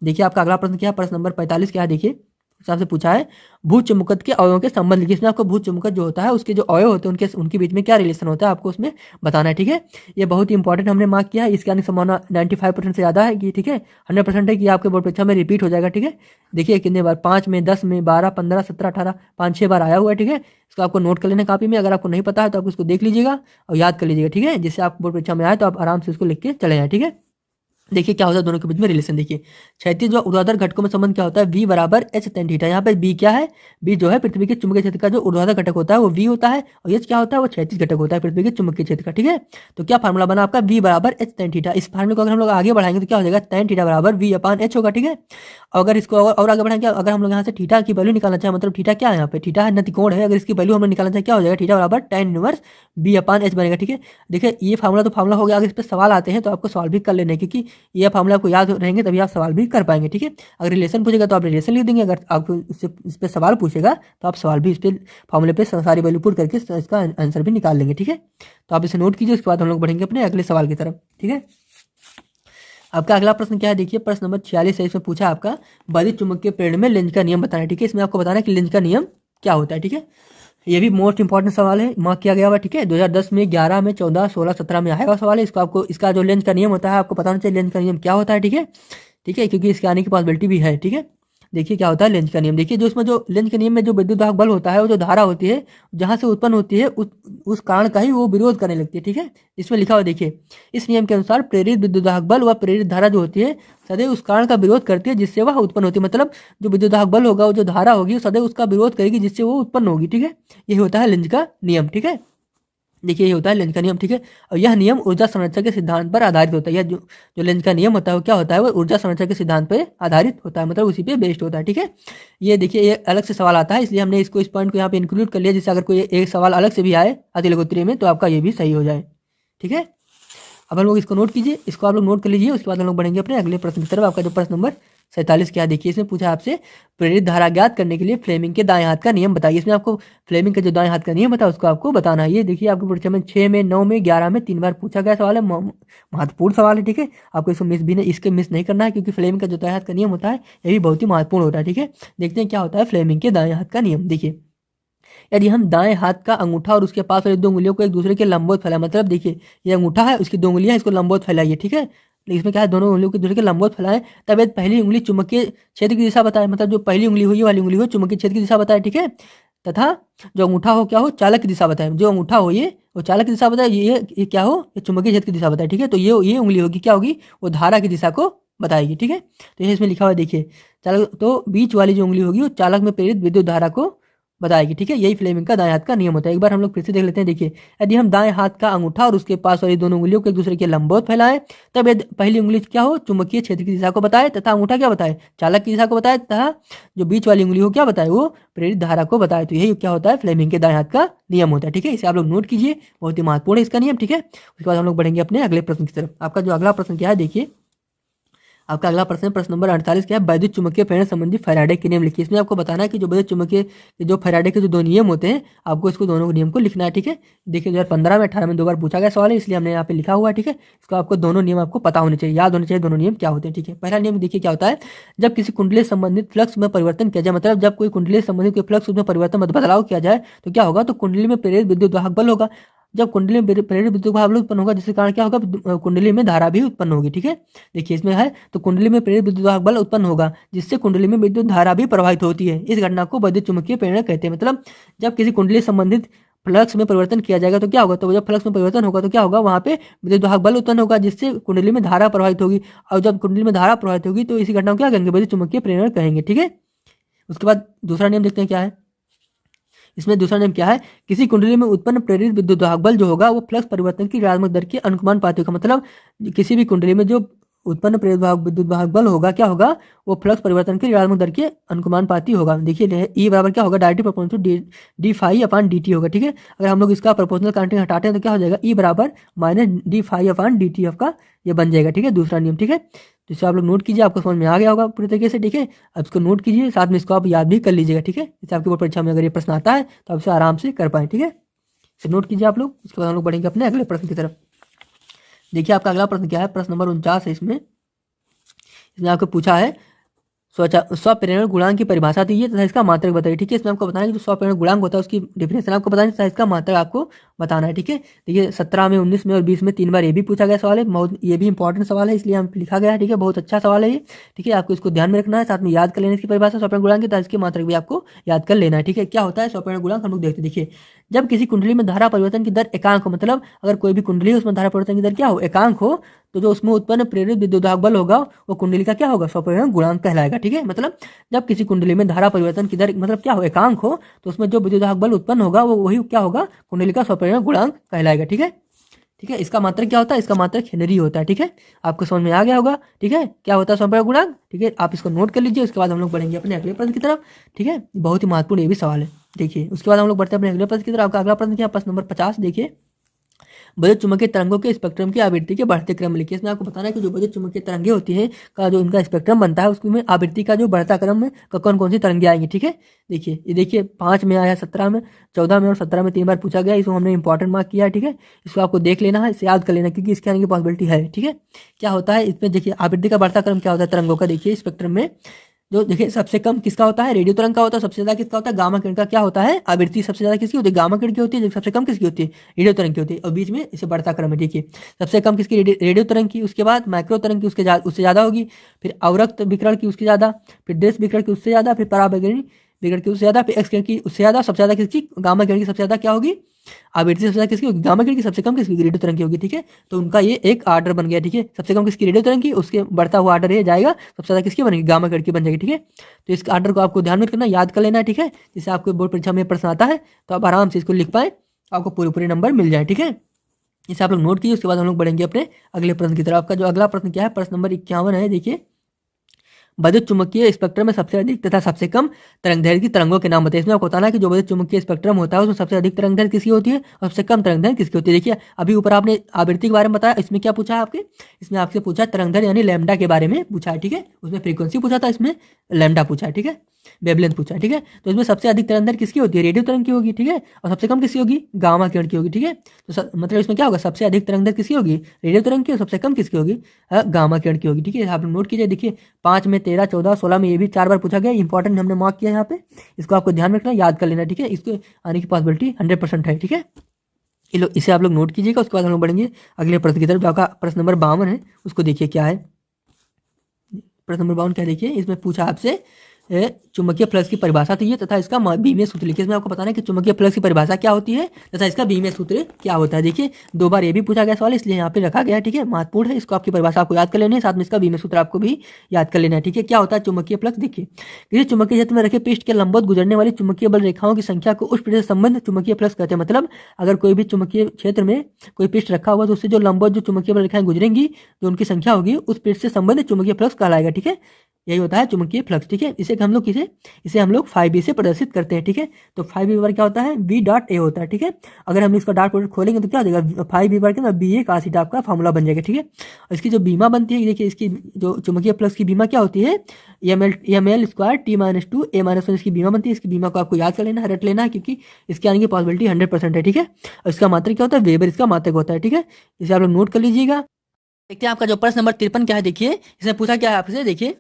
देखिए, आपका अगला प्रश्न क्या है, प्रश्न नंबर 45 क्या है। देखिए, हिसाब से पूछा है भूचुंबकत्व के अवयवों के संबंध लिखिए। इसमें आपको भूचुंबकत्व जो होता है उसके जो अवयव होते हैं उनके बीच में क्या रिलेशन होता है आपको उसमें बताना है। ठीक है, ये बहुत ही इंपॉर्टेंट हमने मार्क किया है, इसके आने की संभावना 95% से ज़्यादा है कि, ठीक है, 100% है कि आपके बोर्ड परीक्षा में रिपीट हो जाएगा। ठीक है, देखिए कितने बार, 5 में, 10 में, 12, 15, 17, 18, 5-6 बार आया हुआ है। ठीक है, इसको आपको नोट कर लेना कॉपी में, अगर आपको नहीं पता है तो आप उसको देख लीजिएगा और याद कर लीजिएगा। ठीक है, जिससे आप बोर्ड परीक्षा में आए तो आप आराम से उसको लिख के चले जाए। ठीक है, देखिए क्या होता है दोनों के बीच में रिलेशन। देखिए, क्षैतिज व ऊर्ध्वाधर घटकों में संबंध क्या होता है, V बराबर H tan थीटा। यहाँ पे B क्या है, B जो है पृथ्वी के चुंबकीय क्षेत्र का जो ऊर्ध्वाधर घटक होता है वो V होता है, और H क्या होता है, वो क्षैतिज घटक होता है पृथ्वी के चुंबकीय क्षेत्र का। ठीक है, तो क्या फार्मूला बना आपका, V बराबर H tan थीटा। इस फार्मूले को अगर हम लोग आगे बढ़ाएंगे तो क्या हो जाएगा, tan थीटा बराबर V/H होगा। ठीक है, अगर इसको और आगे बढ़ाएंगे, अगर हम लोग यहाँ से थीटा की वैल्यू निकालना चाहें, मतलब थीटा क्या है, यहाँ पे थीटा है नतिकोण है, अगर इसकी वैल्यू हम लोग निकालना चाहें क्या हो जाएगा, थीटा बराबर tan इनवर्स V/H बनेगा। ठीक है, देखिए ये फार्मूला तो फार्मूला हो गया, अगर इस पर सवाल आते हैं तो आपको सवाल भी कर लेना है, क्योंकि ये फार्मूला आपको याद रहेंगे तभी आप सवाल भी कर पाएंगे। ठीक है, अगर रिलेशन पूछेगा तो आप रिलेशन लिख देंगे, अगर आपको इस पर सवाल पूछेगा तो आप सवाल भी इस पर फार्मूले पे सारी वैल्यू पुट करके इसका आंसर भी निकाल लेंगे। ठीक है, तो आप इसे नोट कीजिए, उसके बाद हम लोग बढ़ेंगे अपने अगले सवाल की तरफ। ठीक है, आपका अगला प्रश्न क्या है, देखिए प्रश्न नंबर 46 है। इसमें पूछा आपका वैद्युत चुंबकीय प्रेरण में लेंज का नियम बताना है। ठीक है, इसमें आपको बताना है कि लेंज का नियम क्या होता है। ठीक है, ये भी मोस्ट इंपॉर्टेंट सवाल है, मार्क किया गया हुआ। ठीक है, 2010 में, 11 में, 14, 16, 17 में आएगा सवाल है। इसको आपको इसका जो लेंज का नियम होता है आपको पता होना चाहिए, लेंज का नियम क्या होता है। ठीक है, ठीक है, क्योंकि इसके आने की पॉसिबिलिटी भी है। ठीक है, देखिए क्या होता है लेंज का नियम। देखिए, जो इसमें जो लेंज के नियम में जो विद्युत दाहक बल होता है, वो जो धारा होती है जहाँ से उत्पन्न होती है उस कारण का ही वो विरोध करने लगती है। ठीक है, इसमें लिखा हुआ देखिए, इस नियम के अनुसार प्रेरित विद्युत दाहक बल व प्रेरित धारा जो होती है सदैव उस कारण का विरोध करती है जिससे वह उत्पन्न होती है। मतलब जो विद्युत दाहक बल होगा, वो जो धारा होगी, वो सदैव उसका विरोध करेगी जिससे वो उत्पन्न होगी। ठीक है, यही होता है लेंज का नियम। ठीक है, देखिए ये होता है लेंज का नियम। ठीक है, और यह नियम ऊर्जा संरक्षण के सिद्धांत पर आधारित होता है। यह जो लेंज का नियम होता है वो क्या होता है, वो ऊर्जा संरक्षण के सिद्धांत पर आधारित होता है, मतलब उसी पे बेस्ड होता है। ठीक है, ये देखिए ये अलग से सवाल आता है, इसलिए हमने इसको इस पॉइंट को यहाँ पे इंक्लूड कर लिया, जिससे अगर कोई एक सवाल अलग से भी आए अतिलघुत्तरी में तो आपका ये भी सही हो जाए। ठीक है, अब हम लोग इसको नोट कीजिए, इसको आप लोग नोट कर लीजिए, उसके बाद हम लोग बढ़ेंगे अपने अगले प्रश्न की तरफ। आपका जो प्रश्न नंबर 47 क्या देखिए, इसमें पूछा आपसे प्रेरित धारा ज्ञात करने के लिए फ्लेमिंग के दाएं हाथ का नियम बताइए। इसमें आपको फ्लेमिंग का जो दाएं हाथ का नियम होता है उसको आपको बताना है। ये देखिए आपके परीक्षा में 6 में, 9 में, 11 में 3 बार पूछा गया सवाल है, महत्वपूर्ण सवाल है। ठीक है, आपको इसको मिस नहीं करना है, क्योंकि फ्लेमिंग का जो दाएं हाथ का नियम होता है ये भी बहुत ही महत्वपूर्ण होता है। ठीक है, देखते हैं क्या होता है फ्लेमिंग के दाएं हाथ का नियम। देखिए, यदि हम दाएं हाथ का अंगूठा और उसके पास वाली 2 उंगलियों को एक दूसरे के लंबवत फैलाएं, मतलब देखिए ये अंगूठा है, उसकी 2 उंगलियां, इसको लंबवत फैलाइए। ठीक है, इसमें क्या है, दोनों उंगलियों को दूसरे के लंबवत फैलाएं, तब यदि पहली उंगली चुंबकीय क्षेत्र की दिशा बताए, मतलब जो पहली उंगली हुई वाली उंगली हो चुंबकीय क्षेत्र की दिशा बताए। ठीक है, तथा जो अंगूठा हो क्या हो, चालक की दिशा बताए। जो अंगूठा हो ये वो चालक की दिशा बताए, ये क्या हो, ये चुंबकीय क्षेत्र की दिशा बताए। ठीक है, तो ये उंगली होगी क्या होगी, वो धारा की दिशा को बताएगी। ठीक है, तो ये इसमें लिखा हुआ है देखिए, चालक, तो बीच वाली जो उंगली होगी वो चालक में प्रेरित विद्युत धारा को बताएगी। ठीक है, यही फ्लेमिंग का दाएं हाथ का नियम होता है। एक बार हम लोग फिर से देख लेते हैं। देखिए, यदि हम दाएं हाथ का अंगूठा और उसके पास वाली दोनों उंगलियों को एक दूसरे के लंबवत फैलाएं, तब यदि पहली उंगली क्या हो, चुंबकीय क्षेत्र की दिशा को बताए, तथा अंगूठा क्या बताए, चालक की दिशा को बताए, तथा जो बीच वाली उंगली हो क्या बताए, वो प्रेरित धारा को बताए। तो यही क्या होता है फ्लेमिंग के दाएं हाथ का नियम होता है। ठीक है, इसे आप लोग नोट कीजिए, बहुत ही महत्वपूर्ण है इसका नियम। ठीक है, उसके बाद हम लोग बढ़ेंगे अपने अगले प्रश्न की तरफ। आपका जो अगला प्रश्न क्या है देखिए, आपका अगला प्रश्न प्रश्न नंबर 48 क्या है, वैद्युत चुंबकीय प्रेरण संबंधी फैराडे के नियम लिखिए। इसमें आपको बताना है कि जो वैद्युत चुंबकीय जो फैराडे के जो 2 नियम होते हैं, आपको इसको दोनों नियम को लिखना है। ठीक है, देखिए 2015 में, 18 में 2 बार पूछा गया सवाल है, इसलिए हमने यहाँ पे लिखा हुआ है। ठीक है, इसको आपको दोनों नियम आपको पता होने चाहिए, याद होने चाहिए दोनों नियम क्या होते हैं। ठीक है, पहला नियम देखिए क्या होता है, जब किसी कुंडली से संबंधित फ्लक्स में परिवर्तन किया जाए, मतलब जब कोई कुंडली से संबंधित कोई फ्लक्स में परिवर्तन बदलाव किया जाए तो क्या होगा, तो कुंडली में प्रेरित विद्युत वाहक बल होगा। जब कुंडली में प्रेरित विद्युत भाव उत्पन्न होगा, जिसके कारण क्या होगा, कुंडली में धारा भी उत्पन्न होगी। ठीक है, देखिए इसमें है, तो कुंडली में प्रेरित विद्युत वाहक बल उत्पन्न होगा जिससे कुंडली में विद्युत धारा भी प्रवाहित होती है। इस घटना को वैद्युत चुंबकीय प्रेरण कहते हैं। मतलब जब किसी कुंडली संबंधित फ्लक्स में परिवर्तन किया जाएगा तो क्या होगा, तो जब फ्लक्स में परिवर्तन होगा तो क्या होगा, वहाँ पे विद्युत वाहक बल उत्पन्न होगा जिससे कुंडली में धारा प्रवाहित होगी, और जब कुंडली में धारा प्रवाहित होगी तो इसी घटना को क्या कहेंगे, विद्युत चुम्बकीय प्रेरण कहेंगे। ठीक है, उसके बाद दूसरा नियम देखते हैं क्या है। इसमें दूसरा नियम क्या है, किसी कुंडली में उत्पन्न प्रेरित विद्युत वाहक बल जो होगा वो फ्लक्स परिवर्तन की ऋणात्मक दर के अनुमानुपाती होगा। मतलब किसी भी कुंडली में जो उत्पन्न प्रेरित विद्युत वाहक बल होगा क्या होगा, वो फ्लक्स परिवर्तन की ऋणात्मक दर के अनुमानुपाती होगा। देखिए ई बराबर क्या होगा, directly proportional to D phi upon D T होगा। ठीक है, अगर हम लोग इसका प्रोपोर्शनल काउंटिंग हटाते हैं तो क्या हो जाएगा, ई बराबर minus D phi upon D T का ये बन जाएगा। ठीक है, दूसरा नियम। ठीक है, तो इसे आप लोग नोट कीजिए, आपको समझ में आ गया होगा पूरी तरीके से। ठीक है, अब इसको नोट कीजिए, साथ में इसको आप याद भी कर लीजिएगा। ठीक है, जैसे आपकी बोर्ड परीक्षा में अगर ये प्रश्न आता है तो आप इसे आराम से कर पाए। ठीक है, इसे नोट कीजिए आप लोग। इसके बाद हम लोग बढ़ेंगे अपने अगले प्रश्न की तरफ। देखिए आपका अगला प्रश्न क्या है, प्रश्न नंबर 49 है। इसमें आपको पूछा है स्वप्रेरण गुणांक की परिभाषा दी है तथा इसका मात्रक बताइए। ठीक है, इसमें आपको बताना है कि जो स्वप्रेरण गुणांक होता है उसकी डिफिनेशन आपको बताना है तथा इसका मात्रक आपको बताना है। ठीक है, देखिए 17 में, 19 में और 20 में 3 बार ये भी पूछा गया सवाल है, बहुत ये भी इंपॉर्टेंट सवाल है इसलिए हम लिखा गया है। ठीक है, बहुत अच्छा सवाल है ये। ठीक है, आपको इसको ध्यान में रखना है, साथ में याद कर लेना इसकी परिभाषा स्वप्रेरण गुणांक की, तथा इसके मात्रक भी आपको याद कर लेना है। ठीक है, क्या होता है स्वप्रेरण गुणांक हम लोग देखते हैं। देखिए जब किसी कुंडली में धारा परिवर्तन की दर एकांक हो, मतलब अगर कोई भी कुंडली है उसमें धारा परिवर्तन की दर क्या हो, एकांक हो, तो जो उसमें उत्पन्न प्रेरित विद्युत वाहक बल होगा वो कुंडली का क्या होगा, स्वप्रेरण गुणांक कहलाएगा। ठीक है, मतलब जब किसी कुंडली में धारा परिवर्तन की दर मतलब क्या हो, एकांक हो, तो उसमें जो विद्युत वाहक बल उत्पन्न होगा वो वही क्या होगा, कुंडली का स्वप्रेरण गुणांक कहलाएगा। ठीक है, ठीक है, इसका मात्रक क्या होता है, इसका मात्रक हेनरी होता है। ठीक है, आपको समझ में आ गया होगा। ठीक है, क्या होता है स्वप्रेरण गुणांक। ठीक है, आप इसको नोट कर लीजिए, उसके बाद हम लोग बढ़ेंगे अपने अगले प्रश्न की तरफ। ठीक है, बहुत ही महत्वपूर्ण ये भी सवाल है। देखिए उसके बाद हम लोग बढ़ते हैं अपने अगले प्रश्न की तरफ। आपका अगला प्रश्न क्या है, प्रश्न नंबर 50। देखिए विद्युत चुम्बकीय तरंगों के स्पेक्ट्रम की आवृत्ति के बढ़ते क्रम लिखिए। इसमें आपको बताना है कि जो विद्युत चुम्बकीय तरंगे होती हैं का जो इनका स्पेक्ट्रम बनता है उसमें आवृत्ति का जो बढ़ता क्रम है कौन कौन सी तरंगे आएंगी। ठीक है, देखिए ये देखिए 5 में आया, 17 में, 14 में और 17 में 3 बार पूछा गया, इसको हमने इंपॉर्टेंट मार्क किया है। ठीक है, इसको आपको देख लेना है, इसे याद कर लेना क्योंकि इसके आने की पॉसिबिलिटी है। ठीक है, क्या होता है इसमें, देखिए आवृत्ति का बढ़ता क्रम क्या होता है तरंगों का। देखिए स्पेक्ट्रम में जो देखिए सबसे कम किसका होता है, रेडियो तरंग का होता है, सबसे ज्यादा किसका होता है, गामा किरण का क्या होता है, आवृत्ति सबसे ज्यादा किसकी होती है, गामा किरण की होती है, सबसे कम किसकी होती है, रेडियो तरंग की होती है, और बीच में इसे बढ़ता क्रम है। ठीक है, सबसे कम किसकी, रेडियो तरंग की, उसके बाद माइक्रो तरंग की उससे ज्यादा होगी, फिर अवरक्त विकिरण की उसकी ज्यादा, फिर देश विकिरण की उससे ज्यादा, फिर पराबैंगनी विकिरण की उससे ज्यादा, फिर एक्स किरण की उससे ज्यादा, सबसे ज्यादा किसकी, गामा किरण की सबसे ज्यादा क्या होगी, आवृत्ति सबसे ज्यादा किसकी होगी, गामा किरण की, सबसे कम किसकी, रेडियो तरंग की होगी। ठीक है, तो उनका ये एक आर्डर बन गया। ठीक है, सबसे कम किसकी, रेडियो तरंग की, उसके बढ़ता हुआ आर्डर ये जाएगा, सबसे ज्यादा किसकी बनेगी, गामा किरण की बन जाएगी। ठीक है, तो इस आर्डर को आपको ध्यान में रखना, याद कर लेना है। ठीक है, जिससे आपको बोर्ड परीक्षा में प्रश्न आता है तो आप आराम से इसको लिख पाए, आपको पूरे नंबर मिल जाए। ठीक है, इसे आप लोग नोट कीजिए। उसके बाद हम लोग बढ़ेंगे अपने अगले प्रश्न की तरफ। आपका जो अगला प्रश्न क्या है, प्रश्न नंबर 51 है। देखिए विद्युत चुम्बकीय स्पेक्ट्रम में सबसे अधिक तथा सबसे कम तरंगदैर्घ्य की तरंगों के नाम बताइए। इसमें आपको बताना है कि जो विद्युत चुम्बकीय स्पेक्ट्रम होता है उसमें सबसे अधिक तरंगदैर्घ्य किसकी होती है और सबसे कम तरंगदैर्घ्य किसकी होती है। देखिए अभी ऊपर आपने आवृत्ति के बारे में बताया, इसमें क्या पूछा है आपके, इसमें आपसे पूछा तरंगदैर्घ्य यानी लैम्डा के बारे में पूछा है। ठीक है, उसमें फ्रीक्वेंसी पूछा था, इसमें लैम्डा पूछा है। ठीक है, वेवलेंथ पूछा है। ठीक है, तो इसमें सबसे अधिक तरंगदैर्घ्य किसकी होती है, रेडियो तरंग की होगी। ठीक है, और सबसे कम किसकी होगी, गामा किरण की होगी। ठीक है, तो मतलब इसमें क्या होगा, सबसे अधिक तरंगदैर्घ्य किसकी होगी, रेडियो तरंग की, और सबसे कम किसकी होगी, गामा किरण की होगी। ठीक है, आप लोग नोट कीजिए। देखिए 5 में, 13, 14, 16 में ये भी 4 बार पूछा गया, इंपॉर्टेंट हमने मार्क किया यहाँ पे, इसको आपको ध्यान रखना, याद कर लेना। ठीक है, इसको आने की पॉसिबिलिटी 100% है। ठीक है, इसे आप लोग नोट कीजिएगा। उसके बाद हम लोग बढ़ेंगे अगले प्रश्न की तरफ, जो आपका प्रश्न नंबर 52 है, उसको देखिए क्या है। प्रश्न नंबर 52 क्या, देखिए इसमें पूछा आपसे चुंबकीय फ्लक्स की परिभाषा थी तथा इसका बीमीय सूत्र लिखिए। इसमें आपको बताना है कि चुंबकीय फ्लक्स की परिभाषा क्या होती है तथा इसका बीमीय सूत्र क्या होता है। देखिए 2 बार ये भी पूछा गया सवाल, इसलिए यहाँ पे रखा गया है। ठीक है, महत्वपूर्ण है, इसको आपकी परिभाषा आपको याद कर लेनी है, साथ में इसका बीमीय सूत्र आपको भी याद कर लेना है। ठीक है, क्या होता है चुंबकीय फ्लक्स। देखिए किसी चुंबकीय क्षेत्र में रखे पृष्ठ के लंबवत गुजरने वाली चुंबकीय बल रेखाओं की संख्या को उस पृष्ठ से संबंध चुंबकीय फ्लक्स कहते हैं। मतलब अगर कोई भी चुंबकीय क्षेत्र में कोई पृष्ठ रखा हुआ तो उससे जो लंबवत जो चुंबकीय बल रेखाएं गुजरेंगी, जो उनकी संख्या होगी, उस पृष्ठ से संबंध चुंबकीय फ्लक्स कहलाएगा। ठीक है, यही होता है चुंबकीय फ्लक्स। ठीक है, इसे हम लोग इसे हम लोग 5b से प्रदर्शित करते हैं। ठीक है, तो 5b बार क्या होता है, v डॉट ए होता है। ठीक है, अगर हम इसका डॉट प्रोडक्ट खोलेंगे तो क्या हो जाएगा, 5b बार के बी ए का सीटा आपका फॉर्मूला बन जाएगा। ठीक है, इसकी जो बीमा बनती है, देखिए इसकी जो चुंबकीय फ्लक्स की बीमा क्या होती है, ml स्क्वायर t-2 a-1 इसकी बीमा बनती है। इसकी बीमा को आपको याद कर लेना है, रट लेना है, क्योंकि इसके आने की पॉसिबिलिटी 100% है। ठीक है, और इसका मात्रक क्या होता है, वेबर इसका मात्रक होता है। ठीक है, इसे आप लोग नोट कर लीजिएगा। देखते हैं आपका जो प्रश्न नंबर 53 क्या है। देखिए इसमें पूछा क्या है आपसे, देखिए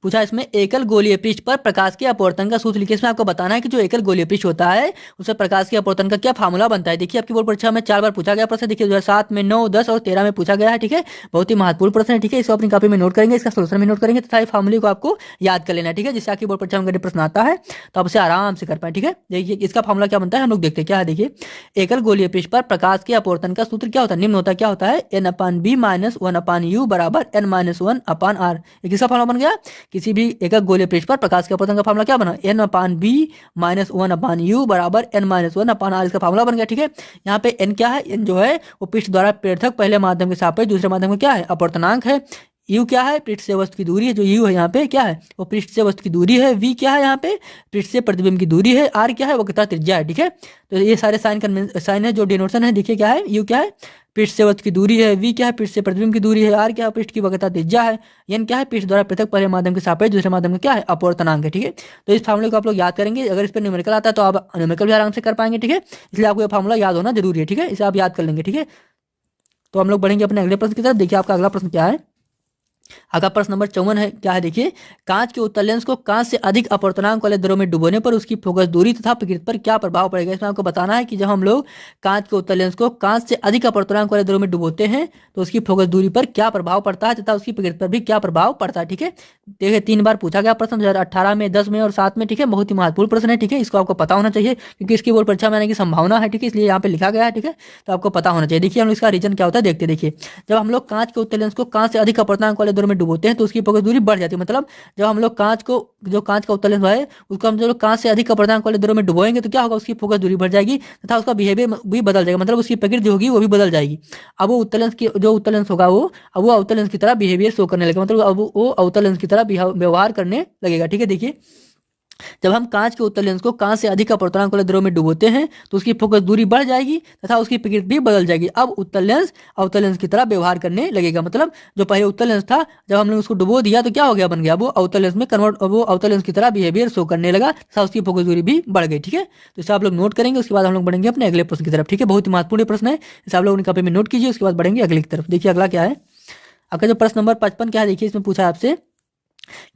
पूछा इसमें एकल गोलीय पृष्ठ पर प्रकाश के अपवर्तन का सूत्र लिखिए। इसमें आपको बताना है कि जो एकल गोलीय पृष्ठ होता है उससे प्रकाश के अपवर्तन का क्या फार्मूला बनता है। देखिए आपकी बोर्ड परीक्षा में 4 बार पूछा गया प्रश्न। देखिए 2007 में, 9, 10 और 13 में पूछा गया है। ठीक है, बहुत ही महत्वपूर्ण प्रश्न है। ठीक है, इसको अपनी कॉपी में नोट करेंगे, इसका सोल्यूशन में नोट करेंगे तथा फार्मूले को आपको याद कर लेना है। ठीक है, जिससे आपकी बोर्ड परीक्षा में प्रश्न आता है तो आप उसे आराम से कर पाए। ठीक है, देखिए इसका फार्मूला क्या बनता है हम लोग देखते हैं क्या है। देखिए एकल गोलीय पृष्ठ पर प्रकाश के अपवर्तन का सूत्र क्या होता है, निम्न होता है। क्या होता है, n/b - 1/u बराबर n - 1/r। किसका फार्मूला बन गया, किसी भी एकल गोलीय पृष्ठ पर प्रकाश के अपवर्तन का फार्मूला क्या बना, n/b - 1/u बराबर n - 1/r। इसका फार्मूला बन गया। ठीक है, यहाँ पे n क्या है, n जो है वो पृष्ठ द्वारा पृथक पहले माध्यम के सापेक्ष दूसरे माध्यम का क्या है, अपवर्तनांक है। u क्या है, पृष्ठ से वस्तु की दूरी है। जो u है यहाँ पे क्या है, वो पृष्ठ से वस्तु की दूरी है। v क्या है, यहाँ पे पृष्ठ से प्रतिबिंब की दूरी है। r क्या है, वो कितना त्रिज्या है। ठीक है, तो ये सारे साइन है जो डिनोटेशन है। देखिए क्या है, u क्या है, पृष्ठ से वस्तु की दूरी है। v क्या है, पृष्ठ से प्रतिबिंब की दूरी है। r क्या है, पृष्ठ की वक्रता त्रिज्या है। n क्या है, पृष्ठ द्वारा पृथक पहले माध्यम के सापेक्ष दूसरे माध्यम का क्या है, अपवर्तनांक है। ठीक है, तो इस फार्मूले को आप लोग याद करेंगे। अगर इस पर न्यूमेरिकल आता है तो आप न्यूमेरिकल भी आराम से कर पाएंगे। ठीक है, इसलिए आपको ये फार्मूला याद होना जरूरी है। ठीक है, इसे आप याद कर लेंगे। ठीक है, तो हम लोग बढ़ेंगे अपने अगले प्रश्न की तरफ। देखिए आपका अगला प्रश्न क्या है, अगला प्रश्न नंबर 54 है। क्या है, देखिए कांच के उत्तल लेंस को कांच से अधिक अपवर्तनांक वाले द्रव में डुबोने पर उसकी फोकस दूरी तथा प्रकृति पर क्या प्रभाव पड़ेगा। इसमें आपको बताना है कि जब हम लोग कांच के उत्तल लेंस को कांच से अधिक अपवर्तनांक वाले द्रव में डुबोते हैं तो उसकी फोकस दूरी पर क्या प्रभाव पड़ता है तथा उसकी प्रकृति पर भी क्या प्रभाव पड़ता है। ठीक है, देखिए 3 बार पूछा गया प्रश्न 2018 में, 10 में और 7 में। ठीक है, बहुत ही महत्वपूर्ण प्रश्न है। ठीक है, इसको आपको पता होना चाहिए क्योंकि इसकी बोर्ड परीक्षा में आने की संभावना है। ठीक है, इसलिए यहाँ पे लिखा गया है। ठीक है, तो आपको पता होना चाहिए। देखिए हम इसका रीजन क्या होता है देखते। देखिए जब हम लोग कांच के उत्तल लेंस को कांच से अधिक अपवर्तनांक वाले द्रव में डुबोते हैं तो उसकी फोकस दूरी बढ़ जाती है। मतलब जब हम लोग कांच को, जो कांच का उत्तल लेंस है उसको हम जो कांच से अधिक अपवर्तनांक वाले द्रव में डुबोएंगे तो क्या होगा, उसकी फोकस दूरी बढ़ जाएगी तथा उसका बिहेवियर भी बदल जाएगा। मतलब उसकी प्रकृति होगी वो भी बदल जाएगी। अब वो उत्तल लेंस की जो उत्तल लेंस होगा वो अब वो अवतल लेंस की तरह बिहेवियर शो करने लगेगा। मतलब अब वो अवतल लेंस की तरह व्यवहार करने लगेगा। ठीक है, देखिए जब हम कांच के उत्तल लेंस को कांच से अधिक अपवर्तनांक वाले द्रव में डुबोते हैं तो उसकी फोकस दूरी बढ़ जाएगी तथा उसकी प्रकृति भी बदल जाएगी। अब उत्तल लेंस अवतल लेंस की तरह व्यवहार करने लगेगा। मतलब जो पहले उत्तल लेंस था जब हमने उसको डुबो दिया तो क्या हो गया, बन गया वो अवतल लेंस में कन्वर्ट, वो अवतल लेंस की तरह बिहेवियर शो करने लगा तथा उसकी फोकस दूरी भी बढ़ गई। ठीक है, तो इसे आप लोग नोट करेंगे। उसके बाद हम लोग बढ़ेंगे अपने अगले प्रश्न की तरफ। ठीक है, बहुत ही महत्वपूर्ण प्रश्न है, इसे आप लोग कॉपी में नोट कीजिए। उसके बाद बढ़ेंगे अगले की तरफ। देखिए अगला क्या है, आपका जो प्रश्न नंबर 55 क्या है। देखिए इसमें पूछा है आपसे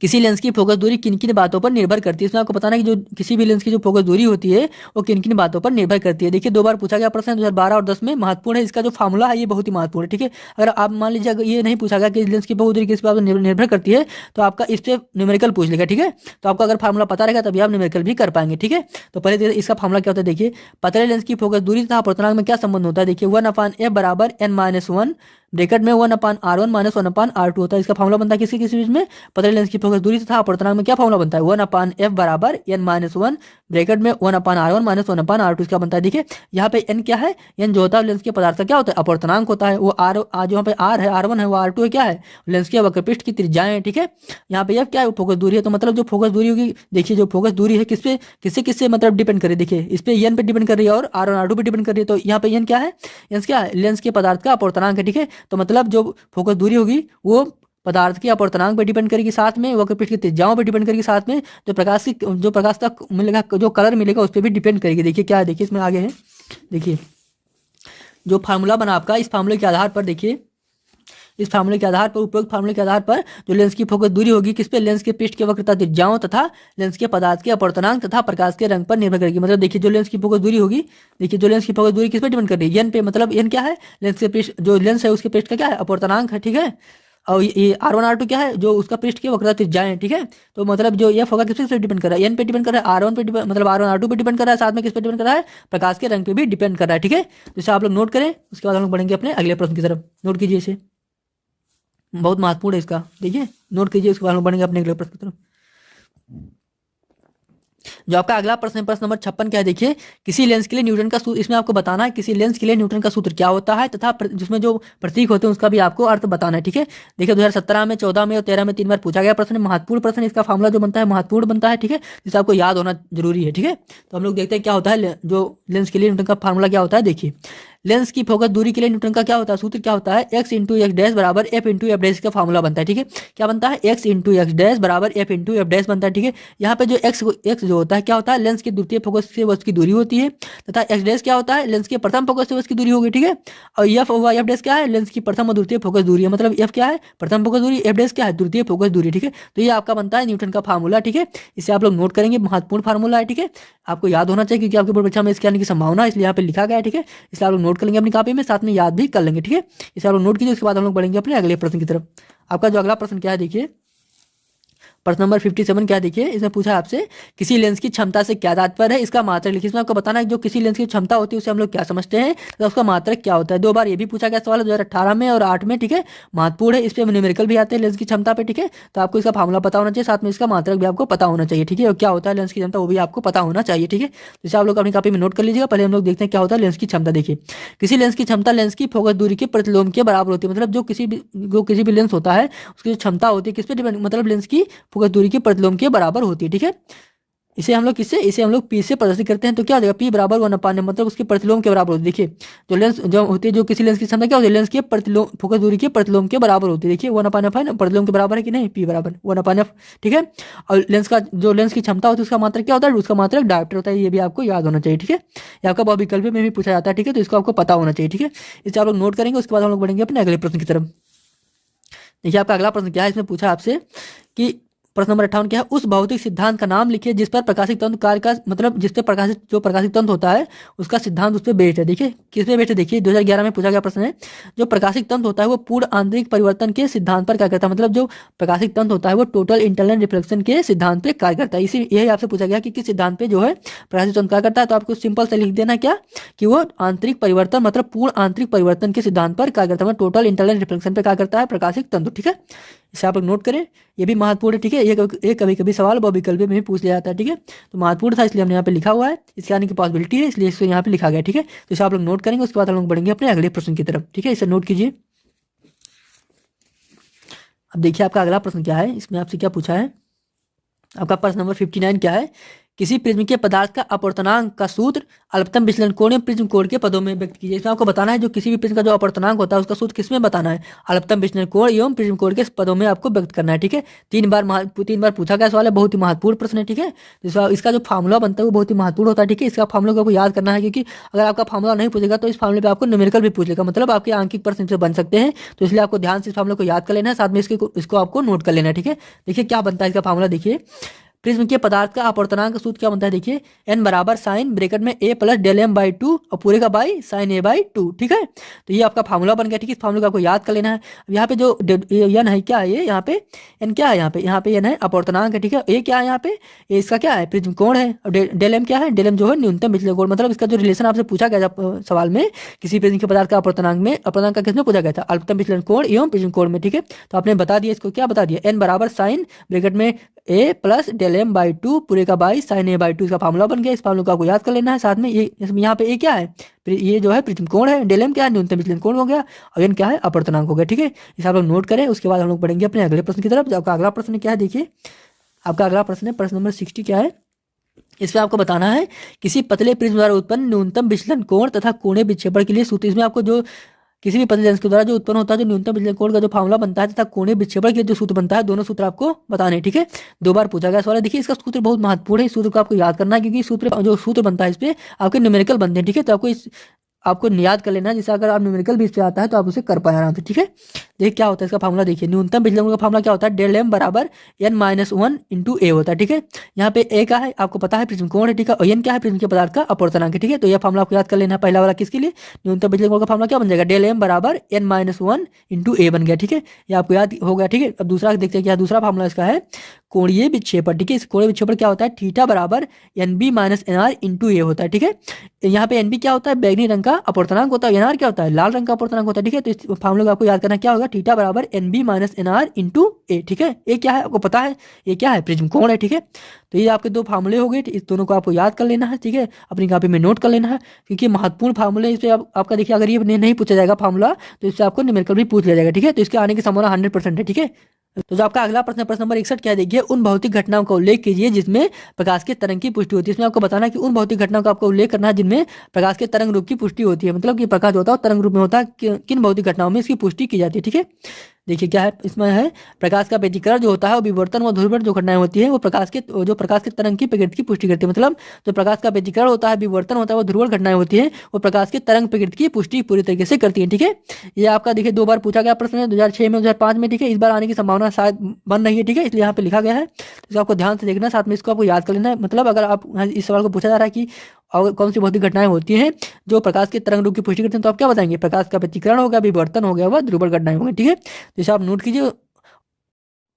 किसी लेंस की फोकस दूरी किन किन बातों पर निर्भर करती है। इसमें आपको बताना है कि जो किसी भी लेंस की जो फोकस दूरी होती है वो किन किन बातों पर निर्भर करती है। देखिए 2 बार पूछा गया प्रश्न 2012 और 10 में, महत्वपूर्ण है। इसका जो फार्मूला है ये बहुत ही महत्वपूर्ण है। ठीक है, अगर आप मान लीजिए अगर ये नहीं पूछा गया कि लेंस की फोकस दूरी किस बात पर निर्भर करती है तो आपका इस पर न्यूमेरिकल पूछ लेगा। ठीक है, तो आपको अगर फार्मूला पता रहेगा तभी आप न्यूमेरिकल भी कर पाएंगे। ठीक है, तो पहले इसका फार्मूला क्या होता है। देखिए पतले लेंस की फोकस दूरी तथा अपवर्तनांक में क्या संबंध होता है। देखिए 1/f बराबर n - 1 ब्रैकेट में 1/r1 - 1/r2 होता है। इसका फार्मूला बनता है किसी किसी बीच में पतले लेंस की फोकस दूरी तथा अपवर्तनांक में क्या फार्मूला बनता है, 1/f बराबर n - 1 ब्रैकेट में 1/r1 - 1/r2 इसका बनता है। देखिए यहाँ पे n क्या है, n जो होता है लेंस के पदार्थ का क्या होता है, अपवर्तनांक होता है। वो r जो यहाँ पे r है, r1 है, वो r2 है, क्या है, लेंस के वक्रपृष्ठ की त्रिज्याएं है। ठीक है, यहाँ पे f क्या है, फोकस दूरी है। तो मतलब जो फोकस दूरी होगी, देखिए जो फोकस दूरी है किस पे किससे मतलब डिपेंड करे। देखिए इस पे n पे डिपेंड कर रही है और r1 r2 पे डिपेंड कर रही है। तो यहाँ पे n क्या है, n क्या है, लेंस के पदार्थ का अपवर्तनांक है। ठीक है, तो मतलब जो फोकस दूरी होगी वो पदार्थ के अपवर्तनांक पे डिपेंड करेगी, साथ में वक्रपृष्ठ की त्रिज्याओं पे डिपेंड करेगी, साथ में जो प्रकाश का मिलेगा, जो कलर मिलेगा उस पर भी डिपेंड करेगी। देखिए क्या है, देखिए इसमें आगे है। देखिए जो फार्मूला बना आपका, इस फार्मूले के आधार पर, देखिए इस फार्मूले के आधार पर, उपरोक्त फार्मूले के आधार पर जो लेंस की फोकस दूरी होगी किस पे, लेंस के पृष्ठ के वक्रता त्रिज्याओं तथा लेंस के पदार्थ के अपवर्तनांक तथा प्रकाश के रंग पर निर्भर करेगी। मतलब देखिए जो लेंस की फोकस दूरी होगी, देखिए जो लेंस की फोकस दूरी किस पे डिपेंड कर रही है, n पे। मतलब n क्या है, लेंस के पृष्ठ, जो लेंस है उसके पृष्ठ का क्या है, अपवर्तनांक है। ठीक है, और ये r1 r2 क्या है, जो उसका पृष्ठ की वक्रता त्रिज्याएं। ठीक है, तो मतलब जो ये फोकस किस पे डिपेंड कर रहा है, n पे डिपेंड कर रहा है, r1 पे मतलब r1 r2 पे डिपेंड कर रहा है, साथ में किस पे डिपेंड कर रहा है, प्रकाश के रंग पे भी डिपेंड कर रहा है। ठीक है, जैसे आप लोग नोट करें। उसके बाद हम लोग बढ़ेंगे अपने अगले प्रश्न की तरफ। नोट कीजिए इसे, बहुत महत्वपूर्ण है इसका। देखिए नोट कीजिए, उसके बाद हम बढ़ेंगे अपने अगले प्रश्न की तरफ। जो आपका अगला प्रश्न है, प्रश्न नंबर 56 क्या है। देखिए किसी लेंस के लिए न्यूटन का सूत्र, इसमें आपको बताना है किसी लेंस के लिए न्यूटन का सूत्र क्या होता है तथा जिसमें जो प्रतीक होते हैं उसका भी आपको अर्थ बताना है। ठीक है, देखिए 2017 में, 14 में और 13 में 3 बार पूछा गया प्रश्न, महत्वपूर्ण प्रश्न। इसका फार्मूला जो बनता है महत्वपूर्ण बनता है। ठीक है, जिसे आपको याद होना जरूरी है। ठीक है, तो हम लोग देखते हैं क्या होता है जो लेंस के लिए न्यूटन का फार्मूला क्या होता है। देखिए लेंस की फोकस दूरी के लिए न्यूटन का क्या होता है, सूत्र क्या होता है, x इंटू एक्स डैश बराबर एफ इंटू एफ डैश का फार्मूला बनता है। ठीक है, क्या बनता है, x इंटू एक्स डैश बराबर एफ इंटू एफ डैश बनता है। ठीक है, यहाँ पे जो x जो होता है क्या होता है, लेंस की द्वितीय फोकस से वस्तु की दूरी होती है, तथा एक्स डैश क्या होता है, लेंस के प्रथम फोकस से वस्तु की दूरी होगी। ठीक है, और एफ हुआ, एफ डैश क्या है, लेंस की प्रथम और द्वितीय फोकस दूरी है, मतलब एफ क्या है, प्रथम फोकस दूरी, एफ डैश क्या है, द्वितीय फोकस दूरी। ठीक है, तो ये आपका बनता है न्यूटन का फार्मूला। ठीक है, इसे आप लोग नोट करेंगे, महत्वपूर्ण फार्मूला है। ठीक है, आपको याद होना चाहिए क्योंकि आपके बोर्ड परीक्षा में इसके आने की संभावना है, इसलिए यहाँ पे लिखा गया है। ठीक है, इसलिए आप लोग नोट कर लेंगे अपनी कॉपी में, साथ में याद भी कर लेंगे। ठीक है, इसे आप लोग नोट कीजिए, उसके बाद हम लोग बढ़ेंगे अपने अगले प्रश्न की तरफ। आपका जो अगला प्रश्न क्या है देखिए, प्रश्न नंबर 57 क्या है देखिए, इसमें पूछा आपसे किसी लेंस की क्षमता से क्या तात्पर्य है, इसका मात्रक लिखिए। इसमें आपको बताना है जो किसी लेंस की क्षमता होती है उसे हम लोग क्या समझते हैं, तो उसका मात्रक क्या होता है। 2 बार ये भी पूछा गया सवाल 2018 में और 8 में। ठीक है, महत्वपूर्ण है, इस पर न्यूमेरिकल भी आते हैं लेंस की क्षमता पे। ठीक है, तो आपको इसका फार्मूला पता होना चाहिए, साथ में इसका मात्रक भी आपको पता होना चाहिए। ठीक है, और क्या होता है लेंस की क्षमता वो भी आपको पता होना चाहिए। ठीक है, तो इसे आप लोग अपनी कॉपी में नोट कर लीजिएगा। पहले हम लोग देखते हैं क्या होता है लेंस की क्षमता। देखिए, किसी लेंस की क्षमता लेंस की फोकस दूरी के प्रतिलोम के बराबर होती है, मतलब जो किसी भी लेंस होता है उसकी जो क्षमता होती है किस पे डिपेंड, मतलब लेंस की फोकस दूरी के प्रतिलोम के बराबर होती है। ठीक है, इसे हम लोग किससे, इसे हम लोग पी से प्रदर्शित करते हैं, तो क्या हो जाएगा, पी बराबर 1/n, मतलब उसके प्रतिलोम के बराबर होती है। देखिए, जो लेंस जो होती है, जो किसी लेंस की क्षमता क्या होती है, लेंस के प्रतिलोम फोकस दूरी के प्रतिलोम के बराबर होती है। देखिए 1/f है ना, प्रतिलोम के बराबर है कि नहीं, पी बराबर 1/f। ठीक है, और लेंस का जो लेंस की क्षमता होती है उसका मात्रक क्या होता है, उसका मात्रक डायोप्टर होता है, ये भी आपको याद होना चाहिए। ठीक है, ये आपका बहुविकल्प में भी पूछा जाता है। ठीक है, तो इसको आपको पता होना चाहिए। ठीक है, इसे आप लोग नोट करेंगे, उसके बाद हम लोग बढ़ेंगे अपने अगले प्रश्न की तरफ। देखिए, आपका अगला प्रश्न क्या है, इसमें पूछा आपसे कि प्रश्न नंबर 58 क्या है, उस भौतिक सिद्धांत का नाम लिखिए जिस पर प्रकाशित तंत्र कार्य का, मतलब जिस पे प्रकाशित तंत्र होता है उसका सिद्धांत उस पर बेस्ड है। देखिए, किस पे बेस्ड है, देखिए 2011 में पूछा गया प्रश्न है, जो प्रकाशित तंत्र होता है वो पूर्ण आंतरिक परिवर्तन के सिद्धांत पर कार्य करता है, मतलब जो प्रकाशित तंत्र होता है वो टोटल इंटरनल रिफ्लेक्शन के सिद्धांत पे कार्य करता है। इसी यही आपसे पूछा गया कि किस सिद्धांत पे जो है प्रकाशित तंत्र कार्य करता है, तो आपको सिंपल से लिख देना क्या, कि वो आंतरिक परिवर्तन, मतलब पूर्ण आंतरिक परिवर्तन के सिद्धांत पर कार्य करता है, टोटल इंटरनल रिफ्लेक्शन पे कार्य करता है प्रकाशित तंत्र। ठीक है, इसे आप लोग नोट करें, ये भी महत्वपूर्ण है। ठीक है, ये कभी कभी सवाल बहुविकल्प में भी पूछ लिया जाता है। ठीक है, तो महत्वपूर्ण था इसलिए हमने यहाँ पे लिखा हुआ है, इसके आने की पॉसिबिलिटी है इसलिए इसको यहाँ पे लिखा गया। ठीक है, तो इसे आप लोग नोट करेंगे, उसके बाद हम लोग बढ़ेंगे अपने अगले प्रश्न की तरफ। ठीक है, इसे नोट कीजिए। अब देखिए, आपका अगला प्रश्न क्या है, इसमें आपसे क्या पूछा है, आपका प्रश्न नंबर 59 क्या है, किसी प्रिज्म के पदार्थ का अपवर्तनांक का सूत्र अल्पतम विचलन कोण में प्रिज्म कोण के पदों में व्यक्त कीजिए। इसमें आपको बताना है जो किसी भी प्रिज्म का जो अपवर्तनांक होता है उसका सूत्र किसमें बताना है, अल्पतम विचलन कोण एवं प्रिज्म कोण के पदों में आपको व्यक्त करना है। ठीक है, 3 बार पूछा गया सवाल है, बहुत ही महत्वपूर्ण प्रश्न है। ठीक है, इसका जो फार्मूला बनता है वो बहुत ही महत्वपूर्ण होता है। ठीक है, इसका फार्मूला को आपको याद करना है, क्योंकि अगर आपका फार्मूला नहीं पूछेगा तो इस फार्मूले पे आपको न्यूमेरिकल भी पूछ लेगा, मतलब आपके आंकिक प्रश्न से बन सकते हैं, तो इसलिए आपको ध्यान से इस फार्मूले को याद कर लेना है, साथ में इसको आपको नोट कर लेना है। ठीक है, देखिए क्या बनता है इसका फार्मूला। देखिए, प्रिज्म के पदार्थ का अपवर्तनांक सूत्र क्या बनता है, देखिए n बराबर साइन ब्रैकेट में a plus del m by 2 और पूरे का बाई साइन a बाई 2। ठीक है, तो ये आपका फार्मूला बन गया। ठीक है, इस फार्मूले को आपको याद कर लेना है। अब यहाँ पे जो n है क्या है, ये यहाँ पे n क्या है, यहाँ पे n है अपवर्तनांक है। ठीक है, a क्या है, यहाँ पे a इसका क्या है, प्रिज्म कोण है, और डेल m क्या है, डेल m जो है न्यूनतम विचलन कोण, मतलब इसका जो रिलेशन आपसे पूछा गया सवाल में, किसी प्रिज्म के पदार्थ का अपवर्तनांक का किसमें पूछा गया था, अल्पतम विचलन कोण एवं प्रिज्म कोण में। ठीक है, तो आपने बता दिया, इसको क्या बता दिया, n बराबर साइन ब्रैकेट में a plus del m by 2 पूरे का बाई साइन a बाई 2, इसका फार्मूला बन गया। इस फार्मूला को आपको याद कर लेना है, साथ में ये यहाँ पे a क्या है, ये जो है प्रिज्म कोण है, डेल m क्या है, न्यूनतम विचलन कोण हो गया, और n क्या है, अपवर्तनांक हो गया। ठीक है, इसे आप लोग नोट करें, उसके बाद हम लोग बढ़ेंगे अपने अगले प्रश्न की तरफ। आपका अगला प्रश्न क्या है, देखिए आपका अगला प्रश्न है प्रश्न नंबर 60 क्या है, इसमें आपको बताना है किसी पतले प्रिज्म द्वारा उत्पन्न न्यूनतम विचलन कोण तथा कोणीय विक्षेपण के लिए सूत्र। इसमें आपको जो किसी भी पतले लेंस के द्वारा जो उत्पन्न होता है जो न्यूनतम विचलन कोण का जो फार्मूला बनता है तथा कोणीय विक्षेपण के लिए जो सूत्र बनता है, दोनों सूत्र आपको बताने हैं। ठीक है, 2 बार पूछा गया सवाल है। देखिए, इसका सूत्र बहुत महत्वपूर्ण है, इस सूत्र को आपको याद करना है, क्योंकि जो सूत्र बनता है इस पे आपके न्यूमेरिकल बनते हैं। ठीक है, तो आपको याद कर लेना है, जैसे अगर आप न्यूमेरिकल भी इस पे आता है तो आप उसे कर पाए आराम से। ठीक है, देखिए क्या होता है इसका फार्मूला, देखिए न्यूनतम विचलन का फार्मूला क्या होता है, डेल m बराबर n-1 इंटू a होता है। ठीक है, यहाँ पे a का है आपको पता है प्रिज्म कोण है। ठीक है, और n क्या है, प्रिज्म के पदार्थ का अपवर्तनांक है। ठीक है, तो यह फार्मूला आपको याद कर लेना है। पहला वाला किसके लिए, न्यूनतम विचलन कोण का फार्मूला क्या बन जाएगा, डेल m बराबर n-1 इंटू a बन गया। ठीक है, ये आपको याद हो गया। ठीक है, अब दूसरा देखते हैं क्या दूसरा फार्मूला इसका है, कोणीय विक्षेपण। ठीक है, इस कोणीय विक्षेपण क्या होता है, थीटा बराबर nb minus nr into a होता है। ठीक है, यहाँ पे nb क्या होता है, बैगनी रंग का अपवर्तनांक होता है, nr क्या होता है, लाल रंग का अपवर्तनांक होता है। ठीक है, तो इस फार्मूले को आपको याद करना क्या होगा, थीटा बराबर nb minus nr into a। ठीक है, a क्या है आपको पता है, ये क्या है, प्रिज्म कोण है। ठीक है, तो ये आपके दो फार्मूले हो गए, इस दोनों को आपको याद कर लेना है, ठीक है, अपनी कॉपी में नोट कर लेना है, क्योंकि महत्वपूर्ण फार्मूले इस पे आपका देखिए, अगर ये नहीं पूछा जाएगा फार्मूला तो इससे आपको न्यूमेरिकल भी पूछ लिया जाएगा, ठीक है। तो इसके आने की संभावना 100% है, ठीक है। तो जो आपका अगला प्रश्न, प्रश्न नंबर 61 क्या देखिए, उन भौतिक घटनाओं का उल्लेख कीजिए जिसमें प्रकाश के तरंग की पुष्टि होती है। इसमें आपको बताना है कि उन भौतिक घटनाओं का आपको उल्लेख करना है जिनमें प्रकाश के तरंग रूप की पुष्टि होती है, मतलब कि प्रकाश होता है तरंग रूप में होता है, किन भौतिक घटनाओं में इसकी पुष्टि की जाती है, ठीक है। देखिए क्या है इसमें है, प्रकाश का व्यतिकरण जो होता है वो विवर्तन व ध्रुवण जो घटनाएं होती है वो प्रकाश के तरंग की प्रकृति की पुष्टि करती है। मतलब जो प्रकाश का व्यतिकरण होता है, विवर्तन होता है, वो ध्रुवण घटनाएं होती है, वो प्रकाश के तरंग प्रकृति की पुष्टि पूरी तरीके से करती है, ठीक है। ये आपका देखिए 2 बार पूछा गया प्रश्न है, 2006 में, 2005 में, ठीक है। इस बार आने की संभावना शायद बन रही है, ठीक है, इसलिए यहाँ पे लिखा गया है। तो आपको ध्यान से देखना, साथ में इसको आपको याद कर लेना है। मतलब अगर आप इस सवाल को पूछा जा रहा है कि और कौन सी भौतिक घटनाएं होती हैं जो प्रकाश के तरंग रूप की पुष्टि करते हैं, तो आप क्या बताएंगे, प्रकाश का व्यतिकरण हो गया, विवर्तन हो गया, वह ध्रुवण घटनाएं हो गई, ठीक है। तो इसे आप नोट कीजिए।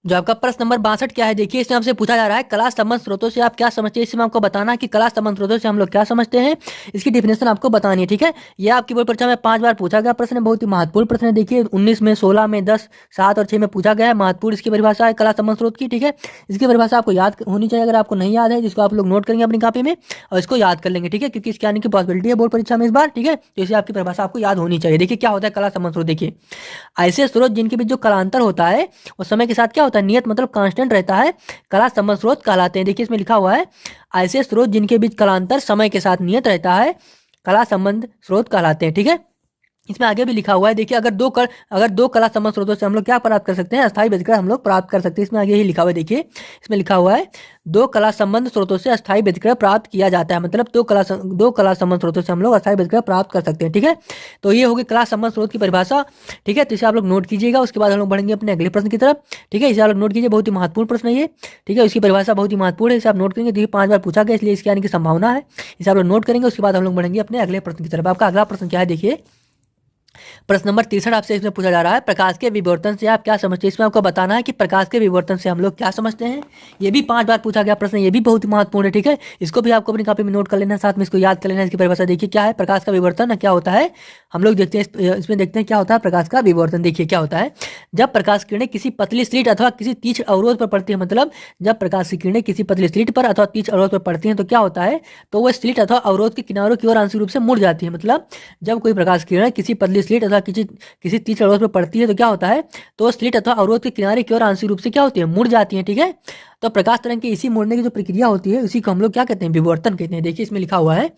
जो आपका प्रश्न नंबर 62 क्या है देखिए, इसमें आपसे पूछा जा रहा है कला संबंध स्रोतों से आप क्या समझते हैं। इसमें आपको बताना है कि कला संबंध स्रोतों से हम लोग क्या समझते हैं, इसकी डिफिनेशन आपको बतानी है, ठीक है। ये आपकी बोर्ड परीक्षा में 5 बार पूछा गया प्रश्न है, बहुत ही महत्वपूर्ण प्रश्न है। देखिए 19 में, 16 में, 10, 7 और 6 में पूछा गया है। महत्वपूर्ण इसकी परिभाषा है कला संबंध स्रोत की, ठीक है। इसकी परिभाषा आपको याद होनी चाहिए, अगर आपको नहीं याद है जिसको आप लोग नोट करेंगे अपनी कॉपी में और इसको याद कर लेंगे, ठीक है, क्योंकि इसके आने की पॉसिबिलिटी है बोर्ड परीक्षा में इस बार, ठीक है। तो इसे आपकी परिभाषा आपको याद होनी चाहिए। देखिए क्या होता है कला संबंध स्रोत, देखिए ऐसे स्रोत जिनके बीच जो कलांतर होता है वो समय के साथ क्या होता है, नियत मतलब कांस्टेंट रहता है, कला संबंध स्रोत कहलाते हैं। देखिए इसमें लिखा हुआ है ऐसे स्रोत जिनके बीच कलांतर समय के साथ नियत रहता है, कला संबंध स्रोत कहलाते हैं, ठीक है। इसमें आगे भी लिखा हुआ है, देखिए अगर दो कला संबंध स्रोतों से हम लोग क्या प्राप्त कर सकते हैं, अस्थायी व्यतिकरण हम लोग प्राप्त कर सकते हैं। इसमें आगे ही लिखा हुआ है, देखिए इसमें लिखा हुआ है 2 कला संबंध स्रोतों से अस्थायी व्यतिकरण प्राप्त किया जाता है, मतलब 2 कला संबंध स्रोतों से हम लोग अस्थायी व्यतिकरण प्राप्त कर सकते हैं, ठीक है। तो ये होगी कला संबंध स्रोत की परिभाषा, ठीक है। तो इसे आप लोग नोट कीजिएगा। उसके बाद हम लोग बढ़ेंगे अपने अगले प्रश्न की तरफ, ठीक है। इसे आप लोग नोट कीजिए, बहुत ही महत्वपूर्ण प्रश्न है ये, ठीक है। इसकी परिभाषा बहुत ही महत्वपूर्ण है, इसे आप नोट करेंगे। देखिए 5 बार पूछा गया, इसलिए इसके आने की संभावना है, इसे आप लोग नोट करेंगे। उसके बाद हम लोग बढ़ेंगे अपने अगले प्रश्न की तरफ। आपका अगला प्रश्न क्या है देखिए, प्रश्न नंबर 63 आपसे इसमें पूछा जा रहा है प्रकाश के विवर्तन से आप क्या समझते हैं। इसमें आपको बताना है कि प्रकाश के विवर्तन से हम लोग क्या समझते हैं। ये भी 5 बार पूछा गया प्रश्न, ये भी बहुत महत्वपूर्ण है, ठीक है। इसको भी आपको अपनी कॉपी में नोट कर लेना है, साथ में इसको याद कर लेना है। इसकी परिभाषा देखिए क्या है, प्रकाश का विवर्तन क्या होता है, हम लोग देखते हैं इसमें देखते हैं क्या होता है प्रकाश का विवर्तन। देखिए क्या होता है, जब प्रकाश किरणें किसी पतली स्लिट अथवा किसी तीक्ष्ण अवरोध पर पड़ती है, मतलब जब प्रकाश की किरणें किसी पतली स्लिट पर अथवा तीक्ष्ण अवरोध पर पड़ती हैं तो क्या होता है, तो वह स्लिट अथवा अवरोध के किनारों की ओर आंशिक रूप से मुड़ जाती है। मतलब जब कोई प्रकाश किरण किसी पतली स्लिट अथवा किसी तीक्ष्ण अवरोध पर पड़ती है तो क्या होता है, तो स्लिट अथवा अवरोध के किनारे की ओर आंशिक रूप से क्या होती है, मुड़ जाती है, ठीक है। तो प्रकाश तरंग की इसी मुड़ने की जो प्रक्रिया होती है उसी को हम लोग क्या कहते हैं, विवर्तन कहते हैं। देखिए इसमें लिखा हुआ है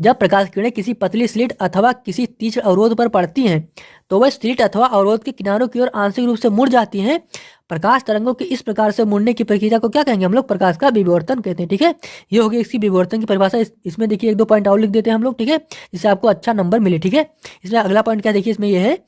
जब प्रकाश किरणें किसी पतली स्लिट अथवा किसी तीक्ष्ण अवरोध पर पड़ती हैं तो वह स्लिट अथवा अवरोध के किनारों की ओर आंशिक रूप से मुड़ जाती हैं। प्रकाश तरंगों के इस प्रकार से मुड़ने की प्रक्रिया को क्या कहेंगे, हम लोग प्रकाश का विवर्तन कहते हैं, ठीक है। ये होगी इसकी विवर्तन की परिभाषा। इसमें देखिए 1-2 पॉइंट और लिख देते हैं हम लोग, ठीक है, जिससे आपको अच्छा नंबर मिले, ठीक है। इसमें अगला पॉइंट क्या देखिए, इसमें यह है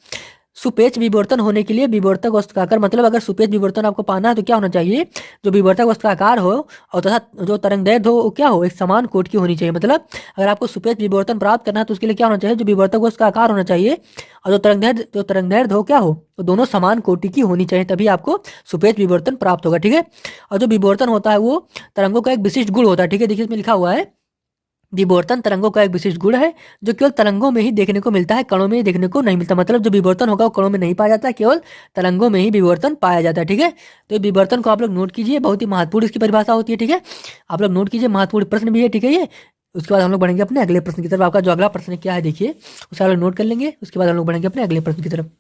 सुपेच विवर्तन होने के लिए विवर्तक वस्तु का आकार, मतलब अगर सुपेच विवर्तन आपको पाना है तो क्या होना चाहिए, जो विवर्तक वस्तु का आकार हो और तथा जो तरंगदैर्घ्य हो वो क्या हो, एक समान कोट की होनी चाहिए। मतलब अगर आपको सुपेच विवर्तन प्राप्त करना है तो उसके लिए क्या होना चाहिए, जो विवर्तक वस्तु का आकार होना चाहिए और जो तरंगदैर्घ्य हो क्या हो, तो दोनों समान कोटि की होनी चाहिए, तभी आपको सुपेच विवर्तन प्राप्त होगा, ठीक है। और जो विवर्तन होता है वो तरंगों का एक विशिष्ट गुण होता है, ठीक है। देखिए इसमें लिखा हुआ है विवर्तन तरंगों का एक विशिष्ट गुण है जो केवल तरंगों में ही देखने को मिलता है, कणों में ही देखने को नहीं मिलता। मतलब जो विवर्तन होगा वो कणों में नहीं पाया जाता, केवल तरंगों में ही विवर्तन पाया जाता है, ठीक है। तो विवर्तन को आप लोग नोट कीजिए, बहुत ही महत्वपूर्ण इसकी परिभाषा होती है, ठीक है। आप लोग नोट कीजिए, महत्वपूर्ण प्रश्न भी है, ठीक है ये। उसके बाद हम लोग बढ़ेंगे अपने अगले प्रश्न की तरफ। आपका जो अगला प्रश्न क्या है देखिए, उसे आप लोग नोट कर लेंगे। उसके बाद हम लोग बढ़ेंगे अपने अगले प्रश्न की तरफ।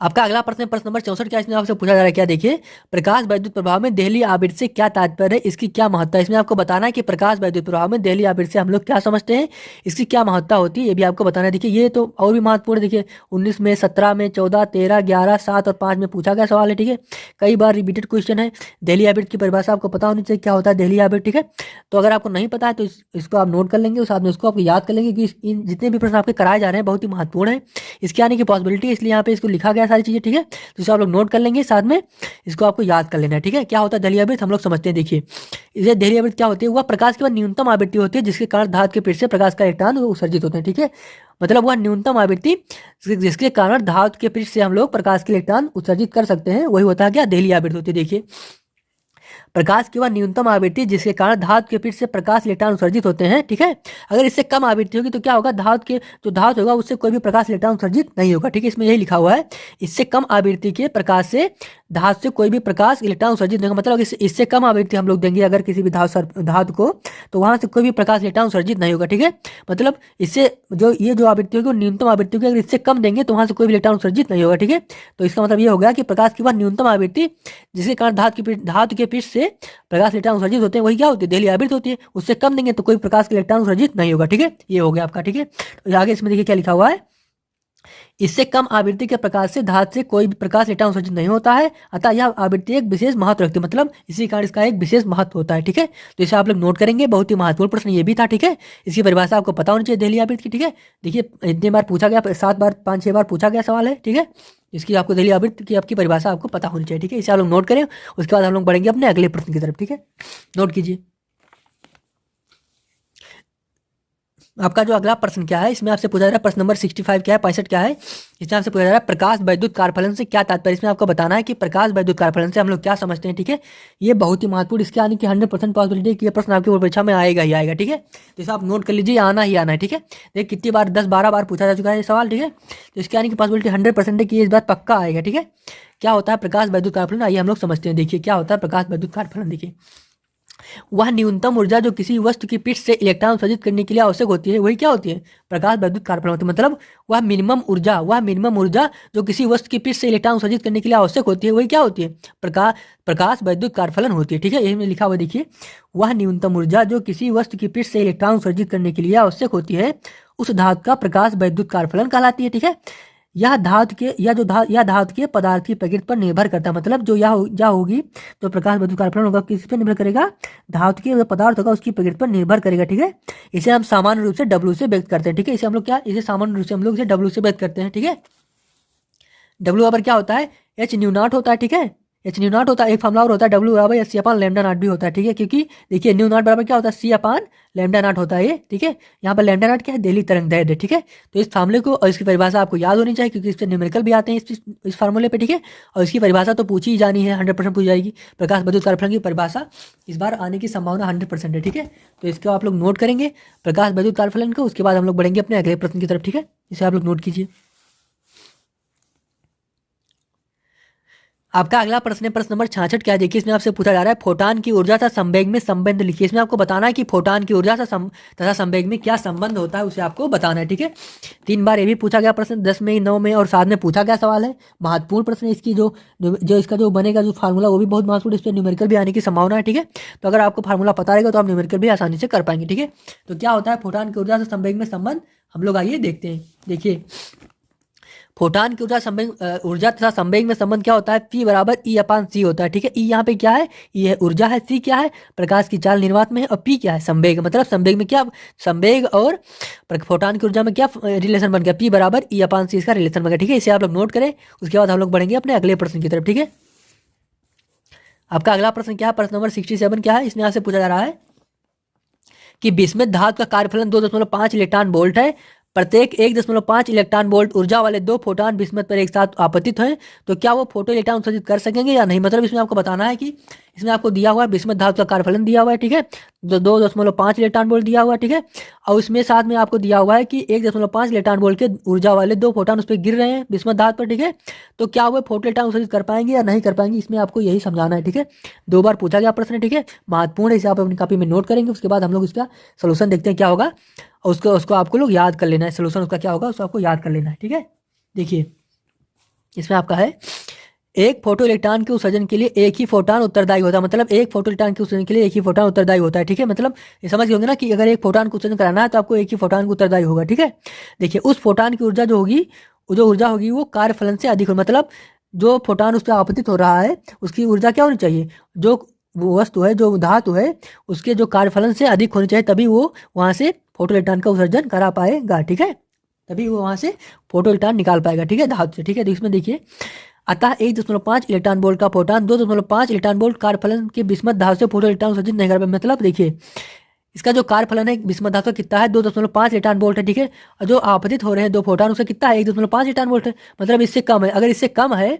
आपका अगला प्रश्न नंबर 64 क्या इसमें आपसे पूछा जा रहा है, क्या देखिए प्रकाश वैद्युत प्रभाव में देहली आवृत्ति से क्या तात्पर्य है, इसकी क्या महत्ता है। इसमें आपको बताना है कि प्रकाश वैद्युत प्रभाव में देहली आवृत्ति से हम लोग क्या समझते हैं, इसकी क्या महत्ता होती है, ये भी आपको बताना है। देखिए ये तो और भी महत्वपूर्ण है, देखिए 19 में, 17 में, 14, 13, 11, 7 और 5 में पूछा गया सवाल है, ठीक है। कई बार रिपीटेड क्वेश्चन है। देहली आवृत्ति की परिभाषा आपको पता होनी चाहिए, क्या होता है देहली आवृत्ति, ठीक है। तो अगर आपको नहीं पता है तो इसको आप नोट कर लेंगे, उस साथ में इसको आपको याद कर लेंगे कि इन जितने भी प्रश्न आपके कराए जा रहे हैं बहुत ही महत्वपूर्ण है, इसके आने की पॉसिबिलिटी है, इसलिए यहाँ पे इसको लिखा गया सारी चीजें, ठीक है। तो इसे आप लोग नोट कर लेंगे, साथ में इसको आपको याद कर लेना है, ठीक है। क्या होता है देहली आवृत्ति हम लोग समझते हैं। देखिए इसे देहली आवृत्ति क्या होती है, वह प्रकाश की वह न्यूनतम आवृत्ति होती है जिसके कारण धातु के पृष्ठ से प्रकाश का इलेक्ट्रॉन उत्सर्जित होते हैं, ठीक है। मतलब वह न्यूनतम आवृत्ति जिसके कारण धातु के पृष्ठ से हम लोग प्रकाश के इलेक्ट्रॉन उत्सर्जित कर सकते हैं, वही होता है क्या, देहली आवृत्ति होती है। देखिए प्रकाश की वह न्यूनतम आवृत्ति जिसके कारण धातु के पीठ से प्रकाश इलेक्ट्रॉन उत्सर्जित होते हैं, ठीक है। अगर इससे कम आवृत्ति होगी तो क्या होगा, धातु के जो धातु होगा उससे कोई भी प्रकाश इलेक्ट्रॉन उत्सर्जित नहीं होगा, ठीक है। इसमें यही लिखा हुआ है, इससे कम आवृत्ति के प्रकाश से धातु से कोई भी प्रकाश इलेक्ट्रॉन उत्सर्जित नहीं होगा। मतलब इससे कम आवृत्ति हम लोग देंगे अगर किसी भी धातु को, तो वहां से कोई भी प्रकाश इलेक्ट्रॉन उत्सर्जित नहीं होगा, ठीक है। मतलब इससे जो आवृत्ति होगी वो न्यूनतम आवृत्ति होगी, अगर इससे कम देंगे तो वहां से कोई भी इलेक्ट्रॉन उत्सर्जित नहीं होगा, ठीक है। तो इसका मतलब ये हो गया कि प्रकाश की वह न्यूनतम आवृत्ति जिसके कारण धातु के पीठ से प्रकाश इलेक्ट्रॉन उत्सर्जित होते हैं वही क्या होती है, देहली आवृत्ति होती है। उससे कम देंगे तो कोई प्रकाश के इलेक्ट्रॉन उत्सर्जित नहीं होगा, ठीक है। ये हो गया आपका, ठीक है। तो आगे इसमें देखिए क्या लिखा हुआ है, इससे कम आवृत्ति के प्रकाश से धातु से कोई भी प्रकाश इलेक्ट्रॉन उत्सर्जित नहीं होता है, अतः यह आवृत्ति एक विशेष महत्व रखती है। मतलब इसी कारण इसका एक विशेष महत्व होता है, ठीक है। तो इसे आप लोग नोट करेंगे, बहुत ही महत्वपूर्ण प्रश्न ये भी था, ठीक है। इसकी परिभाषा आपको पता होनी चाहिए देहली आवृत्ति की, ठीक है। देखिए इतने बार पूछा गया, 7 बार 5-6 बार पूछा गया सवाल है, ठीक है। इसकी आपको देहली आवृत्ति की आपकी परिभाषा आपको पता होनी चाहिए, ठीक है। इसे आप लोग नोट करें, उसके बाद हम लोग बढ़ेंगे अपने अगले प्रश्न की तरफ, ठीक है। नोट कीजिए आपका जो अगला प्रश्न क्या है, इसमें आपसे पूछा जा रहा है प्रश्न नंबर 65 क्या है, 65 क्या है। इसमें आपसे पूछा जा रहा है प्रकाश वैद्युत कार्यफलन से क्या तात्पर्य। इसमें आपको बताना है कि प्रकाश वैद्युत कार्यफलन से हम लोग क्या समझते हैं, ठीक है। ये बहुत ही महत्वपूर्ण, इसके आने की 100% पॉसिबिलिटी कि ये प्रश्न आपकी परीक्षा में आएगा ही आएगा, ठीक है। तो इसे आप नोट कर लीजिए, आना ही आना है, ठीक है। देखिए कितनी बार 10-12 बार पूछा जा चुका है ये सवाल, ठीक है। तो इसके आने की पॉसिबिलिटी 100% है कि ये इस बार पक्का आएगा, ठीक है। क्या होता है प्रकाश वैद्युत कार्यफलन, आइए हम लोग समझते हैं। देखिए क्या होता है प्रकाश वैद्युत कार्यफलन, देखिए वह न्यूनतम ऊर्जा जो किसी वस्तु की पीठ से इलेक्ट्रॉन उत्सर्जित करने के लिए आवश्यक होती है वही क्या होती है, प्रकाश वैद्युत कार्यफलन होती है। मतलब वह मिनिमम ऊर्जा जो किसी वस्तु की पीठ से इलेक्ट्रॉन उत्सर्जित करने के लिए आवश्यक होती है वही क्या होती है, प्रकाश वैद्युत कार्यफलन होती है, ठीक है। यही में लिखा हुआ देखिए, वह न्यूनतम ऊर्जा जो किसी वस्तु की पीठ से इलेक्ट्रॉन उत्सर्जित करने के लिए आवश्यक होती है उस धातु का प्रकाश वैद्युत कार्यफलन कहलाती है, ठीक है। यह धातु के पदार्थ की प्रकृति पर निर्भर करता है। मतलब जो यह होगी तो प्रकाश वैद्युत कार्यफलन होगा किस पर निर्भर करेगा, धातु के जो पदार्थ होगा उसकी प्रकृति पर निर्भर करेगा, ठीक है। इसे हम सामान्य रूप से W से व्यक्त करते हैं, ठीक है। इसे हम लोग सामान्य रूप से हम लोग इसे W से व्यक्त करते हैं, ठीक है। W बराबर क्या होता है, H न्यू नॉट होता है, ठीक है। H न्यू नॉट होता है, एक फॉर्मूला और होता है W बराबर C अपान लैम्डा नॉट भी होता है, ठीक है। क्योंकि देखिए न्यू नॉट बराबर क्या होता है, C अपान लैम्डा नॉट होता है ये, ठीक है। यहाँ पर लैम्डा नॉट क्या है, देहली तरंग दैर्ध्य, ठीक है। तो इस फार्मूले को और इसकी परिभाषा आपको याद होनी चाहिए क्योंकि इस पर न्यूमेरिकल भी आते हैं इस फार्मूले पे, ठीक है। और इसकी परिभाषा तो पूछी ही जानी है, 100% पूछी जाएगी। प्रकाश वैद्युत कार्यफलन की परिभाषा इस बार आने की संभावना 100% है, ठीक है। तो इसको आप लोग नोट करेंगे प्रकाश वैद्युत कार्यफलन को, उसके बाद हम लोग बढ़ेंगे अपने अगले प्रश्न की तरफ, ठीक है। इसे आप लोग नोट कीजिए। आपका अगला प्रश्न है प्रश्न नंबर 66 क्या है। देखिए इसमें आपसे पूछा जा रहा है फोटान की ऊर्जा तथा संवेग में संबंध लिखिए। इसमें आपको बताना है कि फोटान की ऊर्जा तथा संवेग में क्या संबंध होता है, उसे आपको बताना है, ठीक है। 3 बार ये भी पूछा गया प्रश्न, 10 में 9 में और 7 में पूछा गया सवाल है। महत्वपूर्ण प्रश्न है, इसकी जो इसका जो बनेगा जो फार्मूला वो भी बहुत महत्वपूर्ण, इस पर न्यूमेरिकल भी आने की संभावना है, ठीक है। तो अगर आपको फार्मूला पता रहेगा तो आप न्यूमेरिकल भी आसानी से कर पाएंगे, ठीक है। तो क्या होता है फोटान की ऊर्जा से संवेग में संबंध, हम लोग आइए देखते हैं। देखिए फोटान की ऊर्जा तथा संवेग में संबंध क्या होता है, P बराबर E अपान C होता है, ठीक है। E यहाँ पे क्या है, E है ऊर्जा है, C क्या है प्रकाश की चाल निर्वात में है, और P क्या है संवेग। मतलब संवेग में क्या, संवेग और फोटान की ऊर्जा में क्या रिलेशन बन गया, P बराबर E अपान C इसका रिलेशन बन गया, ठीक है। इसे आप लोग नोट करें, उसके बाद हम लोग बढ़ेंगे अपने अगले प्रश्न की तरफ, ठीक है। आपका अगला प्रश्न क्या है, प्रश्न नंबर 67 क्या है। इसमें आपसे पूछा जा रहा है कि बिस्मिथ धातु का कार्यफलन 2.5 इलेक्ट्रॉन वोल्ट है, प्रत्येक 1.5 इलेक्ट्रॉन वोल्ट ऊर्जा वाले 2 फोटॉन बिस्मथ पर एक साथ आपतित हैं, तो क्या वो फोटो इलेक्ट्रॉन उत्सर्जित कर सकेंगे या नहीं। मतलब इसमें आपको बताना है कि इसमें आपको दिया हुआ है बिस्मथ धातु का कार्यफलन दिया हुआ है, ठीक है, 2.5 इलेक्ट्रॉन वोल्ट दिया हुआ है, ठीक है। और उसमें साथ में आपको दिया हुआ है कि 1.5 इलेक्ट्रॉन वोल्ट के ऊर्जा वाले 2 फोटॉन उस पर गिर रहे हैं बिस्मथ धातु पर, ठीक है। तो क्या वो फोटो इलेक्ट्रॉन उत्सर्जित कर पाएंगे या नहीं कर पाएंगे, इसमें आपको यही समझाना है, ठीक है। 2 बार पूछा गया प्रश्न है, ठीक है, महत्वपूर्ण है, इसे आप अपनी कॉपी में नोट करेंगे। उसके बाद हम लोग इसका सोल्यूशन देखते हैं क्या होगा, और उसको आपको लोग याद कर लेना है, सोल्यूशन उसका क्या होगा उसको आपको याद कर लेना है, ठीक है। देखिए इसमें आपका है एक फोटो इलेक्ट्रॉन के उत्सर्जन के लिए एक ही फोटोन उत्तरदायी होता है। मतलब एक फोटो इलेक्ट्रॉन के उत्सर्जन के लिए एक ही फोटोन उत्तरदायी होता है, ठीक है। मतलब ये समझ गए होंगे ना कि अगर एक फोटोन को उत्सर्जन कराना है तो आपको एक ही फोटोन को उत्तरदायी होगा, ठीक है। देखिए उस फोटोन की ऊर्जा जो ऊर्जा होगी वो कार्यफलन से अधिक हो, मतलब जो फोटोन उस पर आपतित हो रहा है उसकी ऊर्जा क्या होनी चाहिए, जो वो वस्तु है जो धातु है उसके जो कार्यफलन से अधिक होनी चाहिए, तभी वो वहाँ से फोटो इलेक्ट्रॉन का उत्सर्जन करा पाएगा, ठीक है। तभी वो वहाँ से फोटो इलेक्ट्रॉन निकाल पाएगा, ठीक है, धातु से, ठीक है। तो इसमें देखिए अतः 1.5 इलेक्ट्रॉन वोल्ट का फोटोन 2.5 इलेक्ट्रॉन वोल्ट कार्यफलन के बिस्मथ धातु से फोटो इलेक्ट्रॉन उत्सर्जित नहीं कर पाएगा। मतलब देखिए इसका जो कार्यफलन है बिस्मथ धातु का कितना है, 2.5 इलेक्ट्रॉन वोल्ट है, ठीक है। और जो आपतित हो रहे हैं 2 फोटोन उससे कितना है, 1.5 इलेक्ट्रॉन वोल्ट है, मतलब इससे कम है। अगर इससे कम है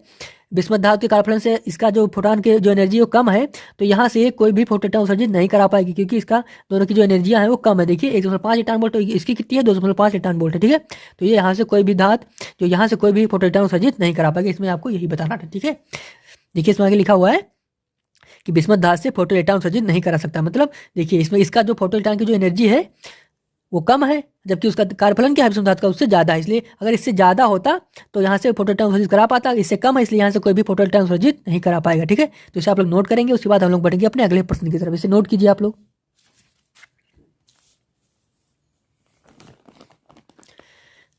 बिस्मथ धातु के कार्यफलन से इसका जो फोटोन की जो एनर्जी है वो कम है, तो यहाँ से कोई भी फोटो इलेक्ट्रॉन उत्सर्जित नहीं करा पाएगी, क्योंकि इसका दोनों की जो एनर्जियाँ हैं वो कम है। देखिए 1.5 इलेक्ट्रॉन वोल्ट, तो इसकी कितनी है 2.5 इलेक्ट्रॉन वोल्ट है, ठीक है। तो ये यहाँ से कोई भी धात जो यहाँ से कोई भी फोटो इलेक्ट्रॉन उत्सर्जित नहीं करा पाएगी, इसमें आपको यही बताना था, ठीक है। देखिए इसमें आगे लिखा हुआ है कि बिस्मथ धातु से फोटो इलेक्ट्रॉन उत्सर्जित नहीं करा सकता, मतलब देखिए इसमें इसका जो फोटो इलेक्ट्रॉन की जो एनर्जी है वो कम है, जबकि उसका कार्यफलन क्या है बिस्मथ धातु का उससे ज़्यादा है। इसलिए अगर इससे ज़्यादा होता तो यहाँ से फोटो इलेक्ट्रॉन उत्सर्जित करा पाता, इससे कम है इसलिए यहाँ से कोई भी फोटो इलेक्ट्रॉन उत्सर्जित नहीं करा पाएगा, ठीक है। तो इसे आप लोग नोट करेंगे, उसके बाद हम लोग बढ़ेंगे अपने अगले प्रश्न की तरफ। इसे नोट कीजिए आप लोग।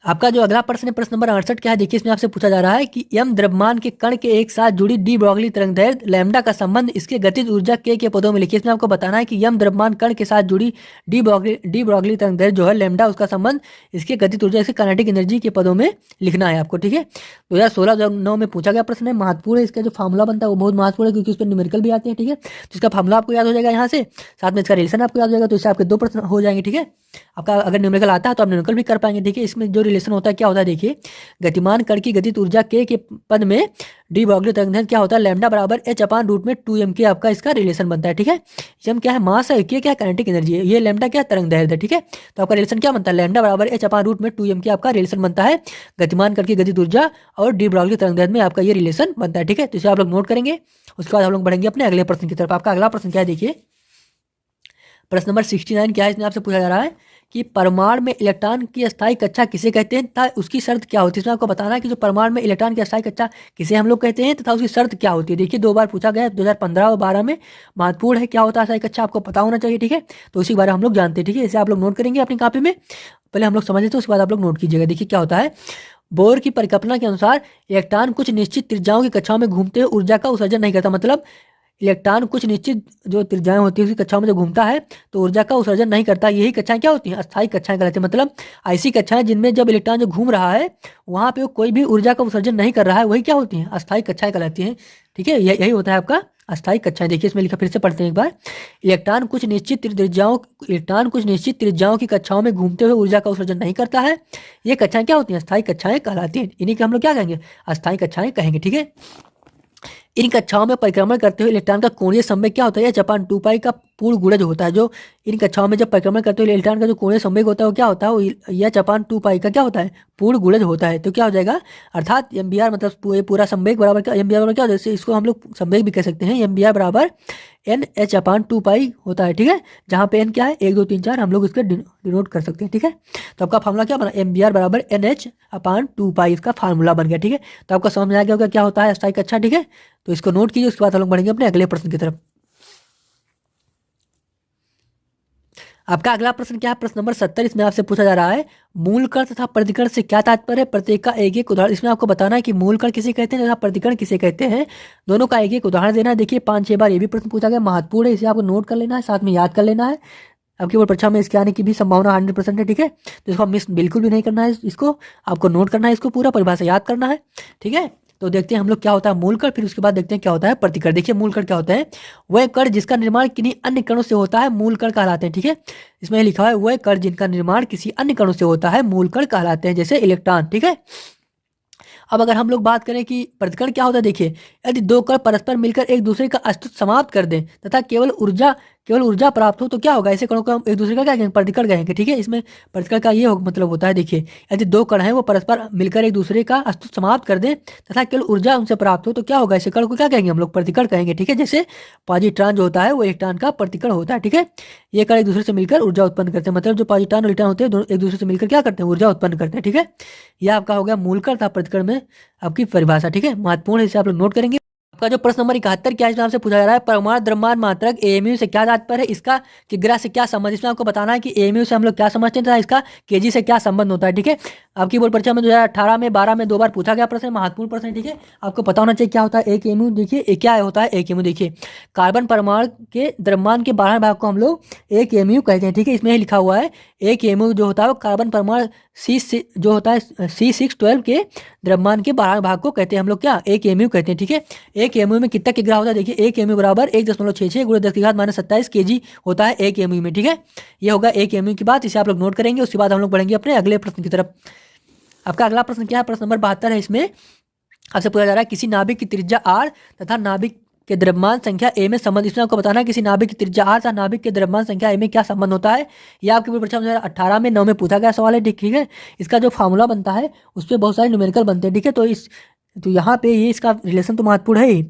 आपका जो अगला प्रश्न है प्रश्न नंबर 68 क्या है, देखिए इसमें आपसे पूछा जा रहा है कि यम द्रव्यमान के कण के एक साथ जुड़ी डी ब्रॉगली तरंगदैर्घ्य लैम्डा का संबंध इसके गतिज ऊर्जा के पदों में लिखिए। इसमें आपको बताना है कि यम द्रव्यमान कण के साथ जुड़ी डी ब्रॉगली तरंगदैर्घ्य जो है लैम्डा, उसका संबंध इसके गतिज ऊर्जा इसके काइनेटिक एनर्जी के पदों में लिखना है आपको, ठीक है। 2016-9 में पूछा गया प्रश्न है, महत्वपूर्ण है। इसका जो फार्मूला बनता है वो बहुत महत्वपूर्ण है, क्योंकि उस पर न्यूमेरिकल भी आते हैं, ठीक है। तो इसका फार्मूला आपको याद हो जाएगा यहाँ से, साथ में इसका रिलेशन आपको याद हो जाएगा, तो इससे आपके 2 प्रश्न हो जाएंगे, ठीक है। आपका अगर न्यूमेरिकल आता है तो आप न्यूमेरिकल भी कर पाएंगे, देखिए। इसमें जो रिलेशन होता है क्या होता है, देखिए गतिमान कण की गतिज ऊर्जा के पद में डी ब्रॉगली तरंगदैर्घ्य क्या होता है, लैम्डा बराबर h/√2m के आपका इसका रिलेशन बनता है, ठीक है। m क्या है, मास है, के क्या है, काइनेटिक एनर्जी है, ये लैम्डा क्या है, तरंगदैर्घ्य है, ठीक है। तो आपका रिलेशन क्या बनता है, लैम्डा बराबर h/√2m के आपका रिलेशन बनता है गतिमान कण की गतिज ऊर्जा और डी ब्रॉगली तरंगदैर्घ्य में आपका ये रिलेशन बनता है, ठीक है। तो इसे आप लोग नोट करेंगे, उसके बाद हम लोग बढ़ेंगे अपने अगले प्रश्न की तरफ। आपका अगला प्रश्न क्या है, देखिए प्रश्न नंबर 69 क्या है, इसमें आपसे पूछा जा रहा है कि परमाणु में इलेक्ट्रॉन की अस्थायी कक्षा किसे कहते हैं तथा उसकी शर्त क्या होती है। इसमें आपको बताना है कि जो परमाणु में इलेक्ट्रॉन की अस्थायी कक्षा किसे हम लोग कहते हैं तथा उसकी शर्त क्या होती है। देखिए 2 बार पूछा गया है, 2015 और 12 में। महत्वपूर्ण है, क्या होता है अस्थायी कक्षा आपको पता होना चाहिए, ठीक है। तो उसी बारे हम लोग जानते हैं, ठीक है। इसे आप लोग नोट करेंगे अपनी कॉपी में, पहले हम लोग समझ लेते हैं, उसके बाद आप लोग नोट कीजिएगा। देखिए क्या होता है, बोर की परिकल्पना के अनुसार इलेक्ट्रॉन कुछ निश्चित त्रिज्याओं की कक्षाओं में घूमते हुए ऊर्जा का उत्सर्जन नहीं करता, मतलब इलेक्ट्रॉन कुछ निश्चित जो त्रिज्याएं होती है उसकी कक्षाओं में जो घूमता है तो ऊर्जा का उत्सर्जन नहीं करता। यही कक्षाएं क्या होती हैं, अस्थायी कक्षाएं कहलाती हैं। मतलब ऐसी कक्षाएं जिनमें जब इलेक्ट्रॉन जो घूम रहा है वहां पे वो कोई भी ऊर्जा का उत्सर्जन नहीं कर रहा है, वही क्या होती हैं, अस्थायी कक्षाएं कहलाती हैं, ठीक है। यही होता है आपका अस्थायी कक्षाएं। देखिए इसमें लिखा, फिर से पढ़ते हैं एक बार। इलेक्ट्रॉन कुछ निश्चित त्रिज्याओं की कक्षाओं में घूमते हुए ऊर्जा का उत्सर्जन नहीं करता है, ये कक्षाएं क्या होती हैं, अस्थायी कक्षाएं कहलाती हैं। इन्हीं के हम लोग क्या कहेंगे, अस्थायी कक्षाएं कहेंगे, ठीक है। इन कक्षाओं में परिक्रमण करते हुए इलेक्ट्रॉन का कोणीय संवेग क्या होता है, h/2π का पूर्ण गुणज होता है। जो इन कक्षाओं में जब परिक्रमण करते हुए इलेक्ट्रॉन का जो कोणीय संवेग होता है वो क्या होता है, वो h/2π का क्या होता है, पूर्ण गुणज होता है। तो क्या हो जाएगा, अर्थात MBR मतलब पूरा संवेग बराबर क्या, MBR बराबर क्या होता है, इसको हम लोग संवेग भी कह सकते हैं। MBR बराबर NH/2π होता है, ठीक है। जहाँ पे n क्या है, 1 2 3 4 हम लोग इसको डिनोट कर सकते हैं, ठीक है। तो आपका फार्मूला क्या बना, MBR बराबर NH/2π इसका फार्मूला बन गया, ठीक है। तो आपका समझ में आ गया होगा क्या होता है अस्थायी कक्षा, ठीक है। तो इसको नोट कीजिए, उसके बाद हम लोग बढ़ेंगे अपने अगले प्रश्न की तरफ। आपका अगला प्रश्न क्या है, प्रश्न नंबर 70। इसमें आपसे पूछा जा रहा है मूल कण तथा प्रतिकण से क्या तात्पर्य है, प्रत्येक का एक एक उदाहरण। इसमें आपको बताना है कि मूल कण किसे कहते हैं तथा प्रतिकण किसे कहते हैं, दोनों का एक एक उदाहरण देना है। देखिए 5-6 बार ये भी प्रश्न पूछा गया, महत्वपूर्ण है, इसे आपको नोट कर लेना है, साथ में याद कर लेना है। आपकी बोर्ड परीक्षा में इसके आने की भी संभावना 100% है, ठीक है। तो इसको मिस बिल्कुल भी नहीं करना है, इसको आपको नोट करना है, इसको पूरा परिभाषा याद करना है, ठीक है। तो देखते हैं हम लोग क्या होता है मूल कण, फिर उसके बाद देखते हैं क्या होता है प्रतिकण। देखिए मूल कण क्या होता है, वह कण जिसका निर्माण किन्हीं अन्य कणों से होता है मूल कण कहलाते हैं, ठीक है। इसमें लिखा है वह कण जिनका निर्माण किसी अन्य कणों से होता है मूल कण कहलाते हैं, जैसे इलेक्ट्रॉन, ठीक है। अब अगर हम लोग बात करें कि प्रतिकण क्या होता है, देखिए यदि 2 कण परस्पर मिलकर एक दूसरे का अस्तित्व समाप्त कर दें तथा केवल ऊर्जा प्राप्त हो तो क्या होगा, ऐसे कणों को हम एक दूसरे का क्या कहेंगे, प्रतिकण कहेंगे, ठीक है। इसमें प्रतिकण का ये मतलब होता है, देखिए यदि 2 कण हैं वो परस्पर मिलकर एक दूसरे का अस्तित्व समाप्त कर दें तथा केवल ऊर्जा उनसे प्राप्त हो तो क्या होगा, ऐसे कण को क्या कहेंगे हम लोग, प्रतिकण कहेंगे, ठीक है। जैसे पॉजिट्रॉन जो होता है वो इलेक्ट्रॉन का प्रतिकण होता है, ठीक है। ये कण एक दूसरे से मिलकर ऊर्जा उत्पन्न करते हैं, मतलब जो पॉजिट्रॉन और इलेक्ट्रॉन होते हैं दोनों एक दूसरे से मिलकर क्या करते हैं, ऊर्जा उत्पन्न करते हैं, ठीक है। यह आपका हो गया मूल कण था प्रतिकण में आपकी परिभाषा, ठीक है। महत्वपूर्ण है, इसे आप लोग नोट करेंगे। आपका जो प्रश्न नंबर 71 क्या है, इसमें आपसे पूछा जा रहा है परमाणु द्रव्यमान मात्रक AMU से क्या तात्पर्य है, इसका किग्रा से क्या संबंध। इसमें आपको बताना है कि AMU से हम लोग क्या समझते हैं तथा इसका kg से क्या संबंध होता है, ठीक है। आपकी बोर्ड परीक्षा में 2018 में 12 में 2 बार पूछा गया प्रश्न, महत्वपूर्ण प्रश्न है, ठीक है। आपको पता होना चाहिए क्या होता है एक AMU। देखिए क्या होता है एक AMU, देखिए कार्बन परमाणु के द्रव्यमान के बारह भाग को हम लोग एक AMU कहते हैं, ठीक है। इसमें लिखा हुआ है एक AMU जो होता है वो कार्बन परमाणु जो होता है C612 के द्रव्यमान के 12 भाग को कहते हैं हम लोग क्या, एक AMU कहते हैं, ठीक है। एक AMU में कितना किग्रा होता है, देखिए एक AMU बराबर 1.66 × 10⁻27 kg होता है एक AMU में, ठीक है। ये होगा एक AMU की बात, इसे आप लोग नोट करेंगे। उसके बाद हम लोग बढ़ेंगे अपने अगले प्रश्न की तरफ। आपका अगला प्रश्न क्या है, प्रश्न नंबर 72 है। इसमें आपसे पूछा जा रहा है किसी नाभिक की त्रिज्या r तथा नाभिक के द्रव्यमान संख्या a में संबंध, इसमें आपको बताना है किसी नाभिक की त्रिज्या r तथा नाभिक के द्रव्यमान संख्या a में क्या संबंध होता है। यह आपके परीक्षा 2018 में 9 में पूछा गया सवाल है, ठीक है। इसका जो फार्मूला बनता है उस पर बहुत सारे न्यूमेरिकल बनते हैं, ठीक है। तो यहाँ पे ये इसका रिलेशन तो महत्वपूर्ण है ही,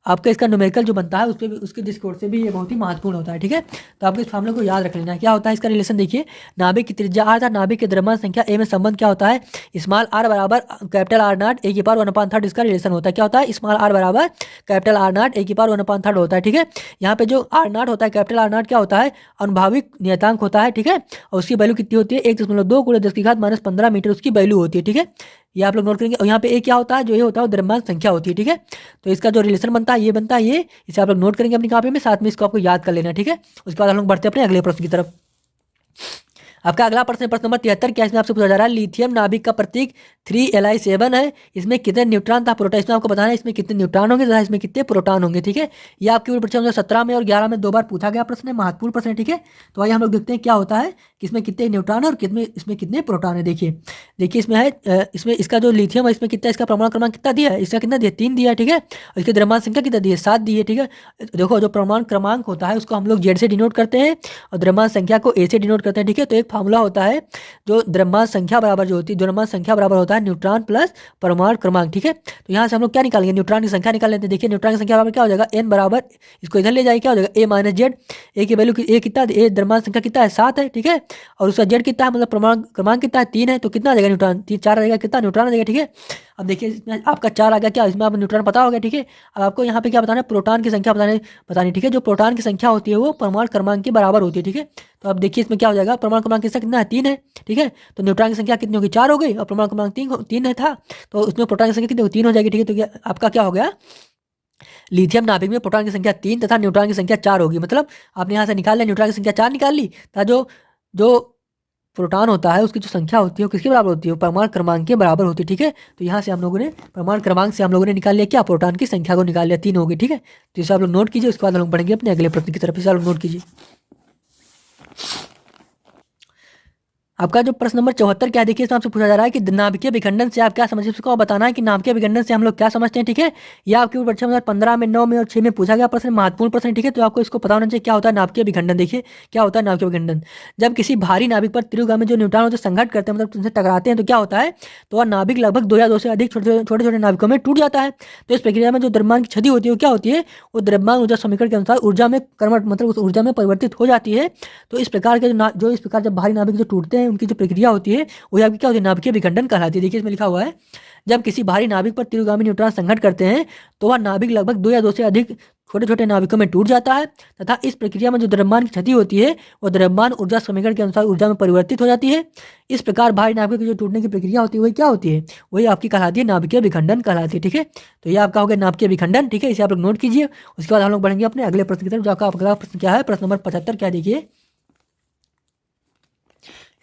आपका इसका न्यूमेरिकल जो बनता है उस पर भी, उसके दृष्टिकोण से भी ये बहुत ही महत्वपूर्ण होता है, ठीक है। तो आपको इस फार्मूले को याद रख लेना है। क्या होता है इसका रिलेशन, देखिए नाभिक की त्रिज्या r था, नाभिक के द्रव्यमान संख्या a में संबंध क्या होता है, स्मॉल r बराबर कैपिटल R नॉट a की पावर 1/3, इसका रिलेशन होता है। क्या होता है, स्मॉल r बराबर कैपिटल R नॉट a की पावर 1/3 होता है, ठीक है। यहाँ पे जो R नॉट होता है, कैपिटल R नॉट क्या होता है, अनुभाविक नियतांक होता है, ठीक है। और उसकी वैल्यू कितनी होती है, 1.2 × 10⁻⁻15 मीटर उसकी वैल्यू होती है, ठीक है। ये आप लोग नोट करेंगे। और यहाँ पे ए क्या होता है, जो ये होता है वो द्रव्यमान संख्या होती है, ठीक है। तो इसका जो रिलेशन बनता है ये बनता है ये, इसे आप लोग नोट करेंगे अपनी कॉपी में, साथ में इसको आपको याद कर लेना है, ठीक है। उसके बाद हम लोग बढ़ते हैं अपने अगले प्रश्न की तरफ। आपका अगला प्रश्न प्रश्न नंबर 73, क्या इसमें आपसे पूछा जा रहा है, लिथियम नाभिक का प्रतीक 3Li7 है, इसमें कितने न्यूट्रॉन था प्रोटॉन, इसमें आपको बताना है इसमें कितने न्यूट्रॉन होंगे तथा इसमें कितने प्रोटॉन होंगे, ठीक है। ये आपकी परीक्षा 2017 में और 11 में 2 बार पूछा गया प्रश्न है, महत्वपूर्ण प्रश्न है, ठीक है। तो आइए हम लोग देखते हैं क्या होता है कि इसमें कितने न्यूट्रॉन और इसमें कितने प्रोटॉन है। देखिए इसमें है, इसमें इसका जो लिथियम है इसमें कितना, इसका परमाणु क्रमांक कितना दिया है, इसका कितना दिया, 3 दिया है, ठीक है। और इसके द्रव्यमान संख्या कितना दी है, 7 दी है, ठीक है। देखो जो परमाणु क्रमांक होता है उसको हम लोग Z से डिनोट करते हैं और द्रव्यमान संख्या को A से डिनोट करते हैं, ठीक है। तो एक फार्मूला होता है जो द्रव्यमान संख्या बराबर जो होती है, द्रव्यमान संख्या बराबर होता है न्यूट्रॉन प्लस परमाणु क्रमांक, ठीक है। तो यहाँ से हम लोग क्या निकालेंगे, न्यूट्रॉन की संख्या निकाल लेते हैं। देखिए न्यूट्रॉन की संख्या बराबर क्या हो जाएगा, n बराबर, इसको इधर ले जाए क्या हो जाएगा, a - z। ए की वैल्यू ए कितना, ए द्रव्यमान संख्या कितना है, 7 है, ठीक है। और उसका z कितना है, मतलब परमाणु क्रमांक कितना है, 3 है। तो कितना आ जाएगा न्यूट्रॉन, 4 आ जाएगा, कितना न्यूट्रॉन आ जाएगा, ठीक है। अब देखिए इसमें आपका 4 आ गया, क्या इसमें आप न्यूट्रॉन पता हो गया, ठीक है। अब आपको यहाँ पे क्या बताना है, प्रोटॉन की संख्या बतानी, ठीक है। जो प्रोटॉन की संख्या होती है वो परमाणु क्रमांक के बराबर होती है, ठीक है। तो अब देखिए इसमें क्या हो जाएगा, परमाणु क्रमांक इसका कितना है, 3 है, ठीक है। तो न्यूट्रॉन की संख्या कितनी होगी, 4 हो गई, और परमाणु क्रमांक 3 है था, तो उसमें प्रोटॉन की संख्या कितनी होगी, 3 हो जाएगी, ठीक है। तो आपका क्या हो गया, लिथियम नाभिक में प्रोटॉन की संख्या 3 तथा न्यूट्रॉन की संख्या 4 होगी। मतलब आपने यहाँ से निकाल लिया, न्यूट्रॉन की संख्या 4 निकाल ली, तथा जो प्रोटॉन होता है उसकी जो संख्या होती है वो किसके बराबर होती है, परमाणु क्रमांक के बराबर होती है, ठीक है। तो यहाँ से हम लोगों ने परमाणु क्रमांक से हम लोगों ने निकाल लिया क्या, प्रोटॉन की संख्या को निकाल लिया, 3 होगी, ठीक है। तो इसे आप लोग नोट कीजिए। उसके बाद हम लोग बढ़ेंगे अपने अगले प्रश्न की तरफ, इसे आप लोग नोट कीजिए। आपका जो प्रश्न नंबर 74 क्या है, देखिए इसमें आपसे पूछा जा रहा है कि नाभिकीय विखंडन से आप क्या समझते हैं, उसको बताना है कि नाभिकीय विखंडन से हम लोग क्या समझते हैं, ठीक है। यह आपके परीक्षा 2015 में, 9 में और 6 में पूछा गया प्रश्न, महत्वपूर्ण प्रश्न, ठीक है। तो आपको इसको पता होना चाहिए क्या होता है नाभिकीय विखंडन। देखिए क्या होता है नाभिकीय विखंडन, जब किसी भारी नाभिक पर त्रिगामी जो न्यूट्रॉन होते हैं संघर्ष करते हैं, मतलब उनसे टकराते हैं, तो क्या होता है, तो वह नाभिक लगभग 2 या 2 से अधिक छोटे छोटे नाभिकों में टूट जाता है। तो इस प्रक्रिया में जो द्रव्यमान की क्षति होती है वो क्या होती है, वो द्रव्यमान ऊर्जा समीकरण के अनुसार ऊर्जा में कन्वर्ट, मतलब उस ऊर्जा में परिवर्तित हो जाती है। तो इस प्रकार के जो इस प्रकार जब भारी नाभिक जो टूटते हैं उनकी जो प्रक्रिया होती है वो आपकी क्या होती है, नाभिकीय विखंडन कहलाती है। देखिए इसमें लिखा हुआ है, जब किसी भारी नाभिक पर तीव्रगामी न्यूट्रॉन संघर्ष करते हैं तो वह नाभिक लगभग 2 या 2 से अधिक छोटे छोटे नाभिकों में टूट जाता है, तथा इस प्रक्रिया में जो द्रव्यमान की क्षति होती है वो द्रव्यमान ऊर्जा समीकरण के अनुसार ऊर्जा में परिवर्तित हो जाती है। इस प्रकार भारी नाभिकों की जो टूटने की प्रक्रिया होती है वही क्या होती है, वही आपकी कहलाती है नाभिकीय विखंडन कहलाती है, ठीक है। तो ये आपका हो गया नाभिकीय विखंडन, ठीक है। इसे आप लोग नोट कीजिए। उसके बाद हम लोग बढ़ेंगे अपने अगले प्रश्न की तरफ, जो आपका अगला प्रश्न क्या है, प्रश्न नंबर 75 क्या, देखिए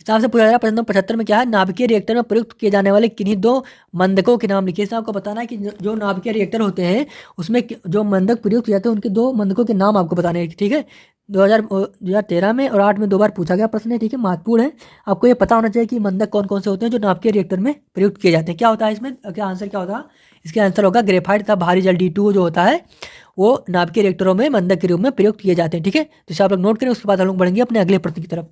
हिसाब से पूछा जा रहा है। प्रश्न नंबर 75 में क्या है, नाभिकीय रिएक्टर में प्रयुक्त किए जाने वाले किन्हीं 2 मंदकों के नाम लिखिए। इसमें आपको बताना है कि जो नाभिकीय रिएक्टर होते हैं उसमें जो मंदक प्रयुक्त किए जाते हैं उनके 2 मंदकों के नाम आपको बताने हैं, ठीक है। 2013 में और 8 में 2 बार पूछा गया प्रश्न है, ठीक है, महत्वपूर्ण है। आपको ये पता होना चाहिए कि मंदक कौन कौन से होते हैं जो नाभिकीय रिएक्टर में प्रयुक्त किए जाते हैं। क्या होता है इसमें, क्या आंसर क्या होता है, इसका आंसर होगा ग्रेफाइट तथा भारी जल D2 जो होता है वो नाभिकीय रिएक्टरों में मंदक के रूप में प्रयुक्त किए जाते हैं, ठीक है। तो इसे आप लोग नोट करें। उसके बाद हम लोग बढ़ेंगे अपने अगले प्रश्न की तरफ।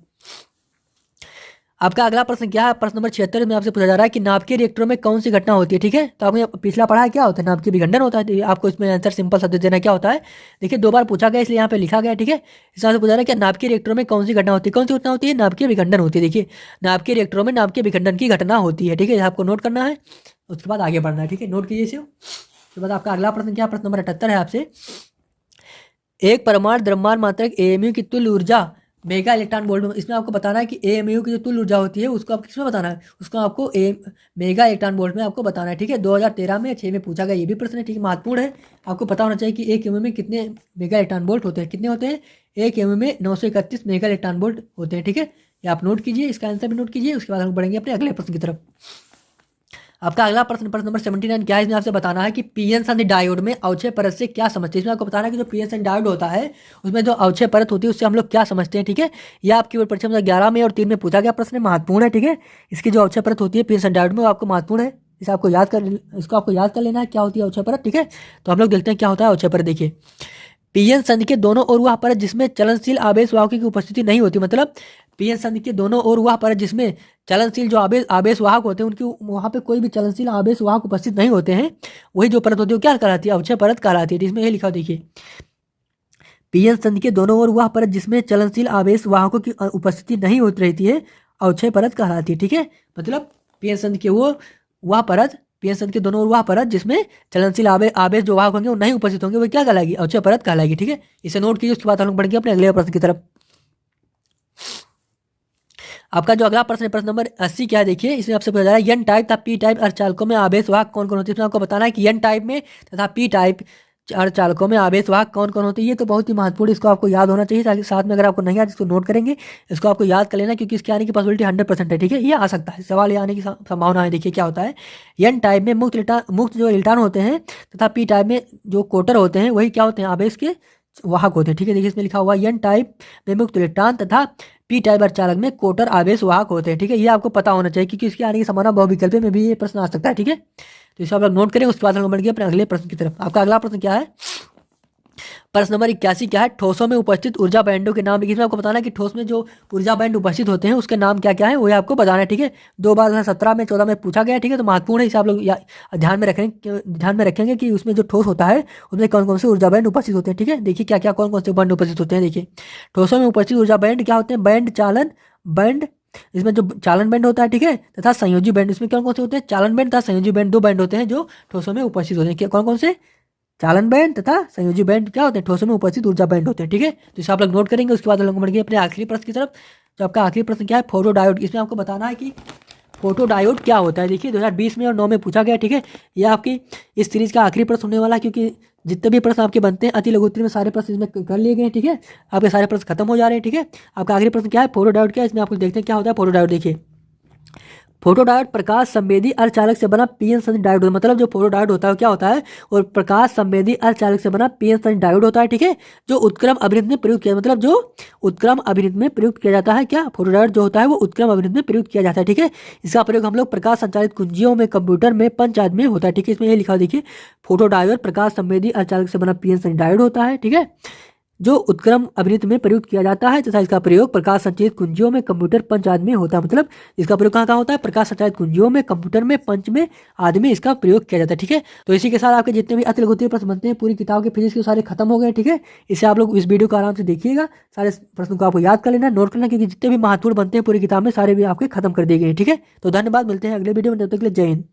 आपका अगला प्रश्न क्या है, प्रश्न नंबर 76 में आपसे पूछा जा रहा है कि नाभिकीय रिएक्टरों में कौन सी घटना होती है, ठीक है। तो आपने पिछला पढ़ा है क्या होता है, नाभिकीय विखंडन होता है। तो आपको इसमें आंसर सिंपल शब्द देना क्या होता है, देखिए 2 बार पूछा गया इसलिए यहाँ पे लिखा गया, ठीक है। इसमें से पूछा रहा है कि नाभिकीय रिएक्टरों में कौन सी घटना होती है, कौन सी घटना होती है, नाभिकीय विखंडन होती है। देखिए नाभिकीय रिएक्टरों में नाभिकीय विखंडन की घटना होती है, ठीक है। आपको नोट करना है, उसके बाद आगे बढ़ना है, ठीक है, नोट कीजिए इसे। उसके बाद आपका अगला प्रश्न क्या, प्रश्न नंबर 78 है आपसे, एक परमाणु द्रव्यमान मात्रक AMU की तुल्य ऊर्जा मेगा इलेक्ट्रॉन वोल्ट में, इसमें आपको बताना है कि AMU की जो तुल्य ऊर्जा होती है उसको आपको किसमें बताना है, उसको आपको मेगा इलेक्ट्रॉन वोल्ट में आपको बताना है, ठीक है। 2013 में 6 में पूछा गया ये भी प्रश्न है, ठीक है, महत्वपूर्ण है। आपको पता होना चाहिए कि 1 AMU में कितने मेगा इलेक्ट्रॉन वोल्ट होते हैं, कितने होते हैं, 1 AMU में 931 मेगा इलेक्ट्रॉन वोल्ट होते हैं, ठीक है। ये आप नोट कीजिए, इसका आंसर भी नोट कीजिए। उसके बाद हम बढ़ेंगे अपने अगले प्रश्न की तरफ। आपका अगला प्रश्न, प्रश्न नंबर 79 क्या है, इसमें आपसे बताना है कि पीएन संधि डायोड में अवक्षय परत से क्या समझते हैं। इसमें आपको बताना है कि जो पीएन संधि डायोड होता है उसमें जो अवक्षय परत होती है उससे हम लोग क्या समझते हैं, ठीक है। यह आपकी परीक्षा 11 में और 3 में पूछा गया प्रश्न, महत्वपूर्ण है, ठीक है। इसकी जो अवक्षय परत होती है पीएन संधि डायोड में वो आपको महत्वपूर्ण है, इसको आपको याद कर लेना है क्या होती है अवक्षय परत, ठीक है। तो हम लोग देखते हैं क्या होता है अवक्षय परत। देखिए, पीएन संधि के दोनों ओर वह परत जिसमें चलनशील आवेश वाहकों की उपस्थिति नहीं होती, मतलब पीएन संधि के दोनों ओर वह परत जिसमें चलनशील जो आवेश वाहक होते हैं उनकी वहां पे कोई भी चलनशील आवेश वाहक उपस्थित नहीं होते हैं, वही जो परत होती है वो क्या कहलाती है, अवक्षय परत कहलाती है। इसमें ये लिखा, देखिए, पीएन संधि के दोनों ओर वह परत जिसमें चलनशील आवेश वाहकों की उपस्थिति नहीं होती रहती है अवक्षय परत कहलाती है, ठीक है। मतलब पीएन संधि के पीएन संधि के दोनों ओर वह परत जिसमें चलनशील आवेश जो वाहक होंगे वो नहीं उपस्थित होंगे, वो क्या कहलाएगी, अवक्षय परत कहलाएगी, ठीक है। इसे नोट कीजिए। उसके बाद हम लोग बढ़ेंगे अपने अगले प्रश्न की तरफ। आपका जो अगला प्रश्न है, प्रश्न नंबर 80 क्या है, देखिए, इसमें आपसे पूछा जा रहा है एन टाइप तथा पी टाइप अर्धचालकों में आवेश वाहक कौन कौन होते हैं। इसमें आपको बताना है कि एन टाइप में तथा पी टाइप अर्धचालकों में आवेश वाहक कौन कौन होते हैं। ये तो बहुत ही महत्वपूर्ण, इसको आपको याद होना चाहिए, ताकि साथ में अगर आपको नहीं आता इसको नोट करेंगे, इसको आपको याद कर लेना, क्योंकि इसके आने की पॉसिबिलिटी 100% है, ठीक है। ये आ सकता है, सवाल ये आने की संभावना है। देखिए क्या होता है, एन टाइप में मुक्त जो इलेक्ट्रॉन होते हैं तथा पी टाइप में जो कोटर होते हैं वही क्या होते हैं, आवेश के वाहक होते हैं, ठीक है। देखिए इसमें लिखा हुआ है एन टाइप में मुक्त इलेक्ट्रॉन तथा पी टाइप अर्धचालक में कोटर आवेश वाहक होते हैं, ठीक है। ये आपको पता होना चाहिए, क्योंकि इसके आने की संभावना बहुविकल्प में भी ये प्रश्न आ सकता है, ठीक है। तो इसे आप लोग नोट करें। उसके बाद हम लोग बढ़ गए अपने अगले प्रश्न की तरफ। आपका अगला प्रश्न क्या है, प्रश्न नंबर 81 क्या है, ठोसों में उपस्थित ऊर्जा बैंडों के नाम लिखिए। इसमें आपको बताना है कि ठोस में जो ऊर्जा बैंड उपस्थित होते हैं उसके नाम क्या क्या है, वो आपको बताना है, ठीक है। 2 बार 2017 में 14 में पूछा गया, ठीक है। तो महत्वपूर्ण है, इसे आप लोग ध्यान में रखेंगे कि उसमें जो ठोस होता है उसमें कौन कौन से ऊर्जा बैंड उपस्थित होते हैं, ठीक है। देखिए क्या क्या कौन कौन से बैंड उपस्थित होते हैं। देखिए, ठोसों में उपस्थित ऊर्जा बैंड क्या होते हैं, बैंड चालन बैंड, इसमें जो चालन बैंड होता है, ठीक है, तथा संयोजी बैंड। इसमें कौन कौन से होते हैं, चालन बैंड तथा संयोजी बैंड, 2 बैंड होते हैं जो ठोसों में उपस्थित होते हैं। कौन कौन से, चालन बैंड तथा संयोजी बैंड क्या होते हैं, ठोसों में उपस्थित ऊर्जा बैंड होते हैं, ठीक है। तो इसे आप लोग नोट करेंगे। उसके बाद हम लोग बढ़ेंगे अपने आखिरी प्रश्न की तरफ। तो आपका आखिरी प्रश्न क्या है, फोटोडायोड। इसमें आपको बताना है कि फोटोडायोड क्या होता है। देखिए 2020 में और 9 में पूछा गया, ठीक है। ये आपकी इस सीरीज का आखिरी प्रश्न होने वाला है, क्योंकि जितने भी प्रश्न आपके बनते हैं अति लघु उत्तरीय में सारे प्रश्न इसमें कर लिए गए हैं, ठीक है। आपके सारे प्रश्न खत्म हो जा रहे हैं, ठीक है। आपका आखिरी प्रश्न क्या है, फोटोडायोड क्या है। इसमें आपको देखते हैं क्या होता है फोटोडायोड। देखिए, फोटोडायोड प्रकाश संवेदी अर्धचालक से बना पीएन संधि डायोड, मतलब जो फोटोडायोड होता है क्या होता है, और प्रकाश संवेदी अर्धचालक से बना पीएन संधि डायोड होता है, ठीक है। जो उत्क्रम अभिनित में प्रयुक्त किया, मतलब जो उत्क्रम अभिनित में प्रयुक्त किया जाता है, क्या फोटोडायोड जो होता है वो उत्क्रम अभिनित में प्रयुक्त किया जाता है, ठीक है। इसका प्रयोग हम लोग प्रकाश संचालित कुंजियों में, कंप्यूटर में, पंच आदि में होता है, ठीक है। इसमें ये लिखा, देखिए, फोटोडायोड प्रकाश संवेदी अर्धचालक से बना पीएन संधि डायोड होता है, ठीक है, जो उत्क्रम अभिनित में प्रयुक्त किया जाता है तथा इसका प्रयोग प्रकाश संचालित कुंजियों में, कंप्यूटर, पंच आदि में होता है। मतलब इसका प्रयोग कहाँ कहाँ होता है, प्रकाश संचालित कुंजियों में, कंप्यूटर में, पंच में आदि में इसका प्रयोग किया जाता है, ठीक है। तो इसी के साथ आपके जितने भी अति लघु उत्तरीय प्रश्न बनते हैं पूरी किताब के फिजिक्स के सारे खत्म हो गए, ठीक है। इसे आप लोग इस वीडियो को आराम से देखिएगा, सारे प्रश्नों को आपको याद कर लेना, नोट करना, क्योंकि जितने भी महत्वपूर्ण बनते हैं पूरी किताब में सारे भी आपके खत्म कर दिए गए हैं, ठीक है। तो धन्यवाद, मिलते हैं अगले वीडियो में, तब तक के लिए जय हिंद।